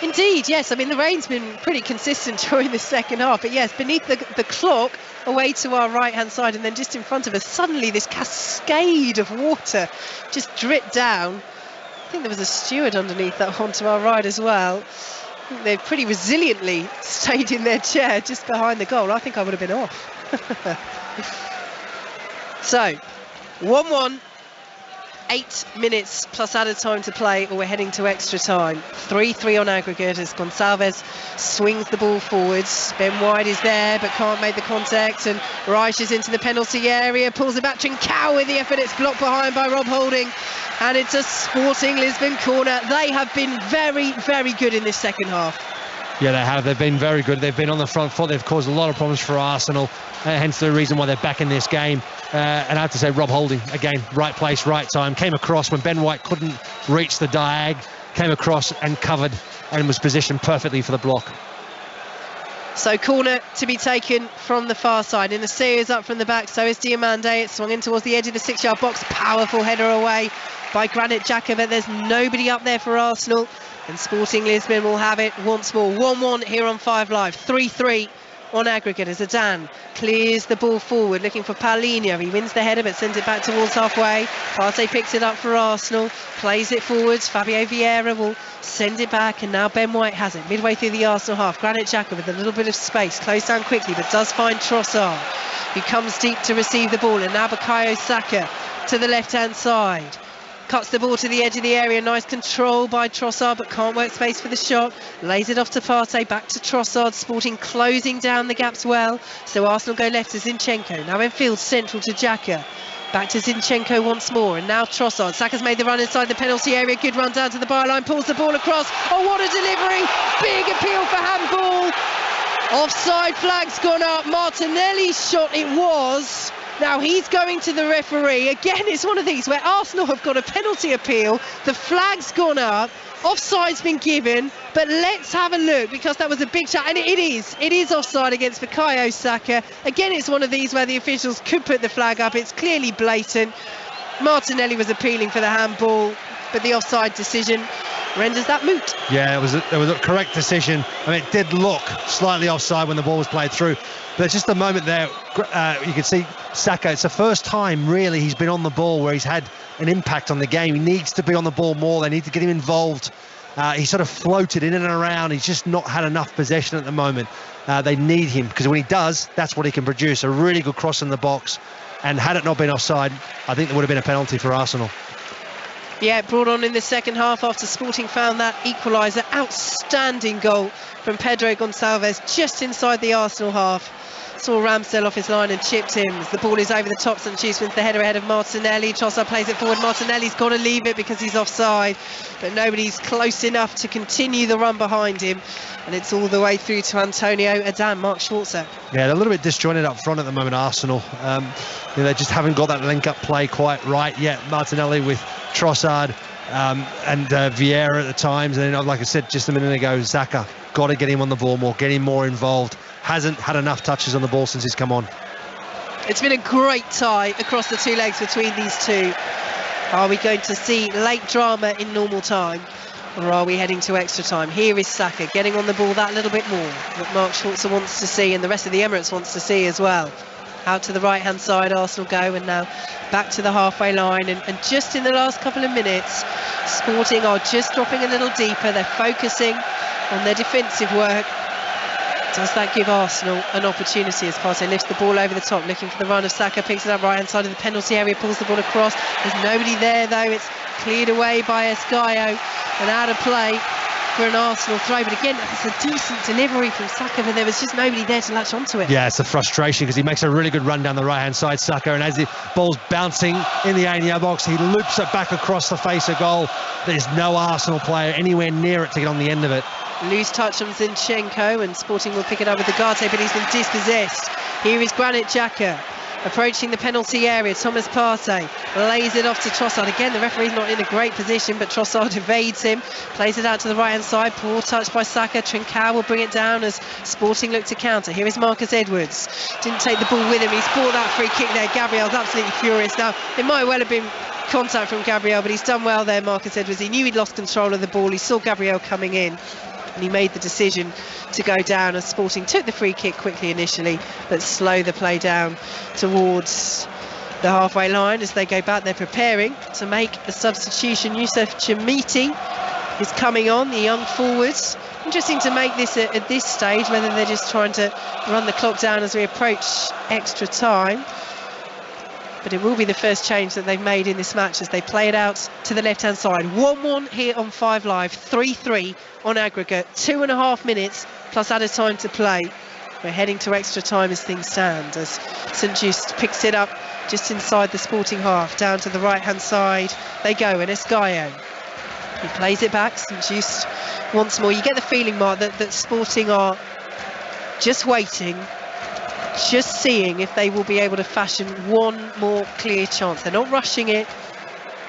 Indeed, yes. I mean, the rain's been pretty consistent during the second half. But yes, beneath the clock, away to our right-hand side, and then just in front of us, suddenly this cascade of water just dripped down. I think there was a steward underneath that one to our right as well. I think they've pretty resiliently stayed in their chair just behind the goal. I think I would have been off. So, 1-1. 8 minutes plus added time to play, or we're heading to extra time. 3-3 on aggregate as Gonçalves swings the ball forwards. Ben White is there but can't make the contact, and Reich is into the penalty area, pulls it back. Trincao with the effort. It's blocked behind by Rob Holding, and it's a Sporting Lisbon corner. They have been very, very good in this second half. Yeah, they have. They've been very good. They've been on the front foot. They've caused a lot of problems for Arsenal, hence the reason why they're back in this game. And I have to say, Rob Holding, again, right place, right time. Came across when Ben White couldn't reach the diag, came across and covered and was positioned perfectly for the block. So corner to be taken from the far side. In the series up from the back, so is Diomande. It's swung in towards the edge of the 6-yard box. Powerful header away by Granit Xhaka, but there's nobody up there for Arsenal. And Sporting Lisbon will have it once more. 1-1 here on 5 Live. 3-3 on aggregate as Adan clears the ball forward, looking for Paulinho. He wins the header but sends it back towards halfway. Partey picks it up for Arsenal, plays it forwards. Fabio Vieira will send it back, and now Ben White has it midway through the Arsenal half. Granit Xhaka with a little bit of space, closed down quickly, but does find Trossard, who comes deep to receive the ball. And now Bukayo Saka to the left-hand side. Cuts the ball to the edge of the area. Nice control by Trossard, but can't work space for the shot. Lays it off to Partey, back to Trossard. Sporting closing down the gaps well. So Arsenal go left to Zinchenko. Now in field central to Xhaka. Back to Zinchenko once more, and now Trossard. Saka's made the run inside the penalty area. Good run down to the byline. Pulls the ball across. Oh, what a delivery! Big appeal for handball. Offside flag's gone up. Martinelli's shot it was. Now he's going to the referee. Again, it's one of these where Arsenal have got a penalty appeal. The flag's gone up. Offside's been given. But let's have a look, because that was a big shot. And it is offside against Bukayo Saka. Again, it's one of these where the officials could put the flag up. It's clearly blatant. Martinelli was appealing for the handball, but the offside decision renders that moot. Yeah, it was a correct decision. I mean, it did look slightly offside when the ball was played through. But just the moment there, you can see Saka, it's the first time really he's been on the ball where he's had an impact on the game. He needs to be on the ball more. They need to get him involved. He sort of floated in and around. He's just not had enough possession at the moment. They need him, because when he does, that's what he can produce. A really good cross in the box. And had it not been offside, I think there would have been a penalty for Arsenal. Yeah, brought on in the second half after Sporting found that equaliser. Outstanding goal from Pedro Gonçalves just inside the Arsenal half. Saw Ramsdale off his line and chipped him as the ball is over the top. St. Just wins the header ahead of Martinelli. Trossard plays it forward. Martinelli's got to leave it because he's offside, but nobody's close enough to continue the run behind him. And it's all the way through to Antonio Adan, Mark Schwarzer. Yeah, they're a little bit disjointed up front at the moment, Arsenal. They just haven't got that link-up play quite right yet. Martinelli with Trossard and Vieira at the times. And then, like I said just a minute ago, Saka, got to get him on the ball more, get him more involved. Hasn't had enough touches on the ball since he's come on. It's been a great tie across the two legs between these two. Are we going to see late drama in normal time, or are we heading to extra time? Here is Saka getting on the ball that little bit more, what Mark Schwarzer wants to see and the rest of the Emirates wants to see as well. Out to the right hand side Arsenal go, and now back to the halfway line, and just in the last couple of minutes Sporting are just dropping a little deeper. They're focusing on their defensive work. Does that give Arsenal an opportunity as Partey lifts the ball over the top, looking for the run of Saka, picks it up right hand side of the penalty area, pulls the ball across. There's nobody there though, it's cleared away by Esgaio and out of play for an Arsenal throw. But again, it's a decent delivery from Saka, but there was just nobody there to latch onto it. Yeah, it's a frustration because he makes a really good run down the right hand side, Saka, and as the ball's bouncing in the 18-yard box, he loops it back across the face of goal. There's no Arsenal player anywhere near it to get on the end of it. Loose touch from Zinchenko, and Sporting will pick it up with Ugarte, but he's been dispossessed. Here is Granit Xhaka approaching the penalty area. Thomas Partey lays it off to Trossard. Again, the referee's not in a great position, but Trossard evades him, plays it out to the right hand side. Poor touch by Saka. Trincao will bring it down as Sporting look to counter. Here is Marcus Edwards, didn't take the ball with him. He's brought that free kick there. Gabriel's absolutely furious. Now it might well have been contact from Gabriel, but he's done well there, Marcus Edwards. He knew he'd lost control of the ball. He saw Gabriel coming in, and he made the decision to go down as Sporting took the free kick quickly initially, but slow the play down towards the halfway line. As they go back, they're preparing to make a substitution. Youssef Chermiti is coming on, the young forwards. Interesting to make this at this stage, whether they're just trying to run the clock down as we approach extra time. But it will be the first change that they've made in this match as they play it out to the left-hand side. 1-1 here on 5 Live, 3-3 on aggregate, 2.5 minutes plus added time to play. We're heading to extra time as things stand, as St Just picks it up just inside the Sporting half, down to the right-hand side. They go, and Esgaio, he plays it back. St Just once more. You get the feeling, Mark, that Sporting are just waiting, just seeing if they will be able to fashion one more clear chance. They're not rushing it.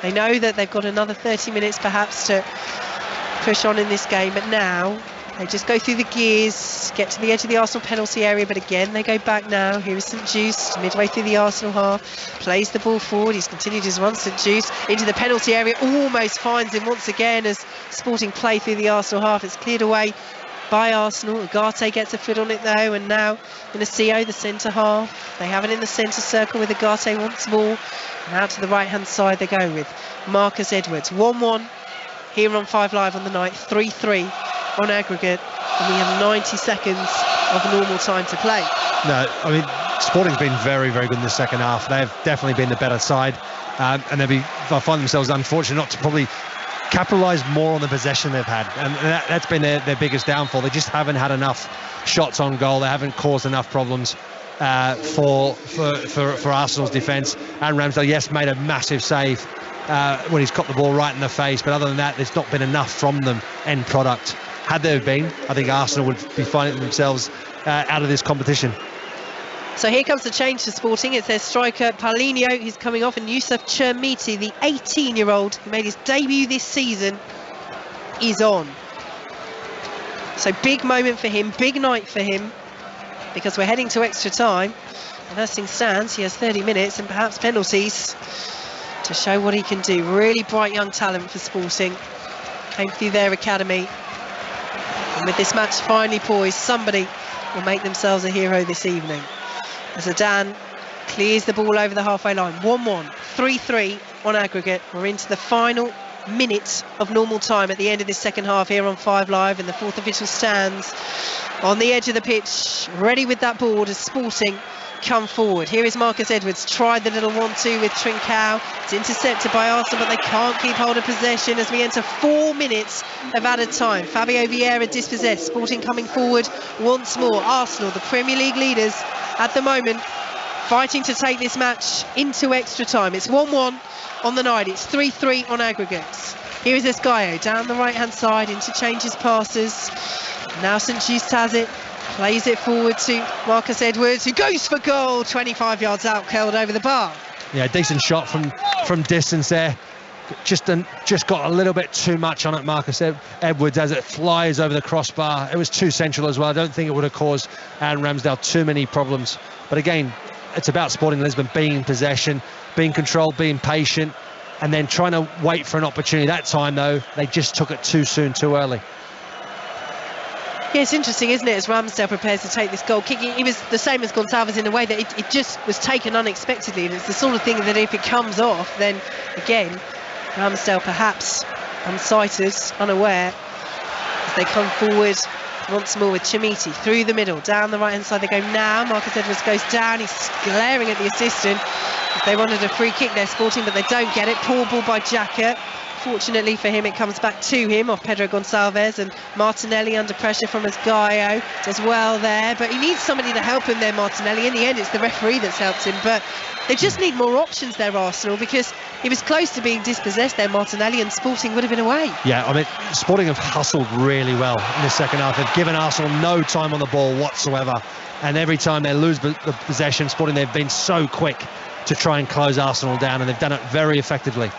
They know that they've got another 30 minutes perhaps to push on in this game, but now they just go through the gears, get to the edge of the Arsenal penalty area, but again they go back now. Here is St Just midway through the Arsenal half, plays the ball forward. He's continued his run. St Just into the penalty area, almost finds him once again as Sporting play through the Arsenal half. It's cleared away by Arsenal. Ugarte gets a foot on it though, and now Inacio, the centre half. They have it in the centre circle with Ugarte once more, and out to the right hand side they go with Marcus Edwards. 1-1 here on 5 Live on the night, 3-3 on aggregate, and we have 90 seconds of normal time to play. No, I mean, Sporting's been very, very good in the second half. They've definitely been the better side, and they'll find themselves unfortunate not to probably capitalise more on the possession they've had, and that's been their biggest downfall. They just haven't had enough shots on goal. They haven't caused enough problems for Arsenal's defence. And Ramsdale, yes, made a massive save when he's caught the ball right in the face, but other than that, there's not been enough from them end product. Had there been, I think Arsenal would be finding themselves out of this competition. So here comes the change to Sporting. It's their striker Paulinho who's coming off, and Youssef Chermiti, the 18-year-old who made his debut this season, is on. So big moment for him, big night for him, because we're heading to extra time, and as things stands, he has 30 minutes and perhaps penalties to show what he can do. Really bright young talent for Sporting, came through their academy, and with this match finally poised, somebody will make themselves a hero this evening. As Zidane clears the ball over the halfway line. 1-1, 3-3 on aggregate. We're into the final minute of normal time at the end of this second half here on 5 Live, and the fourth official stands on the edge of the pitch, ready with that board as Sporting come forward. Here is Marcus Edwards, tried the little 1-2 with Trincao. It's intercepted by Arsenal, but they can't keep hold of possession as we enter 4 minutes of added time. Fabio Vieira dispossessed. Sporting coming forward once more. Arsenal, the Premier League leaders at the moment, fighting to take this match into extra time. It's 1-1 on the night. It's 3-3 on aggregates. Here is Esgaio down the right hand side, interchanges passes. Now St Just has it, plays it forward to Marcus Edwards, who goes for goal. 25 yards out, curled over the bar. Yeah, decent shot from distance there. Just got a little bit too much on it, Marcus Edwards, as it flies over the crossbar. It was too central as well. I don't think it would have caused Aaron Ramsdale too many problems. But again, it's about Sporting Lisbon being in possession, being controlled, being patient, and then trying to wait for an opportunity. That time, though, they just took it too soon, too early. Yeah, it's interesting, isn't it, as Ramsdale prepares to take this goal kick. It was the same as Gonçalves in a way that it just was taken unexpectedly, and it's the sort of thing that if it comes off, then again Ramsdale perhaps unsighted, unaware, They come forward once more with Chimiti through the middle, down the right-hand side they go now. Marcus Edwards goes down, he's glaring at the assistant. They wanted a free kick there, Sporting, but they don't get it. Poor ball by Xhaka. Fortunately for him, it comes back to him off Pedro Gonçalves, and Martinelli under pressure from Esgaio does well there, but he needs somebody to help him there, Martinelli. In the end, it's the referee that's helped him, but they just need more options there, Arsenal, because he was close to being dispossessed there, Martinelli, and Sporting would have been away. Yeah, I mean, Sporting have hustled really well in the second half. They've given Arsenal no time on the ball whatsoever, and every time they lose the possession, Sporting, they've been so quick to try and close Arsenal down, and they've done it very effectively.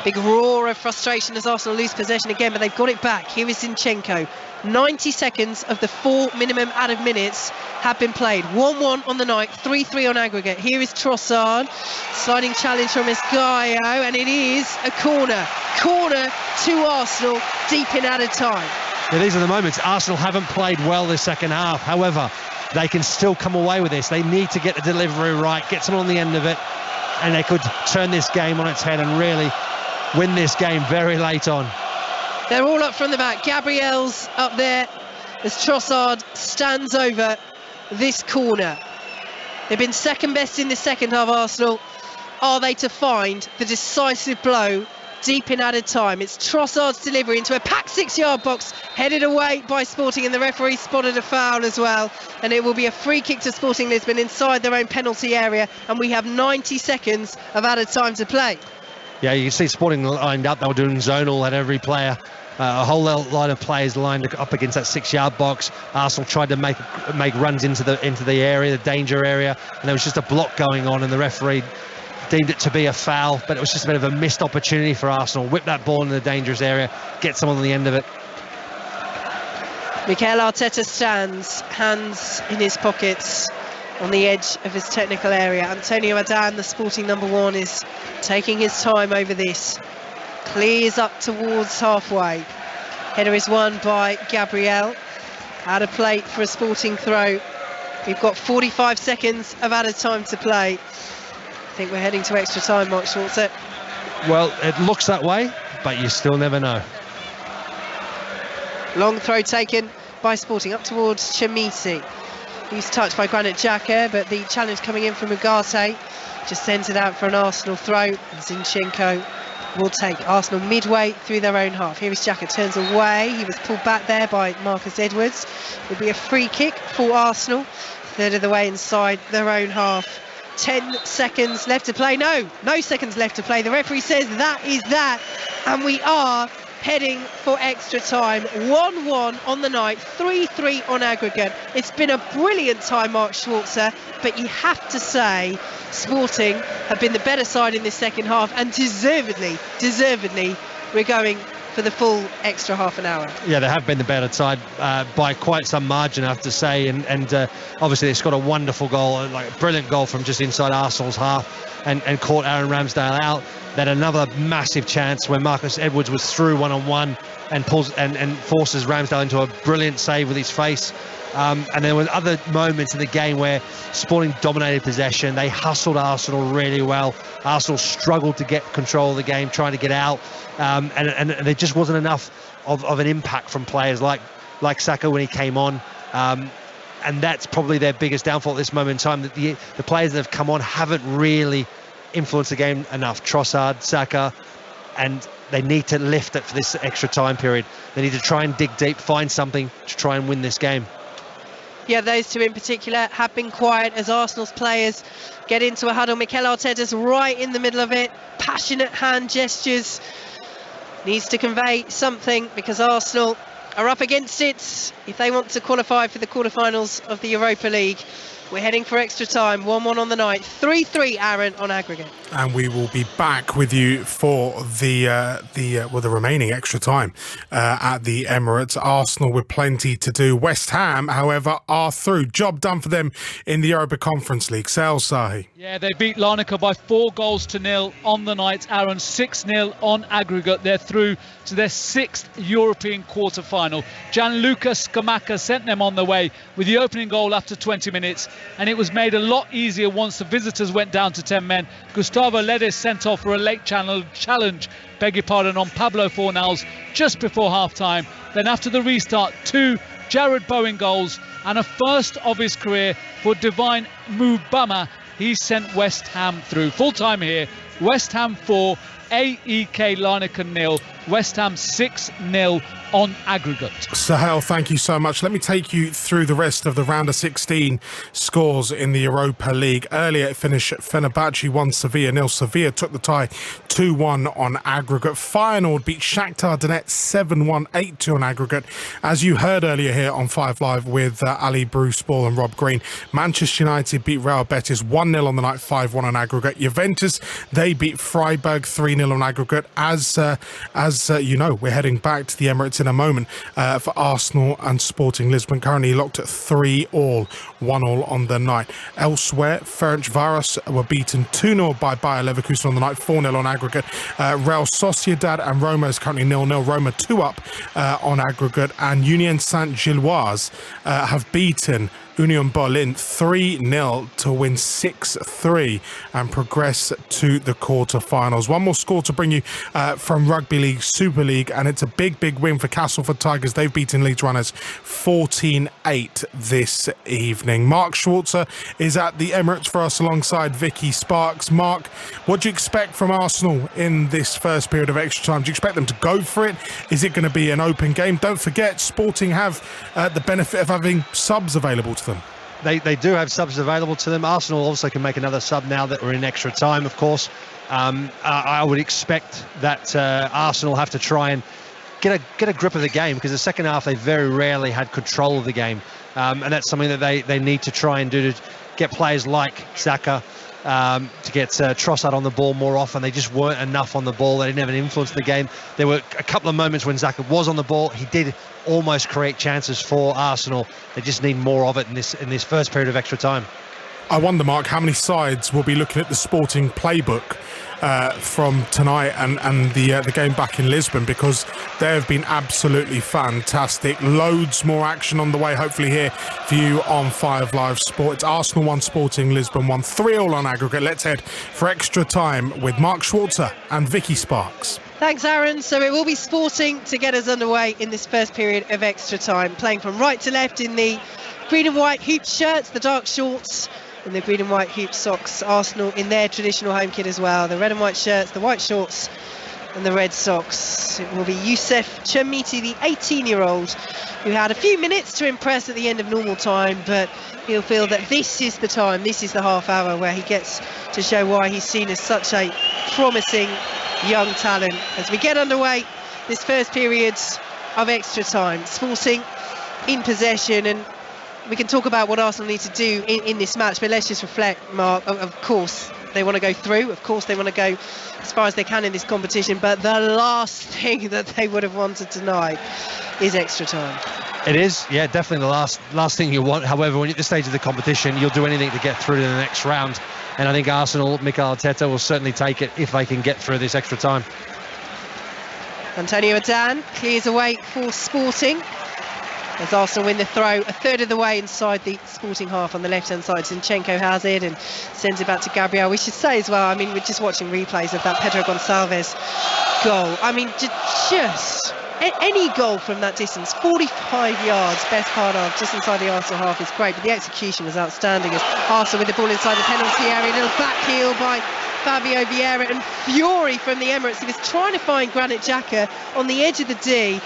Big roar of frustration as Arsenal lose possession again, but they've got it back. Here is Zinchenko. 90 seconds of the 4 minimum added minutes have been played. 1-1 on the night, 3-3 on aggregate. Here is Trossard. Sliding challenge from Esgaio, and it is a corner. Corner to Arsenal, deep in added time. Yeah, these are the moments. Arsenal haven't played well this second half. However, they can still come away with this. They need to get the delivery right, get someone on the end of it, and they could turn this game on its head and really win this game very late on. They're all up from the back. Gabriel's up there as Trossard stands over this corner. They've been second best in the second half, Arsenal. Are they to find the decisive blow deep in added time? It's Trossard's delivery into a packed 6-yard box, headed away by Sporting, and the referee spotted a foul as well, and it will be a free kick to Sporting Lisbon inside their own penalty area, and we have 90 seconds of added time to play. Yeah, you can see Sporting lined up. They were doing zonal at every player. A whole line of players lined up against that 6-yard box. Arsenal tried to make runs into the area, the danger area, and there was just a block going on, and the referee deemed it to be a foul, but it was just a bit of a missed opportunity for Arsenal. Whip that ball in the dangerous area, get someone on the end of it. Mikel Arteta stands, hands in his pockets, on the edge of his technical area. Antonio Adan, the Sporting number 1, is taking his time over this. Clears up towards halfway. Header is won by Gabriel. Out of play for a Sporting throw. We've got 45 seconds of added time to play. I think we're heading to extra time, Mark Schwarzer. Well, it looks that way, but you still never know. Long throw taken by Sporting up towards Chimiti. He's touched by Granit Xhaka, but the challenge coming in from Ugarte just sends it out for an Arsenal throw, and Zinchenko will take Arsenal midway through their own half. Here is Xhaka, turns away. He was pulled back there by Marcus Edwards. It will be a free kick for Arsenal, third of the way inside their own half. 10 seconds left to play. No seconds left to play. The referee says that is that, and we are heading for extra time. 1-1 on the night, 3-3 on aggregate. It's been a brilliant time, Mark Schwarzer, but you have to say Sporting have been the better side in this second half, and deservedly we're going for the full extra half an hour. Yeah, they have been the better side by quite some margin, I have to say, and obviously they scored a wonderful goal, like a brilliant goal from just inside Arsenal's half, and caught Aaron Ramsdale out. They had another massive chance when Marcus Edwards was through one-on-one and forces Ramsdale into a brilliant save with his face. And there were other moments in the game where Sporting dominated possession. They hustled Arsenal really well. Arsenal struggled to get control of the game, trying to get out, and there just wasn't enough of an impact from players like Saka when he came on. And that's probably their biggest downfall at this moment in time, that the players that have come on haven't really influenced the game enough. Trossard, Saka, and they need to lift it for this extra time period. They need to try and dig deep, find something to try and win this game. Yeah, those two in particular have been quiet as Arsenal's players get into a huddle. Mikel Arteta's right in the middle of it. Passionate hand gestures. Needs to convey something, because Arsenal are up against it if they want to qualify for the quarterfinals of the Europa League. We're heading for extra time, 1-1 on the night, 3-3, Aaron, on aggregate. And we will be back with you for the remaining extra time at the Emirates. Arsenal with plenty to do. West Ham, however, are through. Job done for them in the Europa Conference League. Sal Sahi. Yeah, they beat Larnaca by 4-0 on the night. Aaron, 6-0 on aggregate. They're through to their 6th European quarter-final. Gianluca Scamacca sent them on the way with the opening goal after 20 minutes. and it was made a lot easier once the visitors went down to 10 men. Gustavo Ledes sent off for a late challenge, on Pablo Fornals just before half-time. Then after the restart, 2 Jared Bowen goals and a first of his career for Divine Mubama. He sent West Ham through. Full-time here, West Ham 4, AEK Larnaca 0, West Ham 6-0 on aggregate. Sahel, thank you so much. Let me take you through the rest of the round of 16 scores in the Europa League. Earlier it finished Fenerbahce 1, Sevilla 0. Sevilla took the tie 2-1 on aggregate. Feyenoord beat Shakhtar Donetsk 7-1, 8-2 on aggregate. As you heard earlier here on 5 Live with Ali Bruce Ball and Rob Green, Manchester United beat Real Betis 1-0 on the night, 5-1 on aggregate. Juventus, they beat Freiburg 3-0 on aggregate. As you know, we're heading back to the Emirates in a moment for Arsenal and Sporting Lisbon, currently locked at 3-1, 1-1 on the night. Elsewhere, Ferencváros were beaten 2-0 by Bayer Leverkusen on the night, 4-0 on aggregate. Real Sociedad and Roma is currently 0-0. Roma 2-up on aggregate, and Union Saint-Gilloise have beaten Union Berlin 3-0 to win 6-3 and progress to the quarter-finals. One more score to bring you from Rugby League Super League, and it's a big win for Castleford Tigers. They've beaten Leeds Runners 14-8 this evening. Mark Schwarzer is at the Emirates for us alongside Vicky Sparks. Mark, what do you expect from Arsenal in this first period of extra time? Do you expect them to go for it? Is it going to be an open game? Don't forget, Sporting have the benefit of having subs available to them. They do have subs available to them. Arsenal also can make another sub now that we're in extra time, of course. I would expect that Arsenal have to try and get a grip of the game, because the second half they very rarely had control of the game, and that's something that they need to try and do, to get players like Xhaka to get Trossard on the ball more often. They just weren't enough on the ball. They didn't have an influence in the game. There were a couple of moments when Xhaka was on the ball. He did almost create chances for Arsenal. They just need more of it in this first period of extra time. I wonder, Mark, how many sides will be looking at the Sporting playbook from tonight and the game back in Lisbon, because they have been absolutely fantastic. Loads more action on the way, hopefully, here for you on 5 Live Sport. It's Arsenal 1, Sporting Lisbon 1, 3-3 on aggregate. Let's head for extra time with Mark Schwarzer and Vicky Sparks. Thanks, Aaron. So it will be Sporting to get us underway in this first period of extra time, playing from right to left in the green and white hoop shirts, the dark shorts, and the green and white hoop socks. Arsenal in their traditional home kit as well, the red and white shirts, the white shorts and the red socks. It will be Youssef Chermiti, the 18-year-old, who had a few minutes to impress at the end of normal time, but he'll feel that this is the time, this is the half hour where he gets to show why he's seen as such a promising young talent. As we get underway this first period of extra time, Sporting in possession, and we can talk about what Arsenal need to do in this match, but let's just reflect, Mark. Of course they want to go through, of course they want to go as far as they can in this competition, but the last thing that they would have wanted tonight is extra time. It is, yeah, definitely the last thing you want. However, when you're at this stage of the competition, you'll do anything to get through to the next round, and I think Arsenal, Mikel Arteta, will certainly take it if they can get through this extra time. Antonio Adan clears away for Sporting as Arsenal win the throw a third of the way inside the Sporting half on the left-hand side. Zinchenko has it and sends it back to Gabriel. We should say as well, I mean, we're just watching replays of that Pedro Gonçalves goal. I mean, just any goal from that distance, 45 yards, best part of, just inside the Arsenal half is great, but the execution was outstanding as Arsenal with the ball inside the penalty area, a little back heel by Fabio Vieira, and fury from the Emirates. He was trying to find Granit Xhaka on the edge of the D,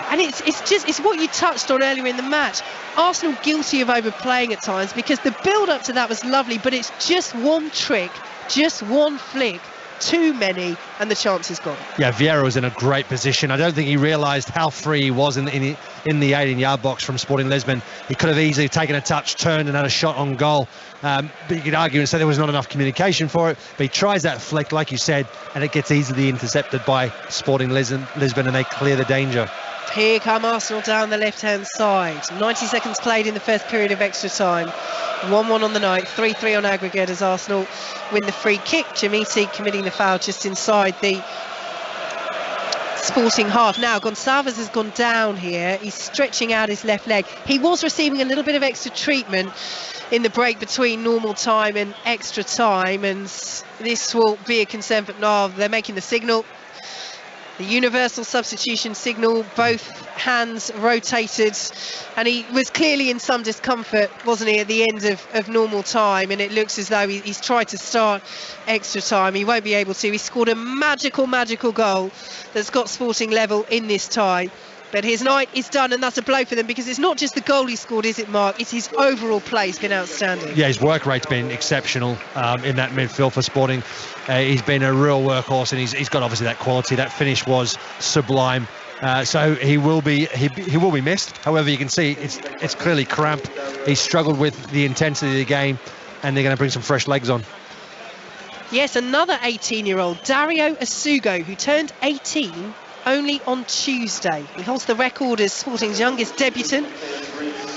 and it's what you touched on earlier in the match. Arsenal guilty of overplaying at times, because the build up to that was lovely, but it's just one trick, just one flick too many, and the chance is gone. Yeah, Vieira was in a great position. I don't think he realised how free he was in the 18-yard box from Sporting Lisbon. He could have easily taken a touch, turned and had a shot on goal. But you could argue and say there was not enough communication for it. But he tries that flick, like you said, and it gets easily intercepted by Sporting Lisbon, and they clear the danger. Here come Arsenal down the left-hand side. 90 seconds played in the first period of extra time. 1-1 on the night, 3-3 on aggregate as Arsenal win the free kick. Chermiti committing the foul just inside the Sporting half. Now Gonçalves has gone down here. He's stretching out his left leg. He was receiving a little bit of extra treatment in the break between normal time and extra time, and this will be a concern for Nav. They're making the signal, the universal substitution signal. Both hands rotated, and he was clearly in some discomfort, wasn't he, at the end of normal time, and it looks as though he's tried to start extra time. He won't be able to. He scored a magical goal that's got Sporting level in this tie. But his night is done, and that's a blow for them, because it's not just the goal he scored, is it, Mark? It's his overall play has been outstanding. Yeah, his work rate's been exceptional in that midfield for Sporting. He's been a real workhorse, and he's got obviously that quality. That finish was sublime. So he will be missed. However, you can see it's clearly cramp. He's struggled with the intensity of the game, and they're going to bring some fresh legs on. Yes, another 18-year-old, Dario Asugo, who turned 18 only on Tuesday. He holds the record as Sporting's youngest debutant.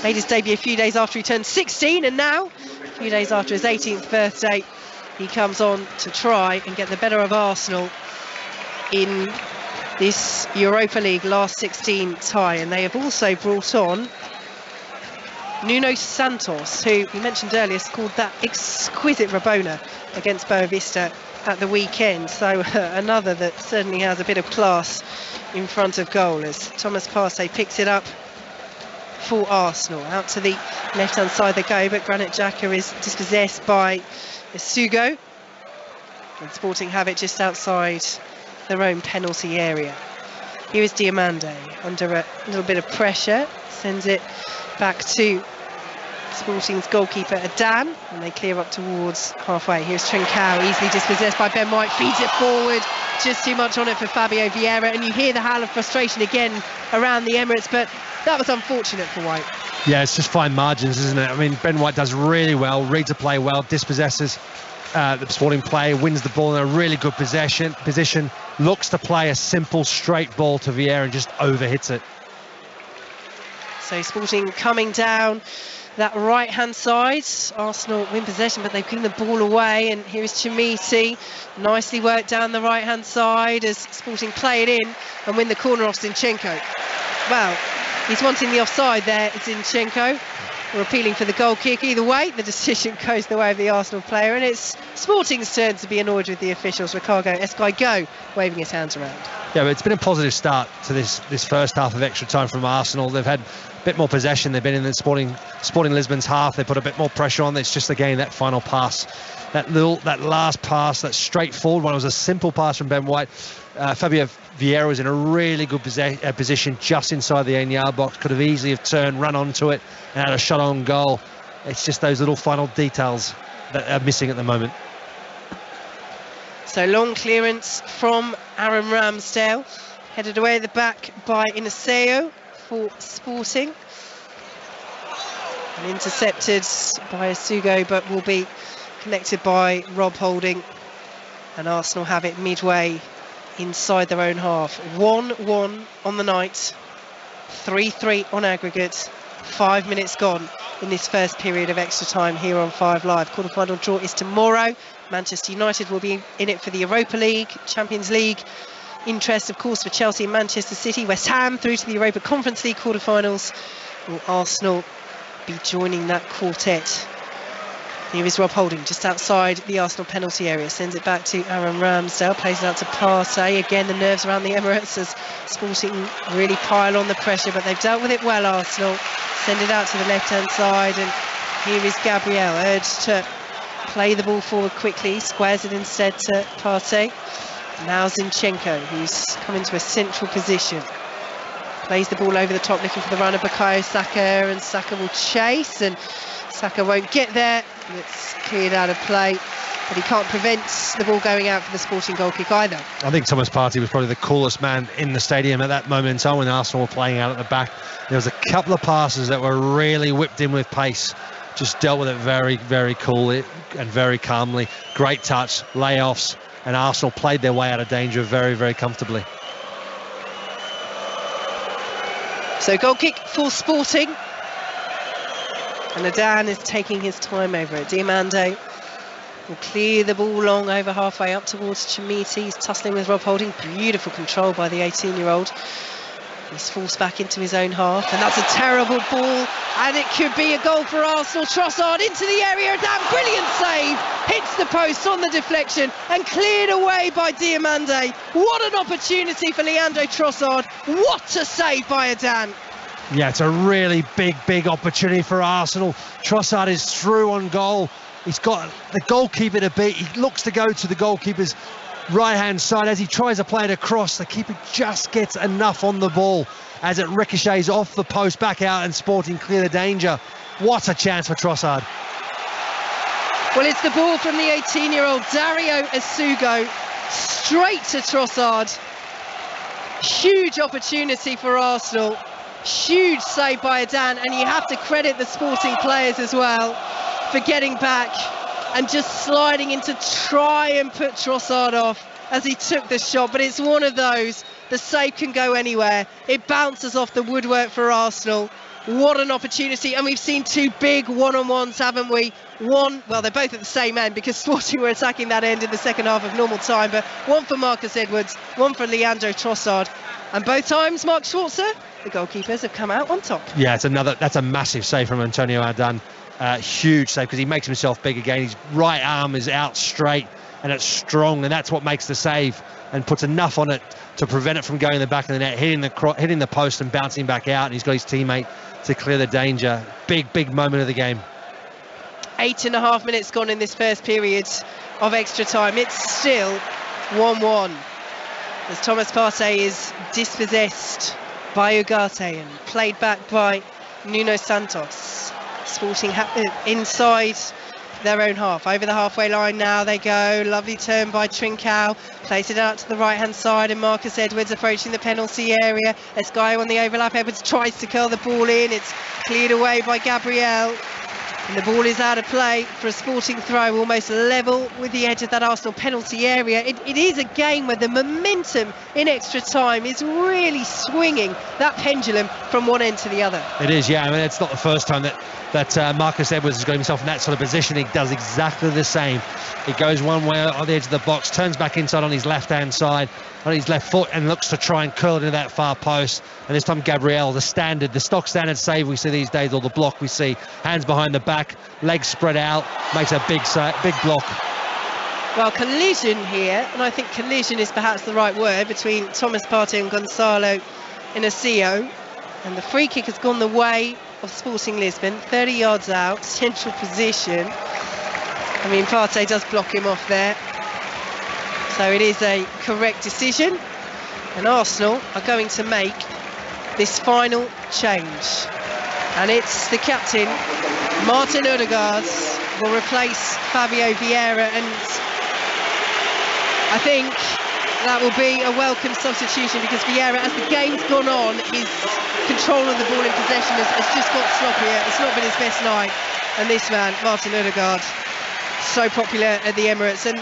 Made his debut a few days after he turned 16, and now, a few days after his 18th birthday, he comes on to try and get the better of Arsenal in this Europa League last 16 tie. And they have also brought on Nuno Santos, who we mentioned earlier scored that exquisite Rabona against Boa Vista at the weekend. So another that certainly has a bit of class in front of goal, as Thomas Partey picks it up for Arsenal. Out to the left-hand side they go, but Granit Xhaka is dispossessed by Asugo, and Sporting have it just outside their own penalty area. Here is Diomande under a little bit of pressure, sends it back to Sporting's goalkeeper Adan, and they clear up towards halfway. Here's Trincao, easily dispossessed by Ben White, feeds it forward, just too much on it for Fabio Vieira, and you hear the howl of frustration again around the Emirates, but that was unfortunate for White. Yeah, it's just fine margins, isn't it? I mean, Ben White does really well, reads the play well, dispossesses the Sporting play, wins the ball in a really good position, looks to play a simple straight ball to Vieira and just overhits it. So Sporting coming down that right-hand side. Arsenal win possession, but they've given the ball away, and here is Chimiti, nicely worked down the right-hand side as Sporting play it in and win the corner off Zinchenko. Well, he's wanting the offside there, Zinchenko. We're appealing for the goal kick. Either way, the decision goes the way of the Arsenal player, and it's Sporting's turn to be annoyed with the officials. Ricardo Escaigo waving his hands around. Yeah, but it's been a positive start to this first half of extra time from Arsenal. They've had a bit more possession. They've been in the Sporting Lisbon's half. They put a bit more pressure on. It's just again that final pass, that last pass, that straightforward one. It was a simple pass from Ben White. Fabio Vieira was in a really good position just inside the 8-yard box. Could have easily have turned, run onto it, and had a shot on goal. It's just those little final details that are missing at the moment. So long clearance from Aaron Ramsdale, headed away at the back by Inaceo for Sporting, and intercepted by Asugo, but will be connected by Rob Holding, and Arsenal have it midway inside their own half. 1-1 on the night, 3-3 on aggregate, 5 minutes gone in this first period of extra time here on 5 Live. Quarter-final draw is tomorrow. Manchester United will be in it for the Europa League, Champions League. Interest, of course, for Chelsea and Manchester City. West Ham through to the Europa Conference League quarter-finals. Will Arsenal be joining that quartet? Here is Rob Holding just outside the Arsenal penalty area, sends it back to Aaron Ramsdale, plays it out to Partey. Again, the nerves around the Emirates as Sporting really pile on the pressure, but they've dealt with it well, Arsenal. Send it out to the left-hand side, and here is Gabriel, urged to play the ball forward quickly, squares it instead to Partey. Now Zinchenko, who's come into a central position, plays the ball over the top, looking for the runner, Bukayo Saka, and Saka will chase, and Saka won't get there. It's cleared out of play, but he can't prevent the ball going out for the Sporting goal kick either. I think Thomas Partey was probably the coolest man in the stadium at that moment in time when Arsenal were playing out at the back. There was a couple of passes that were really whipped in with pace, just dealt with it very, very coolly and very calmly. Great touch, layoffs, and Arsenal played their way out of danger very, very comfortably. So goal kick for Sporting. And Adan is taking his time over it. Diomande will clear the ball long over halfway up towards Chamiti. He's tussling with Rob Holding. Beautiful control by the 18-year-old. He's forced back into his own half, and that's a terrible ball, and it could be a goal for Arsenal. Trossard into the area, damn brilliant save, hits the post on the deflection and cleared away by Diomande. What an opportunity for Leandro Trossard. What a save by Adan. Yeah, it's a really big opportunity for Arsenal. Trossard is through on goal. He's got the goalkeeper to beat. He looks to go to the goalkeeper's right-hand side. As he tries to play it across, the keeper just gets enough on the ball as it ricochets off the post, back out, and Sporting clear the danger. What a chance for Trossard. Well, it's the ball from the 18-year-old Dario Asugo, straight to Trossard. Huge opportunity for Arsenal. Huge save by Adan, and you have to credit the Sporting players as well for getting back and just sliding in to try and put Trossard off as he took the shot. But it's one of those, the save can go anywhere. It bounces off the woodwork for Arsenal. What an opportunity. And we've seen two big one-on-ones, haven't we? One, well, they're both at the same end because Sporting were attacking that end in the second half of normal time, but one for Marcus Edwards, one for Leandro Trossard. And both times, Mark Schwarzer, the goalkeepers, have come out on top. Yeah, that's a massive save from Antonio Adan. Huge save because he makes himself big again. His right arm is out straight and it's strong, and that's what makes the save and puts enough on it to prevent it from going in the back of the net, hitting the post and bouncing back out. And he's got his teammate to clear the danger. Big moment of the game. 8.5 minutes gone in this first period of extra time. It's still 1-1 as Thomas Partey is dispossessed by Ugarte and played back by Nuno Santos. Sporting inside their own half, over the halfway line now they go. Lovely turn by Trincao, plays it out to the right hand side, and Marcus Edwards approaching the penalty area. Esgaio on the overlap. Edwards tries to curl the ball in, it's cleared away by Gabriel, and the ball is out of play for a Sporting throw, almost level with the edge of that Arsenal penalty area. It is a game where the momentum in extra time is really swinging that pendulum from one end to the other. It is, yeah. I mean, it's not the first time that Marcus Edwards has got himself in that sort of position. He does exactly the same. He goes one way on the edge of the box, turns back inside on his left-hand side, on his left foot, and looks to try and curl into that far post. And this time Gabriel, the stock standard save we see these days, or the block we see, hands behind the back, legs spread out, makes a big block. Well, collision here, and I think collision is perhaps the right word, between Thomas Partey and Gonzalo Inacio. And the free kick has gone the way of Sporting Lisbon, 30 yards out, central position. I mean, Partey does block him off there. So it is a correct decision. And Arsenal are going to make this final change. And it's the captain, Martin Odegaard, will replace Fabio Vieira. And I think that will be a welcome substitution because Vieira, as the game's gone on, his control of the ball in possession has just got sloppier. It's not been his best night. And this man, Martin Odegaard, so popular at the Emirates, and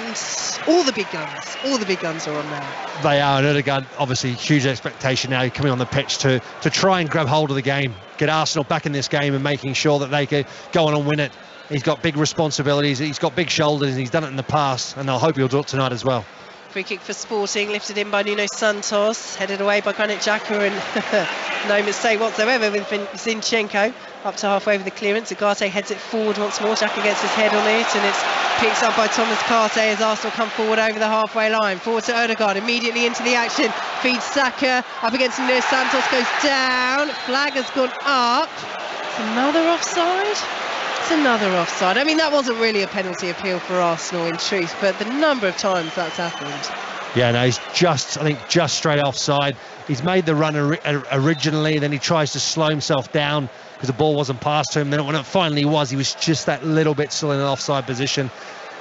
all the big guns are on now. They are, and Odegaard, obviously huge expectation now coming on the pitch to try and grab hold of the game, get Arsenal back in this game and making sure that they could go on and win it. He's got big responsibilities, he's got big shoulders, and he's done it in the past, and I hope he'll do it tonight as well. Free kick for Sporting, lifted in by Nuno Santos, headed away by Granit Xhaka, and no mistake whatsoever with Zinchenko up to halfway with the clearance. Ugarte heads it forward once more. Xhaka gets his head on it, and it's picked up by Thomas Partey as Arsenal come forward over the halfway line. Forward to Odegaard, immediately into the action, feeds Saka up against Nuno Santos, goes down. Flag has gone up. It's another offside. It's another offside. I mean, that wasn't really a penalty appeal for Arsenal in truth, but the number of times that's happened. Yeah, no, he's just straight offside. He's made the run originally, then he tries to slow himself down because the ball wasn't passed to him. Then when it finally was, he was just that little bit still in an offside position.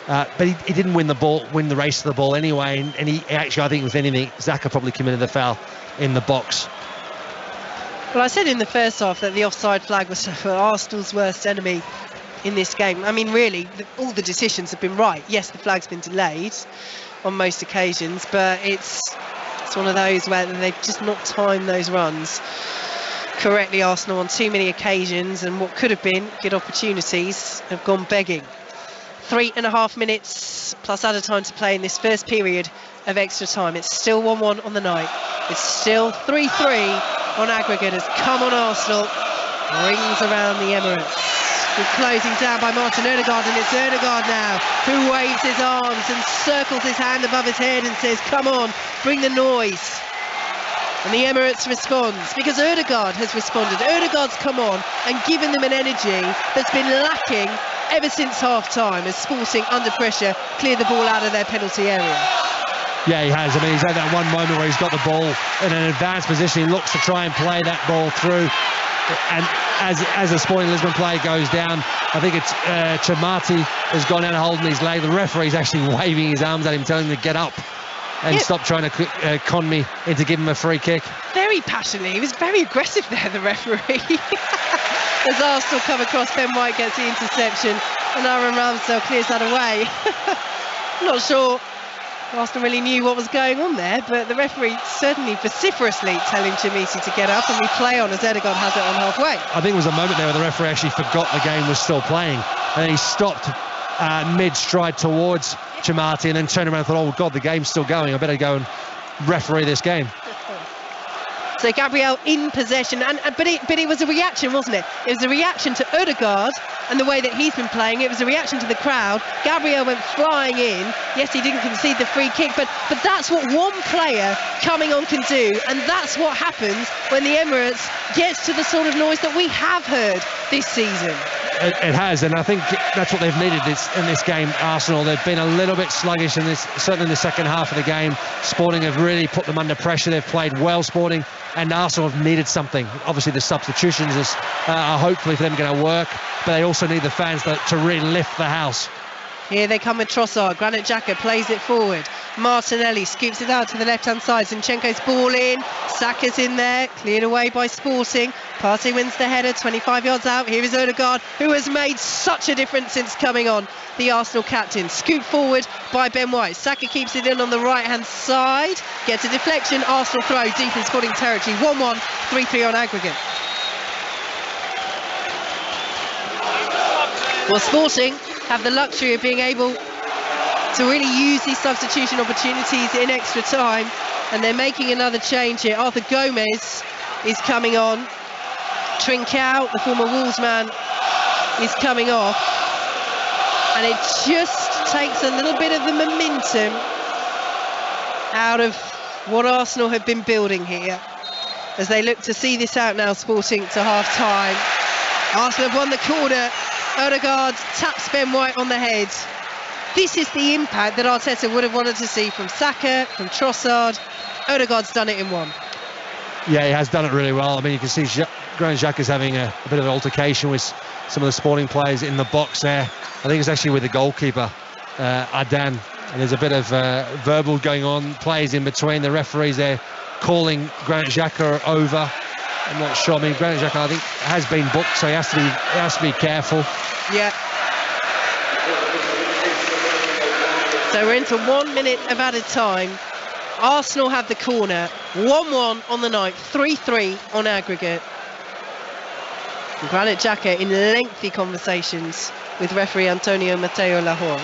But he didn't win the race to the ball anyway. And he actually, I think, with anything, Xhaka probably committed the foul in the box. Well, I said in the first half that the offside flag was Arsenal's worst enemy in this game. I mean, really, all the decisions have been right. Yes, the flag's been delayed on most occasions, but it's one of those where they've just not timed those runs correctly. Arsenal on too many occasions, and what could have been good opportunities have gone begging. 3.5 minutes plus added time to play in this first period of extra time. It's still 1-1 on the night. It's still 3-3 on aggregate as come on Arsenal rings around the Emirates. Good closing down by Martin Ødegaard, and it's Ødegaard now who waves his arms and circles his hand above his head and says, come on, bring the noise. And the Emirates responds because Ødegaard has responded. Ødegaard's come on and given them an energy that's been lacking ever since half-time as Sporting, under pressure, clear the ball out of their penalty area. Yeah, he has. I mean, he's had that one moment where he's got the ball in an advanced position. He looks to try and play that ball through. And as the Sporting Lisbon player goes down, I think it's Chamati has gone out holding his leg. The referee's actually waving his arms at him, telling him to get up and stop trying to con me into giving him a free kick. Very passionately. He was very aggressive there, the referee. As Arsenal come across, Ben White gets the interception and Aaron Ramsdale clears that away. Not sure Arsenal really knew what was going on there, but the referee certainly vociferously telling Chamiti to get up, and we play on as Ødegaard has it on halfway. I think it was a moment there where the referee actually forgot the game was still playing, and he stopped mid-stride towards Chamati and then turned around and thought, oh God, the game's still going, I better go and referee this game. So Gabriel in possession, but it was a reaction, wasn't it? It was a reaction to Ødegaard and the way that he's been playing. It was a reaction to the crowd. Gabriel went flying in. Yes, he didn't concede the free kick, but that's what one player coming on can do, and that's what happens when the Emirates gets to the sort of noise that we have heard this season. It has, and I think that's what they've needed in this game, Arsenal. They've been a little bit sluggish in this, certainly in the second half of the game. Sporting have really put them under pressure. They've played well, Sporting, and Arsenal have needed something. Obviously, the substitutions are hopefully for them going to work, but they also need the fans to really lift the house. Here they come with Trossard. Granit Xhaka plays it forward. Martinelli scoops it out to the left-hand side. Zinchenko's ball in. Saka's in there. Cleared away by Sporting. Partey wins the header 25 yards out. Here is Ødegaard, who has made such a difference since coming on. The Arsenal captain. Scooped forward by Ben White. Saka keeps it in on the right-hand side. Gets a deflection. Arsenal throw deep in Sporting territory. 1-1, 3-3 on aggregate. Well, Sporting have the luxury of being able to really use these substitution opportunities in extra time, and they're making another change here. Arthur Gomez is coming on. Trincao, the former Wolves man, is coming off, and it just takes a little bit of the momentum out of what Arsenal have been building here as they look to see this out now. Sporting to half-time. Arsenal have won the corner. Ødegaard taps Ben White on the head. This is the impact that Arteta would have wanted to see from Saka, from Trossard. Ødegaard's done it in one. Yeah, he has done it really well. I mean, you can see Granit Xhaka is having a bit of an altercation with some of the Sporting players in the box there. I think it's actually with the goalkeeper, Adan. And there's a bit of verbal going on, players in between. The referees there calling Granit Xhaka over. I'm not sure. I mean, Granit Xhaka, I think, has been booked, so he has to be careful. Yeah. So we're into 1 minute of added time. Arsenal have the corner. 1-1 on the night, 3-3 on aggregate. And Granit Xhaka in lengthy conversations with referee Antonio Mateo Lahoz.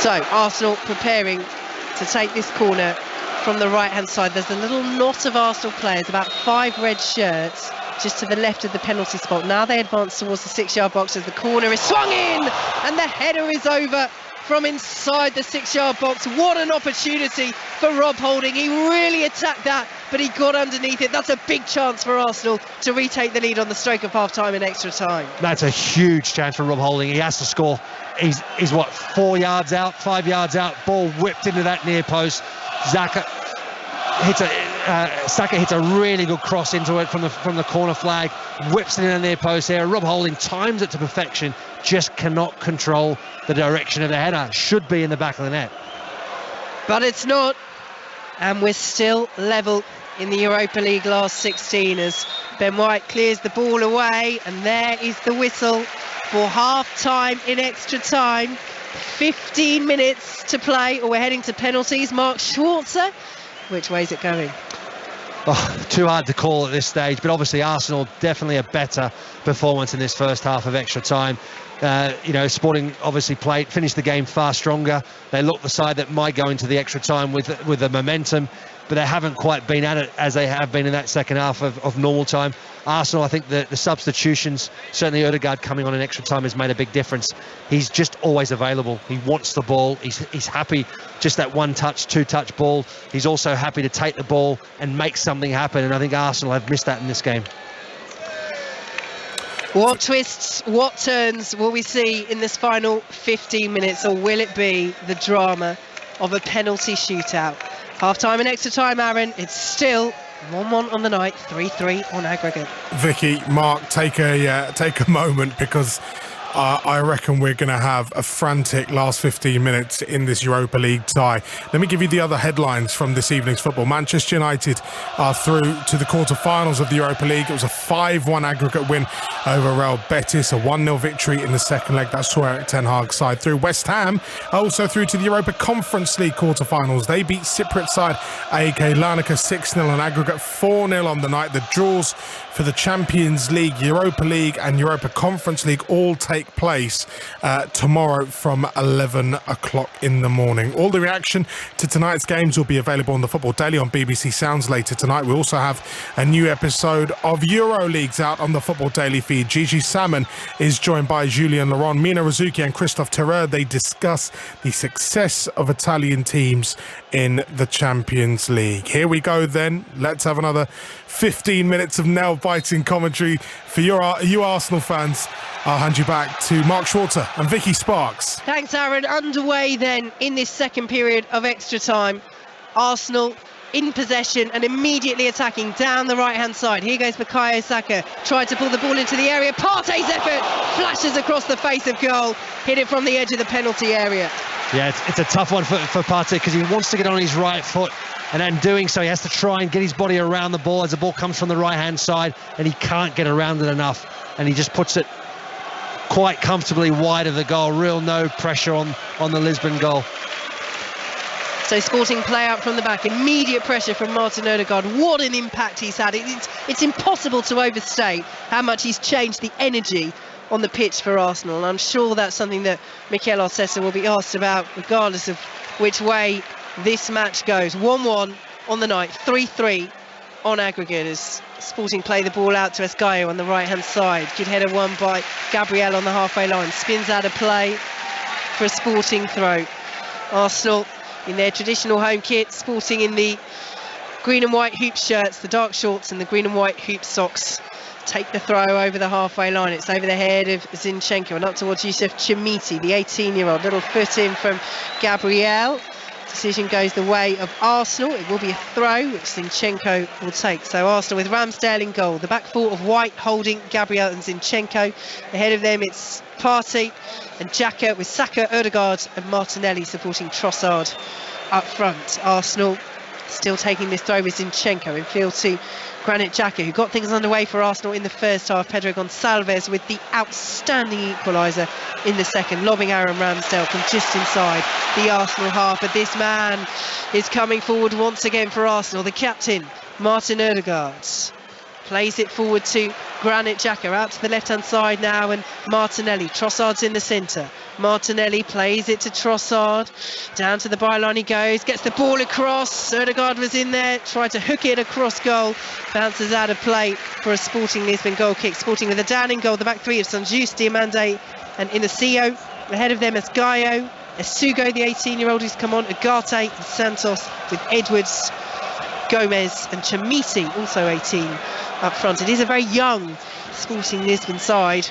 So Arsenal preparing to take this corner from the right-hand side. There's a little knot of Arsenal players, about 5 red shirts, just to the left of the penalty spot. Now they advance towards the 6-yard box as the corner is swung in, and the header is over from inside the 6-yard box. What an opportunity for Rob Holding. He really attacked that, but he got underneath it. That's a big chance for Arsenal to retake the lead on the stroke of half-time in extra time. That's a huge chance for Rob Holding. He has to score. He's what, 4 yards out, 5 yards out, ball whipped into that near post. Saka hits a really good cross into it from the corner flag, whips it in the near post there. Rob Holding times it to perfection, just cannot control the direction of the header. Should be in the back of the net, but it's not, and we're still level in the Europa League last 16 as Ben White clears the ball away, and there is the whistle for half-time in extra time. 15 minutes to play, or we're heading to penalties. Mark Schwarzer, which way is it going? too hard to call at this stage, but obviously Arsenal definitely a better performance in this first half of extra time. Sporting obviously finished the game far stronger. They look the side that might go into the extra time with the momentum, but they haven't quite been at it as they have been in that second half of normal time. Arsenal, I think the substitutions, certainly Odegaard coming on in extra time, has made a big difference. He's just always available. He wants the ball. He's happy, just that one touch, two touch ball. He's also happy to take the ball and make something happen, and I think Arsenal have missed that in this game. What twists, what turns will we see in this final 15 minutes, or will it be the drama of a penalty shootout? Half-time and extra time, Aaron. It's still 1-1 on the night, 3-3 on aggregate. Vicky, Mark, take a moment, because I reckon we're going to have a frantic last 15 minutes in this Europa League tie. Let me give you the other headlines from this evening's football. Manchester United are through to the quarter-finals of the Europa League. It was a 5-1 aggregate win over Real Betis, a 1-0 victory in the second leg. That saw Erik ten Hag's side through. West Ham are also through to the Europa Conference League quarter-finals. They beat Cypriot side AEK Larnaca 6-0 on aggregate, 4-0 on the night. The draws for the Champions League, Europa League and Europa Conference League all take place tomorrow from 11 o'clock in the morning. All the reaction to tonight's games will be available on the Football Daily on BBC Sounds later tonight. We also have a new episode of Euro Leagues out on the Football Daily feed. Gigi Salmon is joined by Julien Laurent, Mina Rizuki and Christophe Terreur. They discuss the success of Italian teams in the Champions League. Here we go then. Let's have another 15 minutes of nail-biting commentary for you Arsenal fans. I'll hand you back to Mark Schwarzer and Vicky Sparks. Thanks, Aaron. Underway then in this second period of extra time. Arsenal in possession and immediately attacking down the right-hand side. Here goes Bukayo Saka. Tried to pull the ball into the area. Partey's effort flashes across the face of goal. Hit it from the edge of the penalty area. Yeah, it's a tough one for Partey, because he wants to get on his right foot, and then doing so he has to try and get his body around the ball as the ball comes from the right-hand side, and he can't get around it enough, and he just puts it quite comfortably wide of the goal. Real no pressure on the Lisbon goal. So Sporting play out from the back, immediate pressure from Martin Odegaard. What an impact he's had. It's impossible to overstate how much he's changed the energy on the pitch for Arsenal, and I'm sure that's something that Mikel Arteta will be asked about regardless of which way this match goes. 1-1 on the night, 3-3 on aggregate as Sporting play the ball out to Esgaio on the right hand side. Good header won by Gabriel on the halfway line, spins out of play for a Sporting throw. Arsenal in their traditional home kit, Sporting in the green and white hoop shirts, the dark shorts and the green and white hoop socks. Take the throw over the halfway line. It's over the head of Zinchenko and up towards Yusuf Chimiti, the 18-year-old. Little foot in from Gabriel. Decision goes the way of Arsenal. It will be a throw which Zinchenko will take. So Arsenal with Ramsdale in goal. The back four of White holding Gabriel and Zinchenko. Ahead of them it's Partey and Xhaka, with Saka, Odegaard and Martinelli supporting Trossard up front. Arsenal still taking this throw with Zinchenko in field to Granit Xhaka, who got things underway for Arsenal in the first half. Pedro Gonçalves with the outstanding equaliser in the second, lobbing Aaron Ramsdale from just inside the Arsenal half. But this man is coming forward once again for Arsenal. The captain, Martin Odegaard, plays it forward to Granit Xhaka, out to the left-hand side now, and Martinelli. Trossard's in the centre. Martinelli plays it to Trossard. Down to the byline he goes, gets the ball across. Odegaard was in there, tried to hook it across goal. Bounces out of play for a Sporting Lisbon goal kick. Sporting with a down in goal, the back three of Sanjus, Diamande and Inacio. Ahead of them is Gaio, Esugo, the 18-year-old who's come on, Ugarte and Santos, with Edwards, Gomez and Chamiti, also 18, up front. It is a very young Sporting Lisbon side,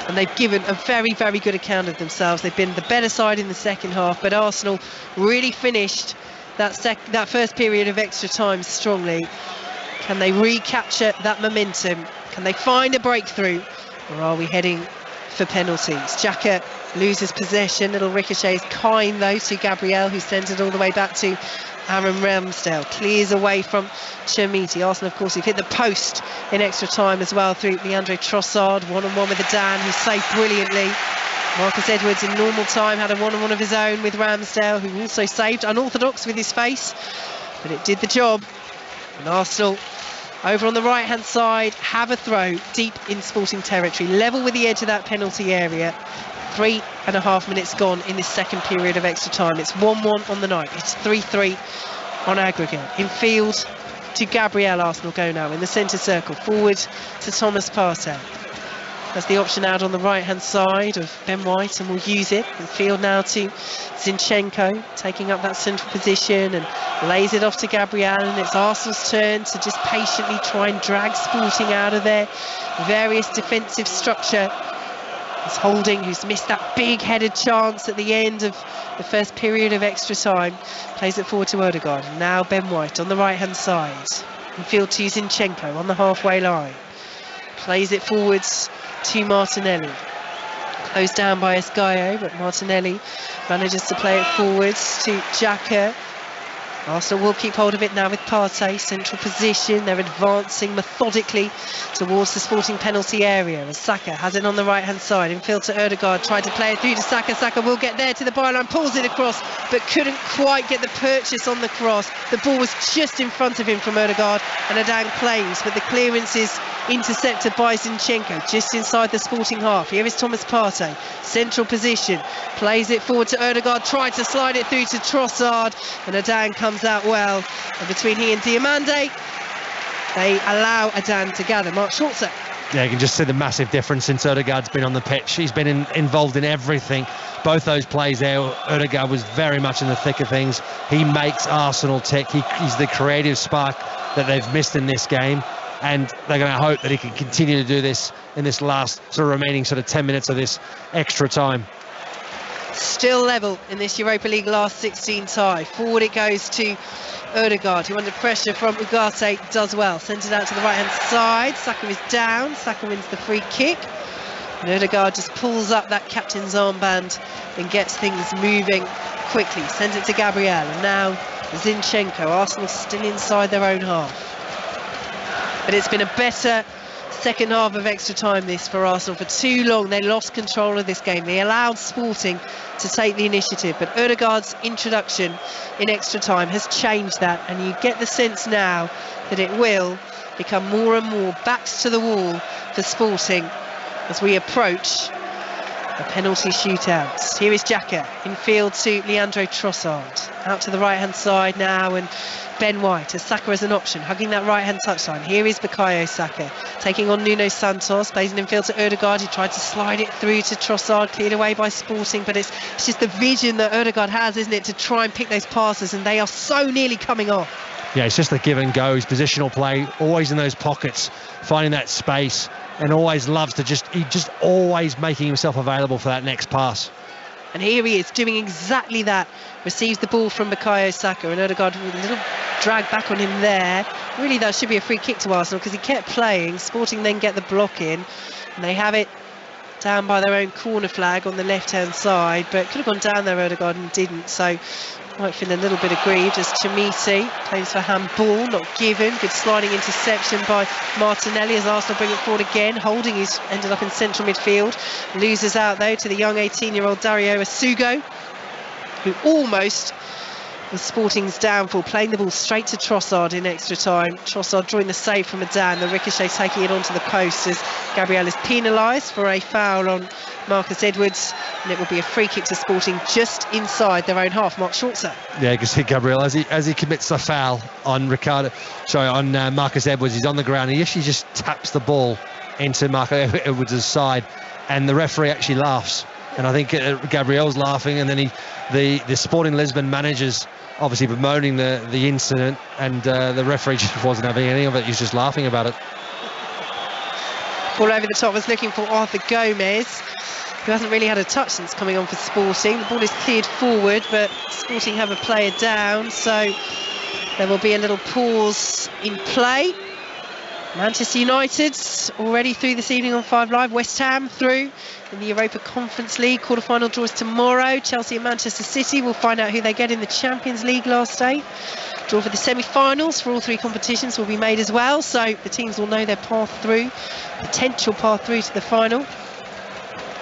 and they've given a very, very good account of themselves. They've been the better side in the second half, but Arsenal really finished that first period of extra time strongly. Can they recapture that momentum? Can they find a breakthrough? Or are we heading for penalties? Xhaka loses possession. Little ricochet is kind though to Gabriel, who sends it all the way back to Aaron Ramsdale. Clears away from Chamiti. Arsenal, of course, have hit the post in extra time as well through Leandro Trossard. One-on-one with Adan, who saved brilliantly. Marcus Edwards in normal time had a one-on-one of his own with Ramsdale, who also saved, unorthodox with his face, but it did the job. And Arsenal, over on the right-hand side, have a throw deep in Sporting territory, level with the edge of that penalty area. 3.5 minutes gone in this second period of extra time. It's 1-1 on the night. It's 3-3 on aggregate. In field to Gabriel, Arsenal go now in the centre circle. Forward to Thomas Partey. Has the option out on the right-hand side of Ben White and will use it. In field now to Zinchenko, taking up that central position and lays it off to Gabriel, and it's Arsenal's turn to just patiently try and drag Sporting out of their various defensive structure. It's Holding, who's missed that big headed chance at the end of the first period of extra time, plays it forward to Odegaard. And now Ben White on the right hand side. In field to Zinchenko on the halfway line. Plays it forwards to Martinelli. Closed down by Esgaio, but Martinelli manages to play it forwards to Xhaka. Arsenal will keep hold of it now with Partey, central position. They're advancing methodically towards the Sporting penalty area as Saka has it on the right hand side. In field to Odegaard, tried to play it through to Saka. Saka will get there to the byline, pulls it across, but couldn't quite get the purchase on the cross. The ball was just in front of him from Odegaard, and Adan claims, but the clearance is intercepted by Zinchenko just inside the Sporting half. Here is Thomas Partey, central position, plays it forward to Odegaard, tried to slide it through to Trossard, and Adan comes out well. And between he and Diomande, they allow Adan to gather. Mark Schulze. Yeah, you can just see the massive difference since Odegaard's been on the pitch. He's been involved in everything. Both those plays there, Odegaard was very much in the thick of things. He makes Arsenal tick. He's the creative spark that they've missed in this game, and they're going to hope that he can continue to do this in this last sort of remaining sort of 10 minutes of this extra time. Still level in this Europa League last 16 tie. Forward it goes to Odegaard, who under pressure from Ugarte does well. Sends it out to the right hand side. Saka is down. Saka wins the free kick. And Odegaard just pulls up that captain's armband and gets things moving quickly. Sends it to Gabriel. And now Zinchenko. Arsenal still inside their own half. But it's been a better second half of extra time this for Arsenal. For too long they lost control of this game. They allowed Sporting to take the initiative, but Odegaard's introduction in extra time has changed that, and you get the sense now that it will become more and more backs to the wall for Sporting as we approach a penalty shootout. Here is Xhaka in field to Leandro Trossard, out to the right hand side now, and Ben White as Saka as an option, hugging that right hand touchline. Here is Bukayo Saka taking on Nuno Santos, plays it in field to Odegaard. He tried to slide it through to Trossard, cleared away by Sporting, but it's just the vision that Odegaard has, isn't it, to try and pick those passes, and they are so nearly coming off. Yeah, it's just the give and go. His positional play, always in those pockets, finding that space, and always loves to just always making himself available for that next pass. And here he is doing exactly that. Receives the ball from Bukayo Saka, and Odegaard with a little drag back on him there. Really, that should be a free kick to Arsenal because he kept playing. Sporting then get the block in, and they have it down by their own corner flag on the left-hand side, but could have gone down there, Odegaard, and didn't. So might feel a little bit aggrieved as Chamiti plays for handball, not given. Good sliding interception by Martinelli as Arsenal bring it forward again. Holding, he's ended up in central midfield. Loses out though to the young 18-year-old Dario Asugo, who almost was Sporting's downfall, playing the ball straight to Trossard in extra time. Trossard drawing the save from Adan, the ricochet taking it onto the post as Gabriel is penalised for a foul on Marcus Edwards, and it will be a free kick to Sporting just inside their own half. Mark Schulze. Yeah, you can see Gabriel as he commits a foul on Marcus Edwards. He's on the ground. He actually just taps the ball into Marcus Edwards' side, and the referee actually laughs. And I think Gabriel's laughing, and then the Sporting Lisbon managers obviously bemoaning the incident, and the referee just wasn't having any of it. He's just laughing about it. Ball over the top was looking for Arthur Gomez, who hasn't really had a touch since coming on for Sporting. The ball is cleared forward, but Sporting have a player down, so there will be a little pause in play. Manchester United already through this evening on 5 Live. West Ham through in the Europa Conference League. Quarter-final draws tomorrow. Chelsea and Manchester City. We'll find out who they get in the Champions League last day. Draw for the semi-finals for all three competitions will be made as well, so the teams will know their path through, potential path through to the final.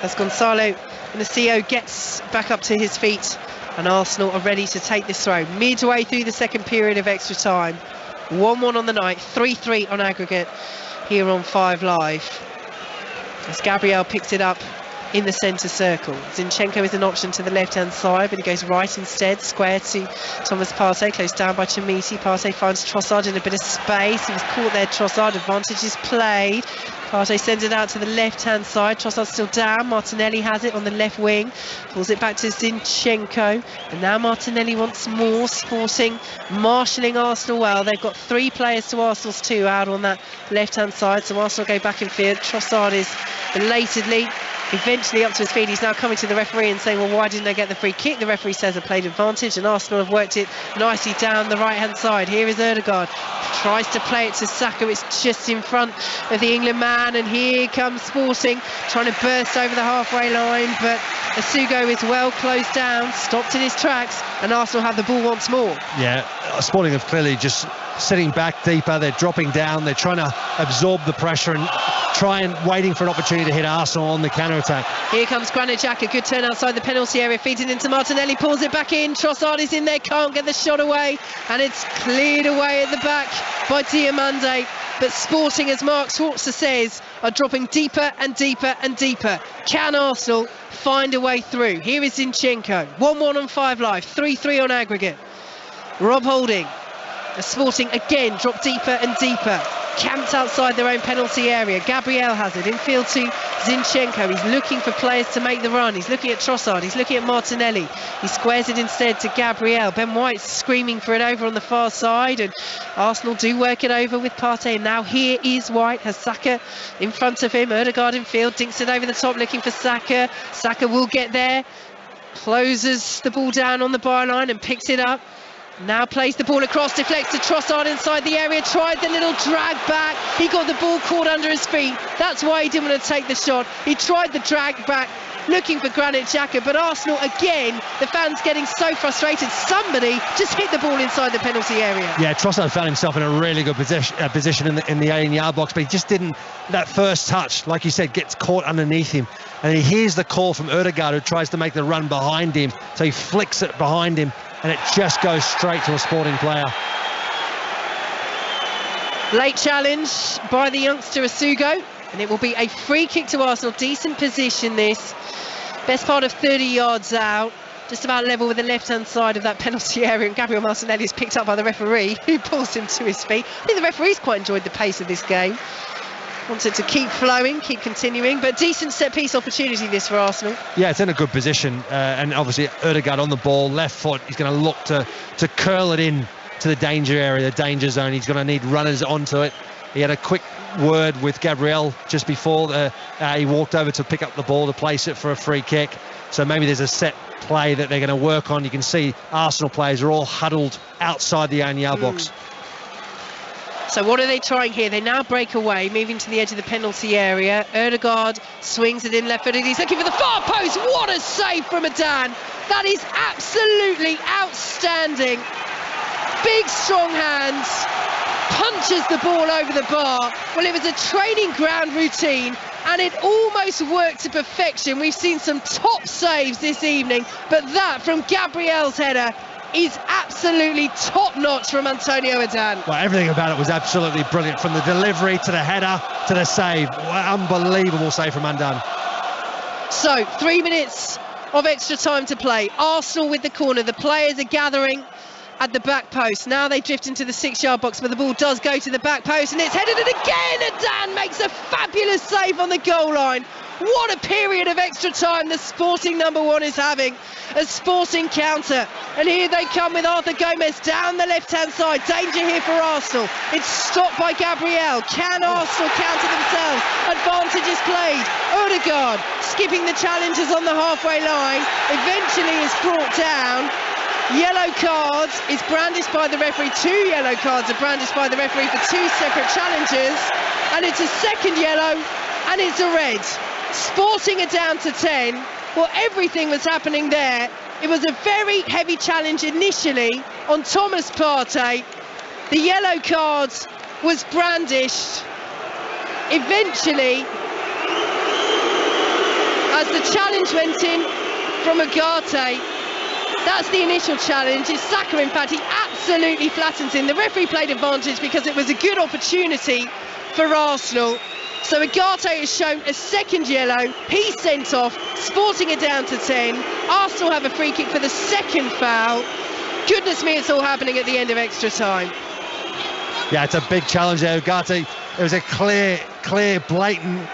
As Gonzalo Inacio gets back up to his feet, and Arsenal are ready to take this throw. Midway through the second period of extra time. 1-1 on the night, 3-3 on aggregate here on 5 Live. As Gabriel picks it up in the centre circle. Zinchenko is an option to the left-hand side, but he goes right instead, square to Thomas Partey, close down by Chamiti. Partey finds Trossard in a bit of space. He was caught there, Trossard. Advantage is played. Partey sends it out to the left-hand side. Trossard's still down. Martinelli has it on the left wing. Pulls it back to Zinchenko. And now Martinelli wants more. Sporting marshalling Arsenal well. They've got 3 players to Arsenal's 2 out on that left-hand side. So Arsenal go back in field. Trossard is belatedly eventually up to his feet. He's now coming to the referee and saying, well, why didn't they get the free kick? The referee says a played advantage, and Arsenal have worked it nicely down the right-hand side. Here is Ødegaard, tries to play it to Saka. It's just in front of the England man, and here comes Sporting, trying to burst over the halfway line, but Asugo is well closed down, stopped in his tracks, and Arsenal have the ball once more. Yeah, Sporting have clearly just sitting back deeper. They're dropping down. They're trying to absorb the pressure and waiting for an opportunity to hit Arsenal on the counter-attack. Here comes Granit Xhaka, good turn outside the penalty area, feeds it into Martinelli, pulls it back in. Trossard is in there, can't get the shot away, and it's cleared away at the back by Diomande. But Sporting, as Mark Schwarzer says, are dropping deeper and deeper and deeper. Can Arsenal find a way through? Here is Zinchenko, 1-1 on 5 Live, 3-3 on aggregate. Rob Holding, as Sporting again drop deeper and deeper, camped outside their own penalty area. Gabriel has it, infield to Zinchenko. He's looking for players to make the run. He's looking at Trossard, he's looking at Martinelli. He squares it instead to Gabriel. Ben White's screaming for it over on the far side, and Arsenal do work it over with Partey. And now here is White, has Saka in front of him. Ødegaard in field, dinks it over the top looking for Saka. Saka will get there, closes the ball down on the byline and picks it up. Now plays the ball across, deflects to Trossard inside the area, tried the little drag back. He got the ball caught under his feet. That's why he didn't want to take the shot. He tried the drag back, looking for Granit Xhaka, but Arsenal again, the fans getting so frustrated. Somebody just hit the ball inside the penalty area. Yeah, Trossard found himself in a really good position in the 18-yard box, but he just didn't, that first touch, like you said, gets caught underneath him. And he hears the call from Ødegaard, who tries to make the run behind him, so he flicks it behind him, and it just goes straight to a Sporting player. Late challenge by the youngster Asugo, and it will be a free kick to Arsenal. Decent position this. Best part of 30 yards out, just about level with the left-hand side of that penalty area, and Gabriel Martinelli is picked up by the referee, who pulls him to his feet. I think the referee's quite enjoyed the pace of this game. Wants it to keep flowing, keep continuing, but decent set-piece opportunity this for Arsenal. Yeah, it's in a good position, and obviously Ødegaard on the ball, left foot. He's going to look to curl it in to the danger area, the danger zone. He's going to need runners onto it. He had a quick word with Gabriel just before he walked over to pick up the ball to place it for a free kick. So maybe there's a set play that they're going to work on. You can see Arsenal players are all huddled outside the 18-yard box. So what are they trying here? They now break away, moving to the edge of the penalty area. Ødegaard swings it in left-footed. He's looking for the far post. What a save from Adan. That is absolutely outstanding. Big, strong hands. Punches the ball over the bar. Well, it was a training ground routine, and it almost worked to perfection. We've seen some top saves this evening, but that from Gabriel's header is absolutely top-notch from Antonio Adan. Well, everything about it was absolutely brilliant, from the delivery to the header to the save. Unbelievable save from Adan. So 3 minutes of extra time to play. Arsenal with the corner. The players are gathering at the back post. Now they drift into the 6-yard box, but the ball does go to the back post, and it's headed, and again Adan makes a fabulous save on the goal line. What a period of extra time the Sporting number 1 is having. A Sporting counter, and here they come with Arthur Gomez down the left-hand side. Danger here for Arsenal. It's stopped by Gabriel. Can Arsenal counter themselves? Advantage is played. Ødegaard skipping the challenges on the halfway line. Eventually is brought down. Yellow cards is brandished by the referee. 2 yellow cards are brandished by the referee for 2 separate challenges, and it's a second yellow, and it's a red. Sporting are down to 10. Well, everything was happening there. It was a very heavy challenge initially on Thomas Partey. The yellow card was brandished. Eventually, as the challenge went in from Ugarte, that's the initial challenge. It's Saka, in fact, he absolutely flattens him. The referee played advantage because it was a good opportunity for Arsenal. So Ugarte has shown a second yellow. He's sent off. Sporting are down to 10. Arsenal have a free kick for the second foul. Goodness me, it's all happening at the end of extra time. Yeah, it's a big challenge there, Ugarte. It was a clear, blatant,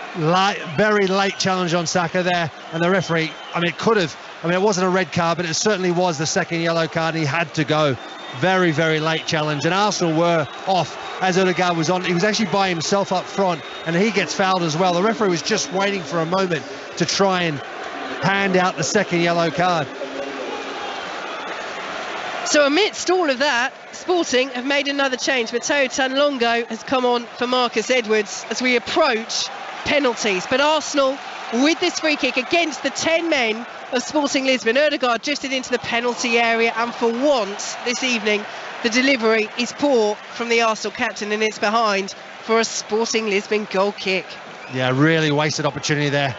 very late challenge on Saka there. And the referee, it wasn't a red card, but it certainly was the second yellow card, and he had to go. Very, very late challenge. And Arsenal were off as Odegaard was on. He was actually by himself up front, and he gets fouled as well. The referee was just waiting for a moment to try and hand out the second yellow card. So amidst all of that, Sporting have made another change. Matteo Tanlongo has come on for Marcus Edwards as we approach penalties. But Arsenal, with this free kick against the 10 men of Sporting Lisbon, Odegaard drifted into the penalty area, and for once this evening, the delivery is poor from the Arsenal captain, and it's behind for a Sporting Lisbon goal kick. Yeah, really wasted opportunity there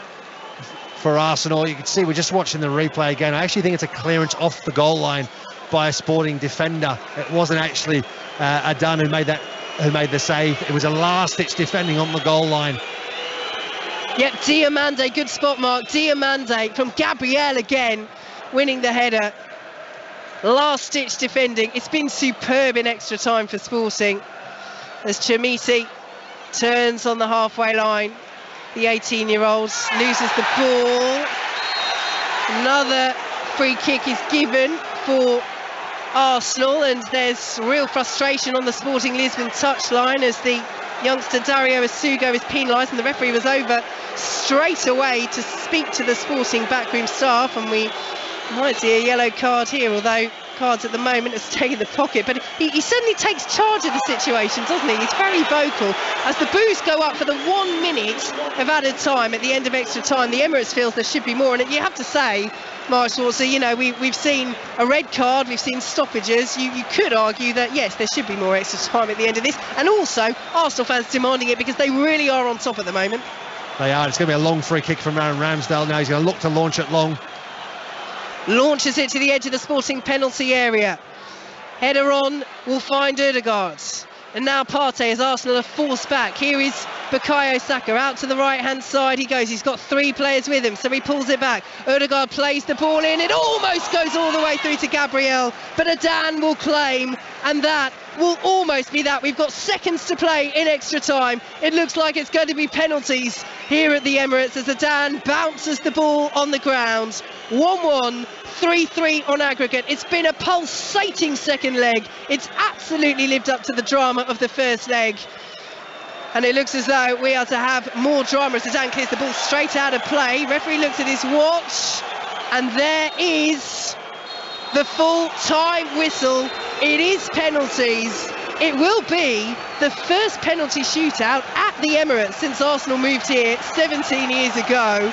for Arsenal. You can see, we're just watching the replay again. I actually think it's a clearance off the goal line by a Sporting defender. It wasn't actually Adan who made the save. It was a last-ditch defending on the goal line. Yep, Diomande, good spot mark. Diomande from Gabriel again, winning the header. Last-ditch defending. It's been superb in extra time for Sporting as Chamisi turns on the halfway line. The 18-year-old loses the ball. Another free kick is given for Arsenal, and there's real frustration on the Sporting Lisbon touchline as the youngster Dario Asugo is penalised, and the referee was over straight away to speak to the Sporting backroom staff, and we might see a yellow card here, although cards at the moment has taken the pocket. But he certainly takes charge of the situation, doesn't he? He's very vocal as the boos go up for the 1 minute of added time at the end of extra time. The Emirates feels there should be more, and you have to say, Mark Schwarzer, we've seen a red card, we've seen stoppages. You could argue that yes, there should be more extra time at the end of this, and also Arsenal fans demanding it because they really are on top at the moment. They are. It's going to be a long free kick from Aaron Ramsdale now. He's going to look to launch it long. Launches it to the edge of the Sporting penalty area. Header on will find Odegaard. And now Partey as Arsenal are forced back. Here is Bukayo Saka out to the right-hand side. He goes. He's got 3 players with him, so he pulls it back. Odegaard plays the ball in. It almost goes all the way through to Gabriel, but Adan will claim, and that will almost be that. We've got seconds to play in extra time. It looks like it's going to be penalties here at the Emirates as Adan bounces the ball on the ground. 1-1. 3-3 on aggregate. It's been a pulsating second leg. It's absolutely lived up to the drama of the first leg. And it looks as though we are to have more drama as Zidane clears the ball straight out of play. Referee looks at his watch, and there is the full time whistle. It is penalties. It will be the first penalty shootout at the Emirates since Arsenal moved here 17 years ago.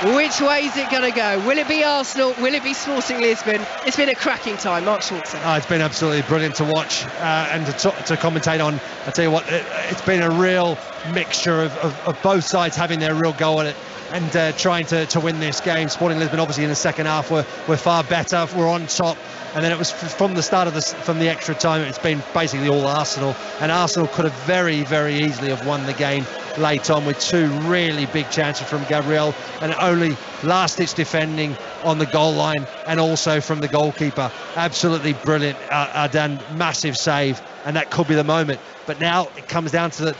Which way is it going to go? Will it be Arsenal? Will it be Sporting Lisbon? It's been a cracking time. Mark Schwarzer. Oh, it's been absolutely brilliant to watch and to commentate on. I tell you what, it's been a real mixture of both sides having their real go at it and trying to win this game. Sporting Lisbon, obviously, in the second half were far better. We're on top. And then it was from the start of from the extra time, it's been basically all Arsenal. And Arsenal could have very, very easily have won the game late on with 2 really big chances from Gabriel and only last-ditch defending on the goal line and also from the goalkeeper. Absolutely brilliant. Adan, massive save, and that could be the moment. But now it comes down to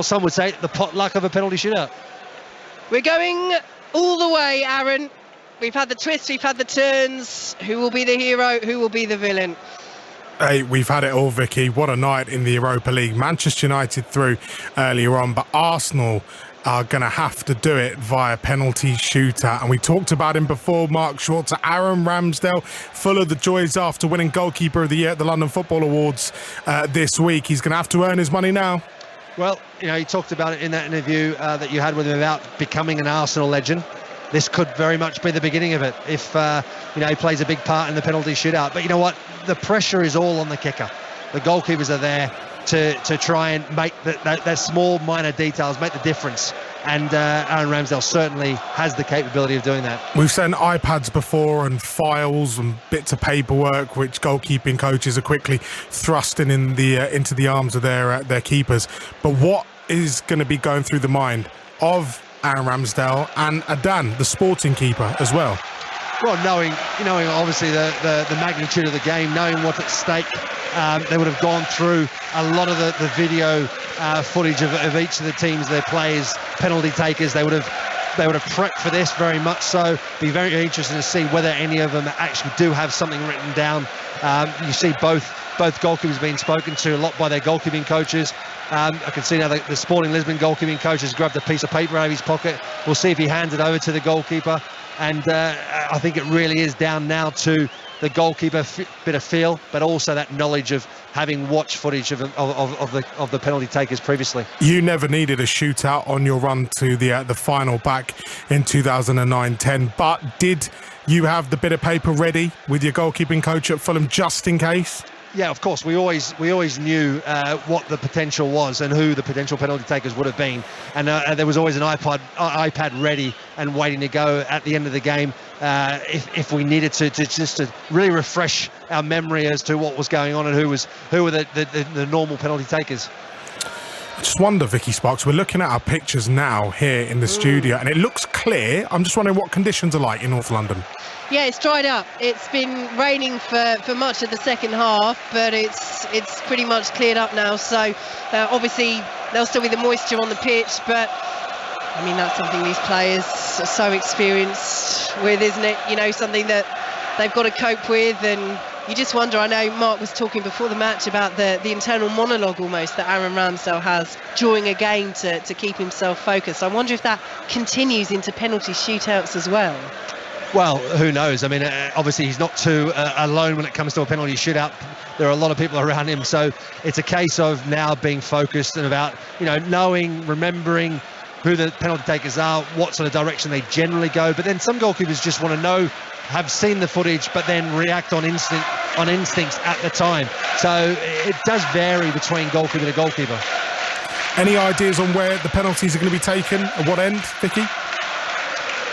some would say, the potluck of a penalty shootout. We're going all the way, Aaron. We've had the twists, we've had the turns. Who will be the hero? Who will be the villain? Hey, we've had it all, Vicky. What a night in the Europa League. Manchester United through earlier on, but Arsenal are going to have to do it via penalty shootout. And we talked about him before, Mark Schwarzer. Aaron Ramsdale, full of the joys after winning Goalkeeper of the Year at the London Football Awards this week. He's going to have to earn his money now. Well, he talked about it in that interview that you had with him about becoming an Arsenal legend. This could very much be the beginning of it if he plays a big part in the penalty shootout. But you know what? The pressure is all on the kicker. The goalkeepers are there. to try and make that small minor details make the difference. And Aaron Ramsdale certainly has the capability of doing that. We've sent iPads before and files and bits of paperwork which goalkeeping coaches are quickly thrusting into the arms of their keepers. But what is going to be going through the mind of Aaron Ramsdale and Adan, the Sporting keeper, as well? Well, knowing obviously the magnitude of the game, knowing what's at stake, they would have gone through a lot of the video footage of each of the teams, their players, penalty takers. They would have prepped for this very much so. Be very interested to see whether any of them actually do have something written down. You see both goalkeepers being spoken to a lot by their goalkeeping coaches. I can see now the Sporting Lisbon goalkeeping coach has grabbed a piece of paper out of his pocket. We'll see if he hands it over to the goalkeeper. And I think it really is down now to the goalkeeper, bit of feel, but also that knowledge of having watched footage of the penalty takers previously. You never needed a shootout on your run to the final back in 2009-10, but did you have the bit of paper ready with your goalkeeping coach at Fulham just in case? Yeah, of course. We always knew what the potential was and who the potential penalty takers would have been, and there was always an iPad ready and waiting to go at the end of the game if we needed to really refresh our memory as to what was going on and who were the normal penalty takers. I just wonder, Vicky Sparks, we're looking at our pictures now here in the studio, and it looks clear. I'm just wondering what conditions are like in North London. Yeah, it's dried up. It's been raining for much of the second half, but it's pretty much cleared up now. So obviously there'll still be the moisture on the pitch, but I mean that's something these players are so experienced with, isn't it? You know, something that they've got to cope with, and you just wonder. I know Mark was talking before the match about the internal monologue almost that Aaron Ramsdale has during a game to keep himself focused. I wonder if that continues into penalty shootouts as well. Well, who knows? I mean, obviously he's not too alone when it comes to a penalty shootout. There are a lot of people around him, so it's a case of now being focused and about, knowing, remembering who the penalty takers are, what sort of direction they generally go. But then some goalkeepers just want to know, have seen the footage, but then react on instincts at the time. So it does vary between goalkeeper to goalkeeper. Any ideas on where the penalties are going to be taken? At what end, Vicky?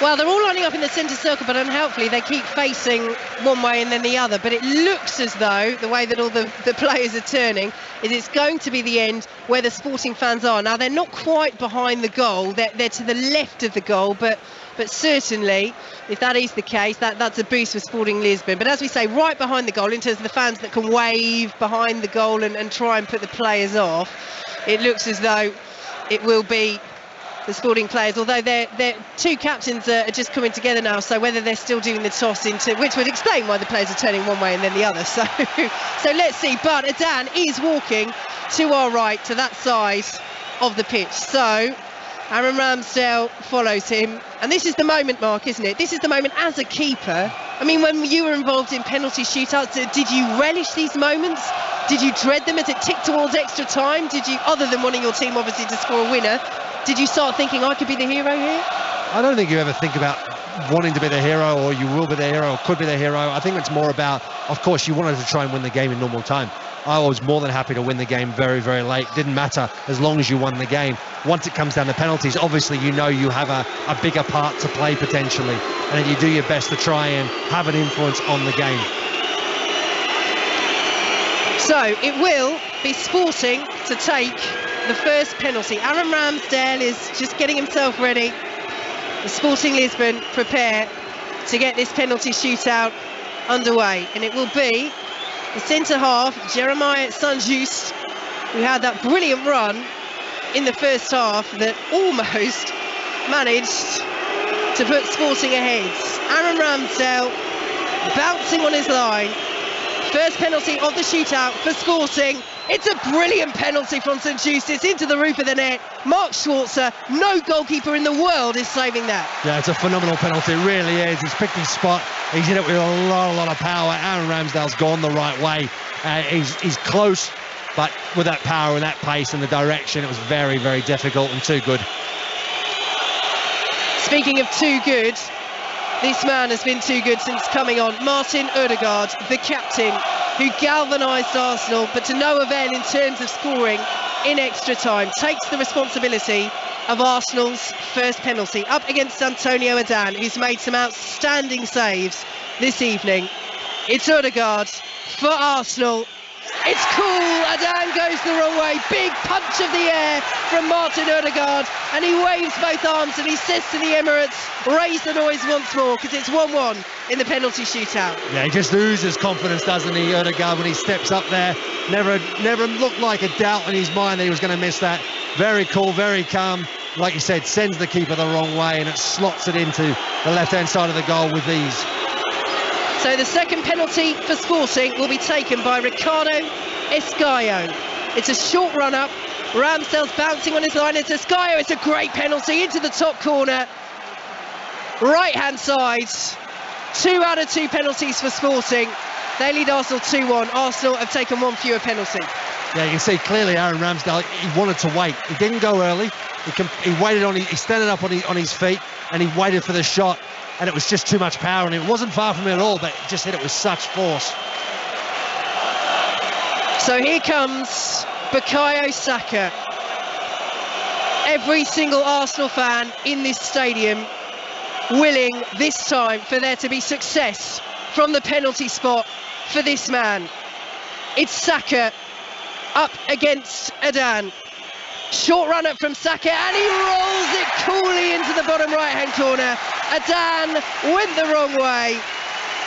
Well, they're all lining up in the centre circle, but unhelpfully they keep facing one way and then the other. But it looks as though the way that all the players are turning is it's going to be the end where the Sporting fans are. Now, they're not quite behind the goal. They're to the left of the goal, but certainly, if that is the case, that's a boost for Sporting Lisbon. But as we say, right behind the goal, in terms of the fans that can wave behind the goal and try and put the players off, it looks as though it will be the Sporting players, although their two captains are just coming together now, so whether they're still doing the toss into, which would explain why the players are turning one way and then the other, so let's see. But Adan is walking to our right, to that side of the pitch, so Aaron Ramsdale follows him, and this is the moment, Mark, isn't it? This is the moment as a keeper. I mean, when you were involved in penalty shootouts, did you relish these moments? Did you dread them as it ticked towards extra time? Did you, other than wanting your team obviously to score a winner, did you start thinking I could be the hero here? I don't think you ever think about wanting to be the hero, or you will be the hero, or could be the hero. I think it's more about, of course, you wanted to try and win the game in normal time. I was more than happy to win the game very, very late. Didn't matter as long as you won the game. Once it comes down to penalties, obviously you know you have a bigger part to play potentially, and then you do your best to try and have an influence on the game. So it will be Sporting to take the first penalty. Aaron Ramsdale is just getting himself ready. The Sporting Lisbon prepare to get this penalty shootout underway, and it will be the centre half, Jeremiah Saint-Just, who had that brilliant run in the first half that almost managed to put Sporting ahead. Aaron Ramsdale bouncing on his line. First penalty of the shootout for Sporting. It's a brilliant penalty from Saint-Just. It's into the roof of the net. Mark Schwarzer, no goalkeeper in the world is saving that. Yeah, it's a phenomenal penalty, it really is. He's picked his spot. He's hit it with a lot of power. Aaron Ramsdale's gone the right way. He's close, but with that power and that pace and the direction, it was very, very difficult and too good. Speaking of too good, this man has been too good since coming on. Martin Ødegaard, the captain who galvanised Arsenal, but to no avail in terms of scoring in extra time. Takes the responsibility of Arsenal's first penalty up against Antonio Adan, who's made some outstanding saves this evening. It's Ødegaard for Arsenal. It's cool. Adan goes the wrong way. Big punch of the air from Martin Ødegaard, and he waves both arms and he says to the Emirates, raise the noise once more, because it's 1-1 in the penalty shootout. Yeah, he just oozes confidence, doesn't he, Ødegaard, when he steps up there. Never looked like a doubt in his mind that he was going to miss that. Very cool, very calm. Like you said, sends the keeper the wrong way, and it slots it into the left-hand side of the goal with ease. So the second penalty for Sporting will be taken by Ricardo Esgaio. It's a short run-up. Ramsdale's bouncing on his line. It's Esgaio. It's a great penalty into the top corner. Right-hand side. 2 out of 2 penalties for Sporting. They lead Arsenal 2-1. Arsenal have taken 1 fewer penalty. Yeah, you can see clearly Aaron Ramsdale, he wanted to wait. He didn't go early. He waited he standing up on his feet, and he waited for the shot. And it was just too much power, and it wasn't far from it at all, but it just hit it with such force. So here comes Bukayo Saka. Every single Arsenal fan in this stadium willing this time for there to be success from the penalty spot for this man. It's Saka up against Adan. Short run up from Saka, and he rolls it coolly into the bottom right-hand corner. Adan went the wrong way,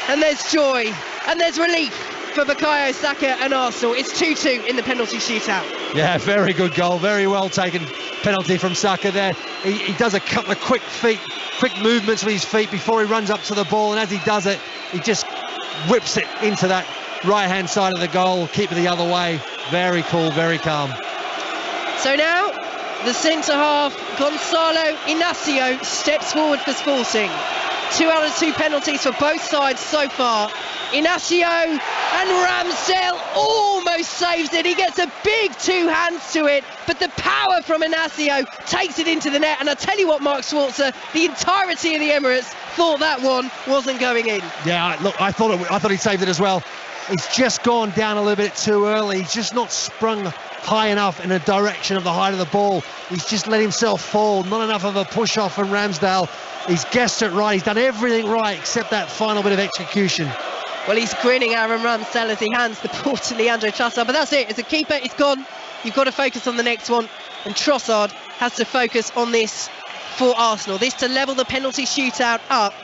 and there's joy and there's relief for Bukayo Saka and Arsenal. It's 2-2 in the penalty shootout. Yeah, very good goal, very well taken penalty from Saka there. He does a couple of quick movements with his feet before he runs up to the ball, and as he does it, he just whips it into that right-hand side of the goal, keeper the other way. Very cool, very calm. So now the centre-half, Gonçalo Inácio, steps forward for Sporting. 2 out of 2 penalties for both sides so far. Inácio, and Ramsdale almost saves it. He gets a big 2 hands to it, but the power from Inácio takes it into the net. And I tell you what, Mark Schwarzer, the entirety of the Emirates thought that one wasn't going in. Yeah, look, I thought he saved it as well. He's just gone down a little bit too early. He's just not sprung high enough in the direction of the height of the ball. He's just let himself fall. Not enough of a push off from Ramsdale. He's guessed it right. He's done everything right except that final bit of execution. Well, he's grinning, Aaron Ramsdale, as he hands the ball to Leandro Trossard. But that's it. As a keeper, it's gone. You've got to focus on the next one. And Trossard has to focus on this for Arsenal. This to level the penalty shootout up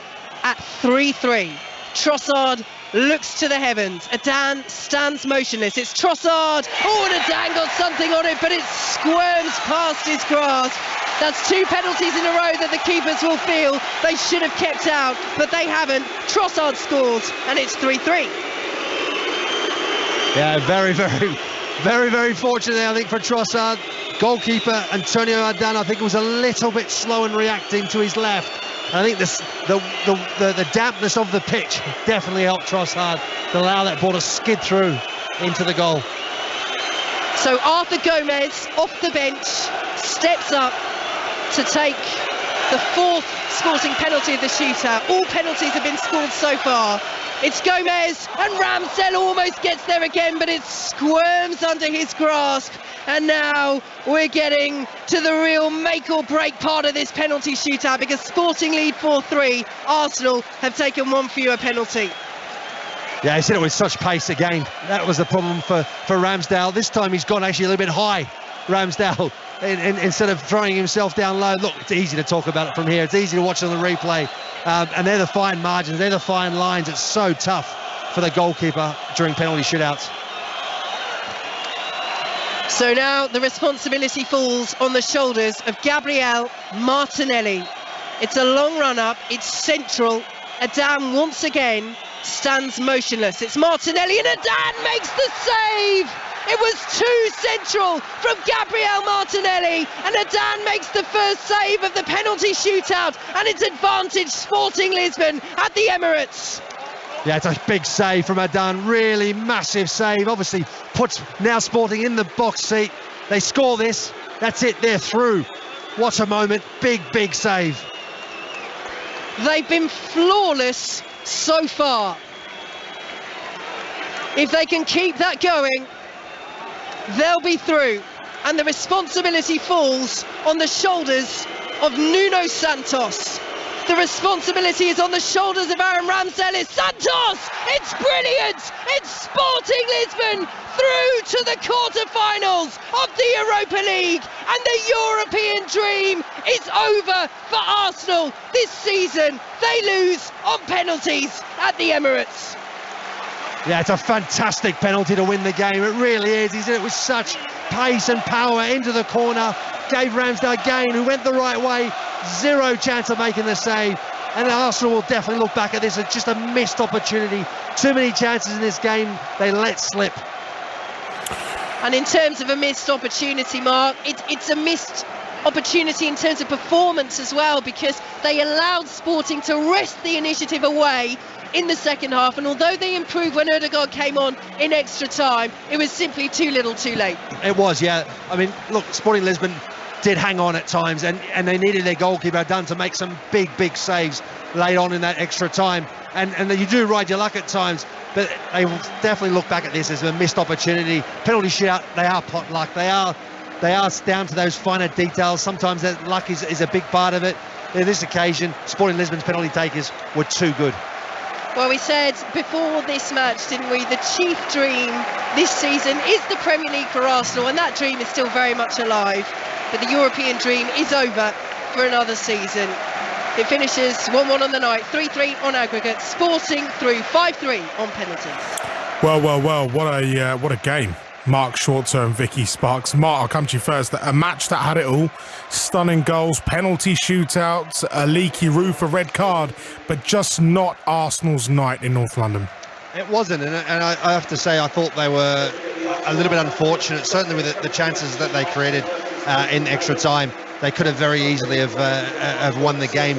at 3-3. Trossard looks to the heavens. Adan stands motionless. It's Trossard. Oh, and Adan got something on it, but it squirms past his grasp. That's 2 penalties in a row that the keepers will feel they should have kept out, but they haven't. Trossard scores, and it's 3-3. Yeah, very fortunate there, I think, for Trossard. Goalkeeper Antonio Adan, I think, was a little bit slow in reacting to his left. I think the dampness of the pitch definitely helped Trossard to allow that ball to skid through into the goal. So Arthur Gomez, off the bench, steps up to take the 4th Sporting penalty of the shootout. All penalties have been scored so far. It's Gomez, and Ramsdale almost gets there again, but it squirms under his grasp. And now we're getting to the real make or break part of this penalty shootout, because Sporting lead 4-3. Arsenal have taken 1 fewer penalty. Yeah, he's hit it with such pace again. That was the problem for Ramsdale. This time he's gone actually a little bit high, Ramsdale, instead of throwing himself down low. Look, it's easy to talk about it from here. It's easy to watch on the replay. And they're the fine margins. They're the fine lines. It's so tough for the goalkeeper during penalty shootouts. So now the responsibility falls on the shoulders of Gabriel Martinelli. It's a long run-up. It's central. Adan once again stands motionless. It's Martinelli, and Adan makes the save! It was too central from Gabriel Martinelli, and Adan makes the first save of the penalty shootout, and it's advantage Sporting Lisbon at the Emirates. Yeah, it's a big save from Adan, really massive save. Obviously puts now Sporting in the box seat. They score this, that's it, they're through. What a moment, big save. They've been flawless so far. If they can keep that going, they'll be through. And the responsibility falls on the shoulders of Nuno Santos. The responsibility is on the shoulders of Aaron Ramsdale. It's Santos! It's brilliant! It's Sporting Lisbon through to the quarter-finals of the Europa League, and the European dream is over for Arsenal this season. They lose on penalties at the Emirates. Yeah, it's a fantastic penalty to win the game. It really is. He's in it with such pace and power into the corner. Gave Ramsdale again, who went the right way. Zero chance of making the save. And Arsenal will definitely look back at this as just a missed opportunity. Too many chances in this game they let slip. And in terms of a missed opportunity, Mark, it's a missed opportunity in terms of performance as well, because they allowed Sporting to wrest the initiative away in the second half, and although they improved when Ødegaard came on in extra time, it was simply too little too late. It was, yeah. I mean, look, Sporting Lisbon did hang on at times, and they needed their goalkeeper done to make some big saves late on in that extra time, and you do ride your luck at times, but they will definitely look back at this as a missed opportunity. Penalty shootout, they are pot luck, they are down to those finer details. Sometimes that luck is a big part of it. In this occasion, Sporting Lisbon's penalty takers were too good. Well, we said before this match, didn't we, the chief dream this season is the Premier League for Arsenal, and that dream is still very much alive. But the European dream is over for another season. It finishes 1-1 on the night, 3-3 on aggregate, Sporting through 5-3 on penalties. Well, what a game. Mark Shorter and Vicky Sparks. Mark, I'll come to you first. A match that had it all. Stunning goals, penalty shootouts, a leaky roof, a red card, but just not Arsenal's night in North London. It wasn't, and I have to say I thought they were a little bit unfortunate, certainly with the chances that they created in extra time. They could have very easily have won the game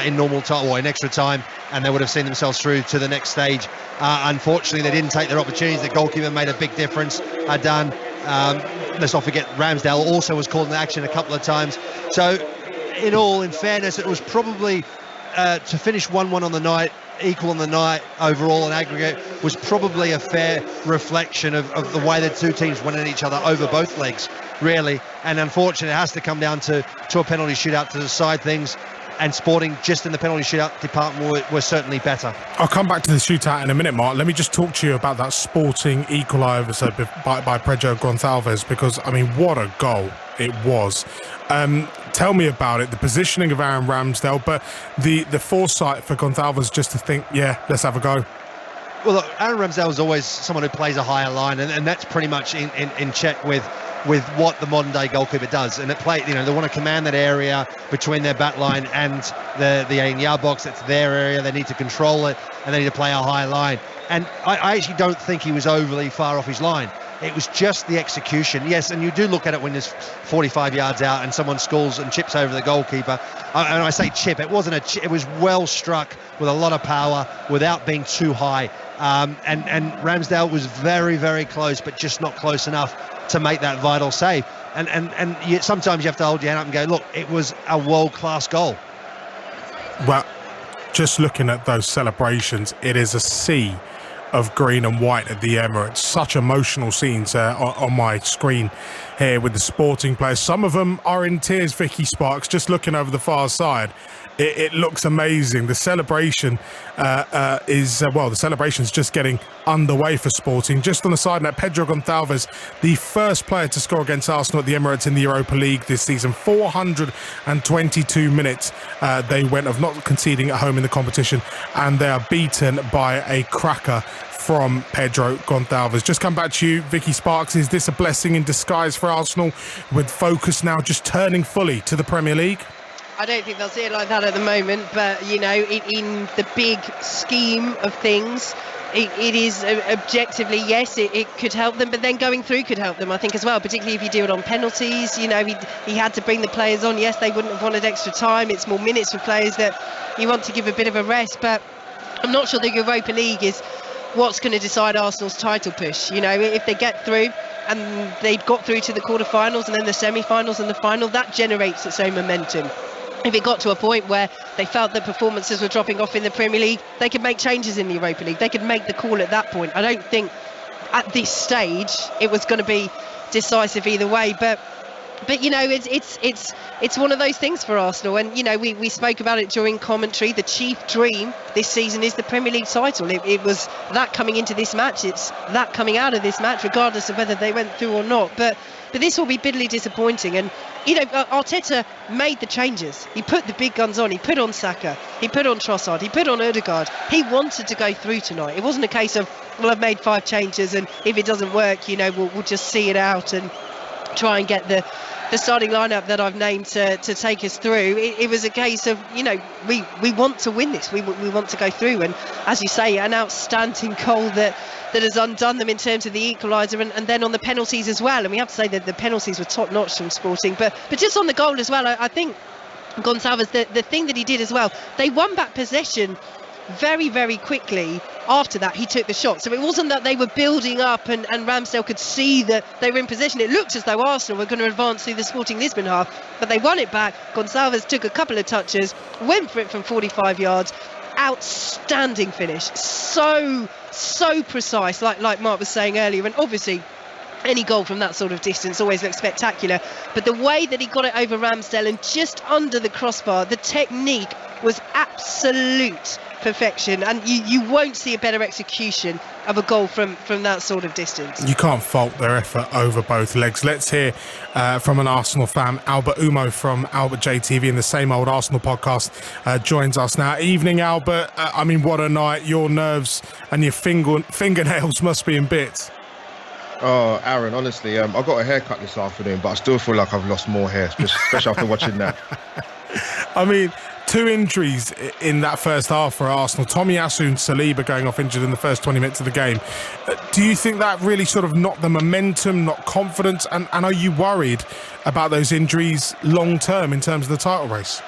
in normal time or in extra time, and they would have seen themselves through to the next stage. Unfortunately, they didn't take their opportunities. The goalkeeper made a big difference. Let's not forget Ramsdale also was called in action a couple of times. So, in fairness, it was probably to finish 1-1 on the night, equal on the night overall in aggregate, was probably a fair reflection of the way the two teams went at each other over both legs, really. And unfortunately, it has to come down to a penalty shootout to decide things. And Sporting, just in the penalty shootout department, were certainly better. I'll come back to the shootout in a minute, Mark. Let me just talk to you about that Sporting equaliser by Pedro Gonçalves, because, I mean, what a goal it was. Tell me about it, the positioning of Aaron Ramsdale, but the foresight for Gonçalves just to think, yeah, let's have a go. Well, look, Aaron Ramsdale is always someone who plays a higher line, and that's pretty much in check with what the modern day goalkeeper does. And they want to command that area between their back line and the 18-yard box. It's their area. They need to control it, and they need to play a high line. And I actually don't think he was overly far off his line. It was just the execution. Yes, and you do look at it when there's 45 yards out and someone scores and chips over the goalkeeper. And I say chip, it wasn't a chip. It was well struck with a lot of power without being too high. And Ramsdale was very, very close, but just not close enough to make that vital save. And sometimes you have to hold your hand up and go, look, it was a world-class goal. Well, just looking at those celebrations, it is a sea of green and white at the Emirates. Such emotional scenes on my screen here with the Sporting players. Some of them are in tears, Vicky Sparks, just looking over the far side. It looks amazing. The celebration the celebration's just getting underway for Sporting. Just on the side note, Pedro Gonçalves, the first player to score against Arsenal at the Emirates in the Europa League this season. 422 minutes they went of not conceding at home in the competition, and they are beaten by a cracker from Pedro Gonçalves. Just come back to you, Vicky Sparks. Is this a blessing in disguise for Arsenal, with focus now just turning fully to the Premier League? I don't think they'll see it like that at the moment, but in the big scheme of things, it is objectively, yes, it could help them, but then going through could help them, I think, as well, particularly if you do it on penalties. He had to bring the players on. Yes, they wouldn't have wanted extra time. It's more minutes for players that you want to give a bit of a rest, but I'm not sure the Europa League is what's going to decide Arsenal's title push. If they get through and they've got through to the quarterfinals and then the semi-finals and the final, that generates its own momentum. If it got to a point where they felt that performances were dropping off in the Premier League, they could make changes in the Europa League. They could make the call at that point. I don't think at this stage it was going to be decisive either way. But you know, it's one of those things for Arsenal, and you know, we spoke about it during commentary. The chief dream this season is the Premier League title. It was that coming into this match, it's that coming out of this match, regardless of whether they went through or not. But this will be bitterly disappointing. And you know, Arteta made the changes. He put the big guns on. He put on Saka. He put on Trossard. He put on Ødegaard. He wanted to go through tonight. It wasn't a case of, well, I've made 5 changes, and if it doesn't work, you know, we'll just see it out and try and get the starting lineup that I've named to take us through. It was a case of, you know, we want to win this. We want to go through. And as you say, an outstanding goal that has undone them in terms of the equaliser, and then on the penalties as well. And we have to say that the penalties were top notch from Sporting. But just on the goal as well, I think Gonçalves, the thing that he did as well, they won back possession very, very quickly. After that, he took the shot. So it wasn't that they were building up and Ramsdale could see that they were in possession. It looked as though Arsenal were going to advance through the Sporting Lisbon half, but they won it back. Gonçalves took a couple of touches, went for it from 45 yards. Outstanding finish. So precise, like Mark was saying earlier. And obviously, any goal from that sort of distance always looks spectacular. But the way that he got it over Ramsdale and just under the crossbar, the technique was absolute perfection, and you won't see a better execution of a goal from that sort of distance. You can't fault their effort over both legs. Let's hear from an Arsenal fan. Albert Umo from Albert JTV in the Same Old Arsenal podcast joins us now. Evening, Albert. I mean, what a night. Your nerves and your fingernails must be in bits. Oh, Aaron, honestly, I got a haircut this afternoon, but I still feel like I've lost more hair, especially after watching that. I mean, 2 injuries in that first half for Arsenal. Tomiyasu and Saliba going off injured in the first 20 minutes of the game. Do you think that really sort of knocked the momentum, knocked confidence? And are you worried about those injuries long term in terms of the title race?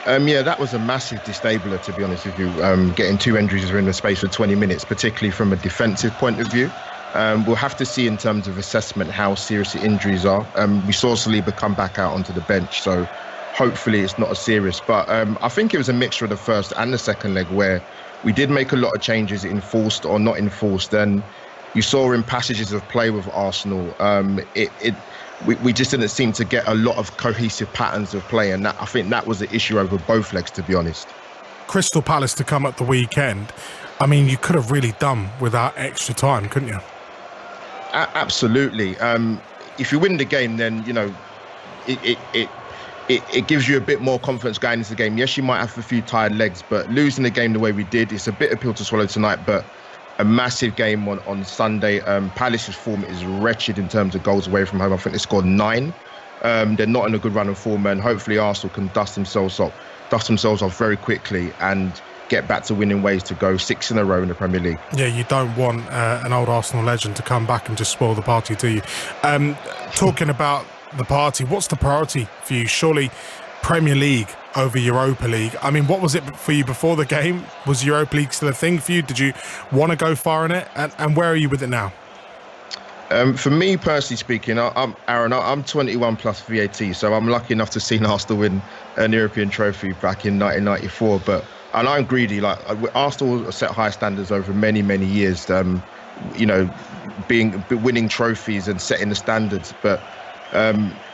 Yeah, that was a massive disabler, to be honest with you. Getting 2 injuries in the space of 20 minutes, particularly from a defensive point of view. We'll have to see in terms of assessment how serious the injuries are. We saw Saliba come back out onto the bench, so hopefully it's not as serious. But I think it was a mixture of the first and the second leg where we did make a lot of changes, enforced or not enforced. And you saw in passages of play with Arsenal, we just didn't seem to get a lot of cohesive patterns of play. And I think that was the issue over both legs, to be honest. Crystal Palace to come at the weekend. I mean, you could have really done without extra time, couldn't you? Absolutely. If you win the game, then, you know, it gives you a bit more confidence going into the game. Yes, you might have a few tired legs, but losing the game the way we did, it's a bit of pill to swallow tonight, but a massive game on Sunday. Palace's form is wretched in terms of goals away from home. I think they scored 9. They're not in a good run of form, and hopefully Arsenal can dust themselves off very quickly and get back to winning ways to go 6 in a row in the Premier League. Yeah, you don't want an old Arsenal legend to come back and just spoil the party, do you? Talking about the party, what's the priority for you? Surely Premier League over Europa League. I mean, what was it for you before the game? Was Europa League still a thing for you? Did you want to go far in it? And where are you with it now? For me, personally speaking, I'm 21 plus VAT, so I'm lucky enough to see Arsenal win an European trophy back in 1994. And I'm greedy. Like, Arsenal set high standards over many, many years. You know, winning trophies and setting the standards. But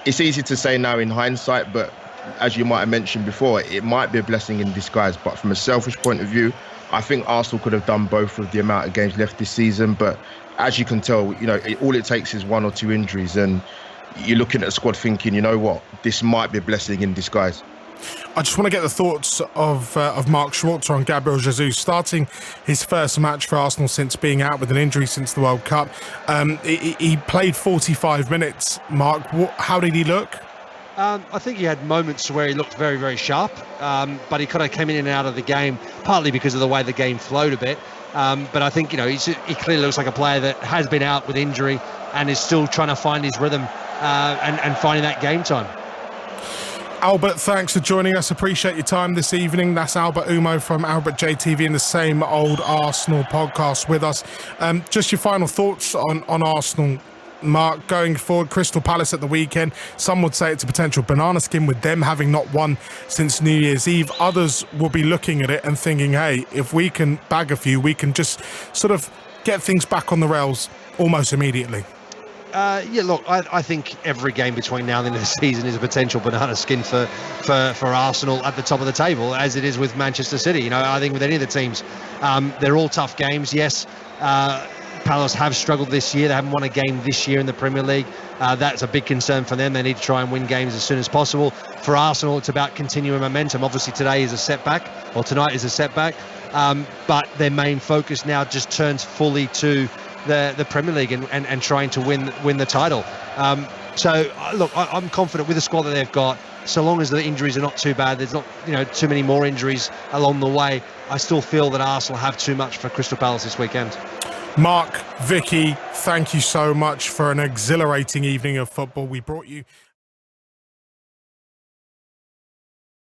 it's easy to say now in hindsight. But as you might have mentioned before, it might be a blessing in disguise. But from a selfish point of view, I think Arsenal could have done both with the amount of games left this season. But as you can tell, you know, all it takes is 1 or 2 injuries, and you're looking at the squad thinking, you know what, this might be a blessing in disguise. I just want to get the thoughts of Mark Schwarzer on Gabriel Jesus starting his first match for Arsenal since being out with an injury since the World Cup. He played 45 minutes. Mark, how did he look? I think he had moments where he looked very, very sharp, but he kind of came in and out of the game, partly because of the way the game flowed a bit. But I think, you know, he clearly looks like a player that has been out with injury and is still trying to find his rhythm and finding that game time. Albert, thanks for joining us. Appreciate your time this evening. That's Albert Umo from Albert JTV in the Same Old Arsenal podcast with us. Just your final thoughts on Arsenal, Mark, going forward. Crystal Palace at the weekend. Some would say it's a potential banana skin with them having not won since New Year's Eve. Others will be looking at it and thinking, hey, if we can bag a few, we can just sort of get things back on the rails almost immediately? Yeah, look, I think every game between now and the end of the season is a potential banana skin for Arsenal at the top of the table, as it is with Manchester City. You know, I think with any of the teams, they're all tough games. Yes, Palace have struggled this year. They haven't won a game this year in the Premier League. That's a big concern for them. They need to try and win games as soon as possible. For Arsenal, it's about continuing momentum. Obviously, today is a setback, or tonight is a setback, but their main focus now just turns fully to the Premier League and trying to win the title. So look, I'm confident with the squad that they've got. So long as the injuries are not too bad, there's not too many more injuries along the way, I still feel that Arsenal have too much for Crystal Palace this weekend. Mark, Vicky, thank you so much for an exhilarating evening of football. We brought you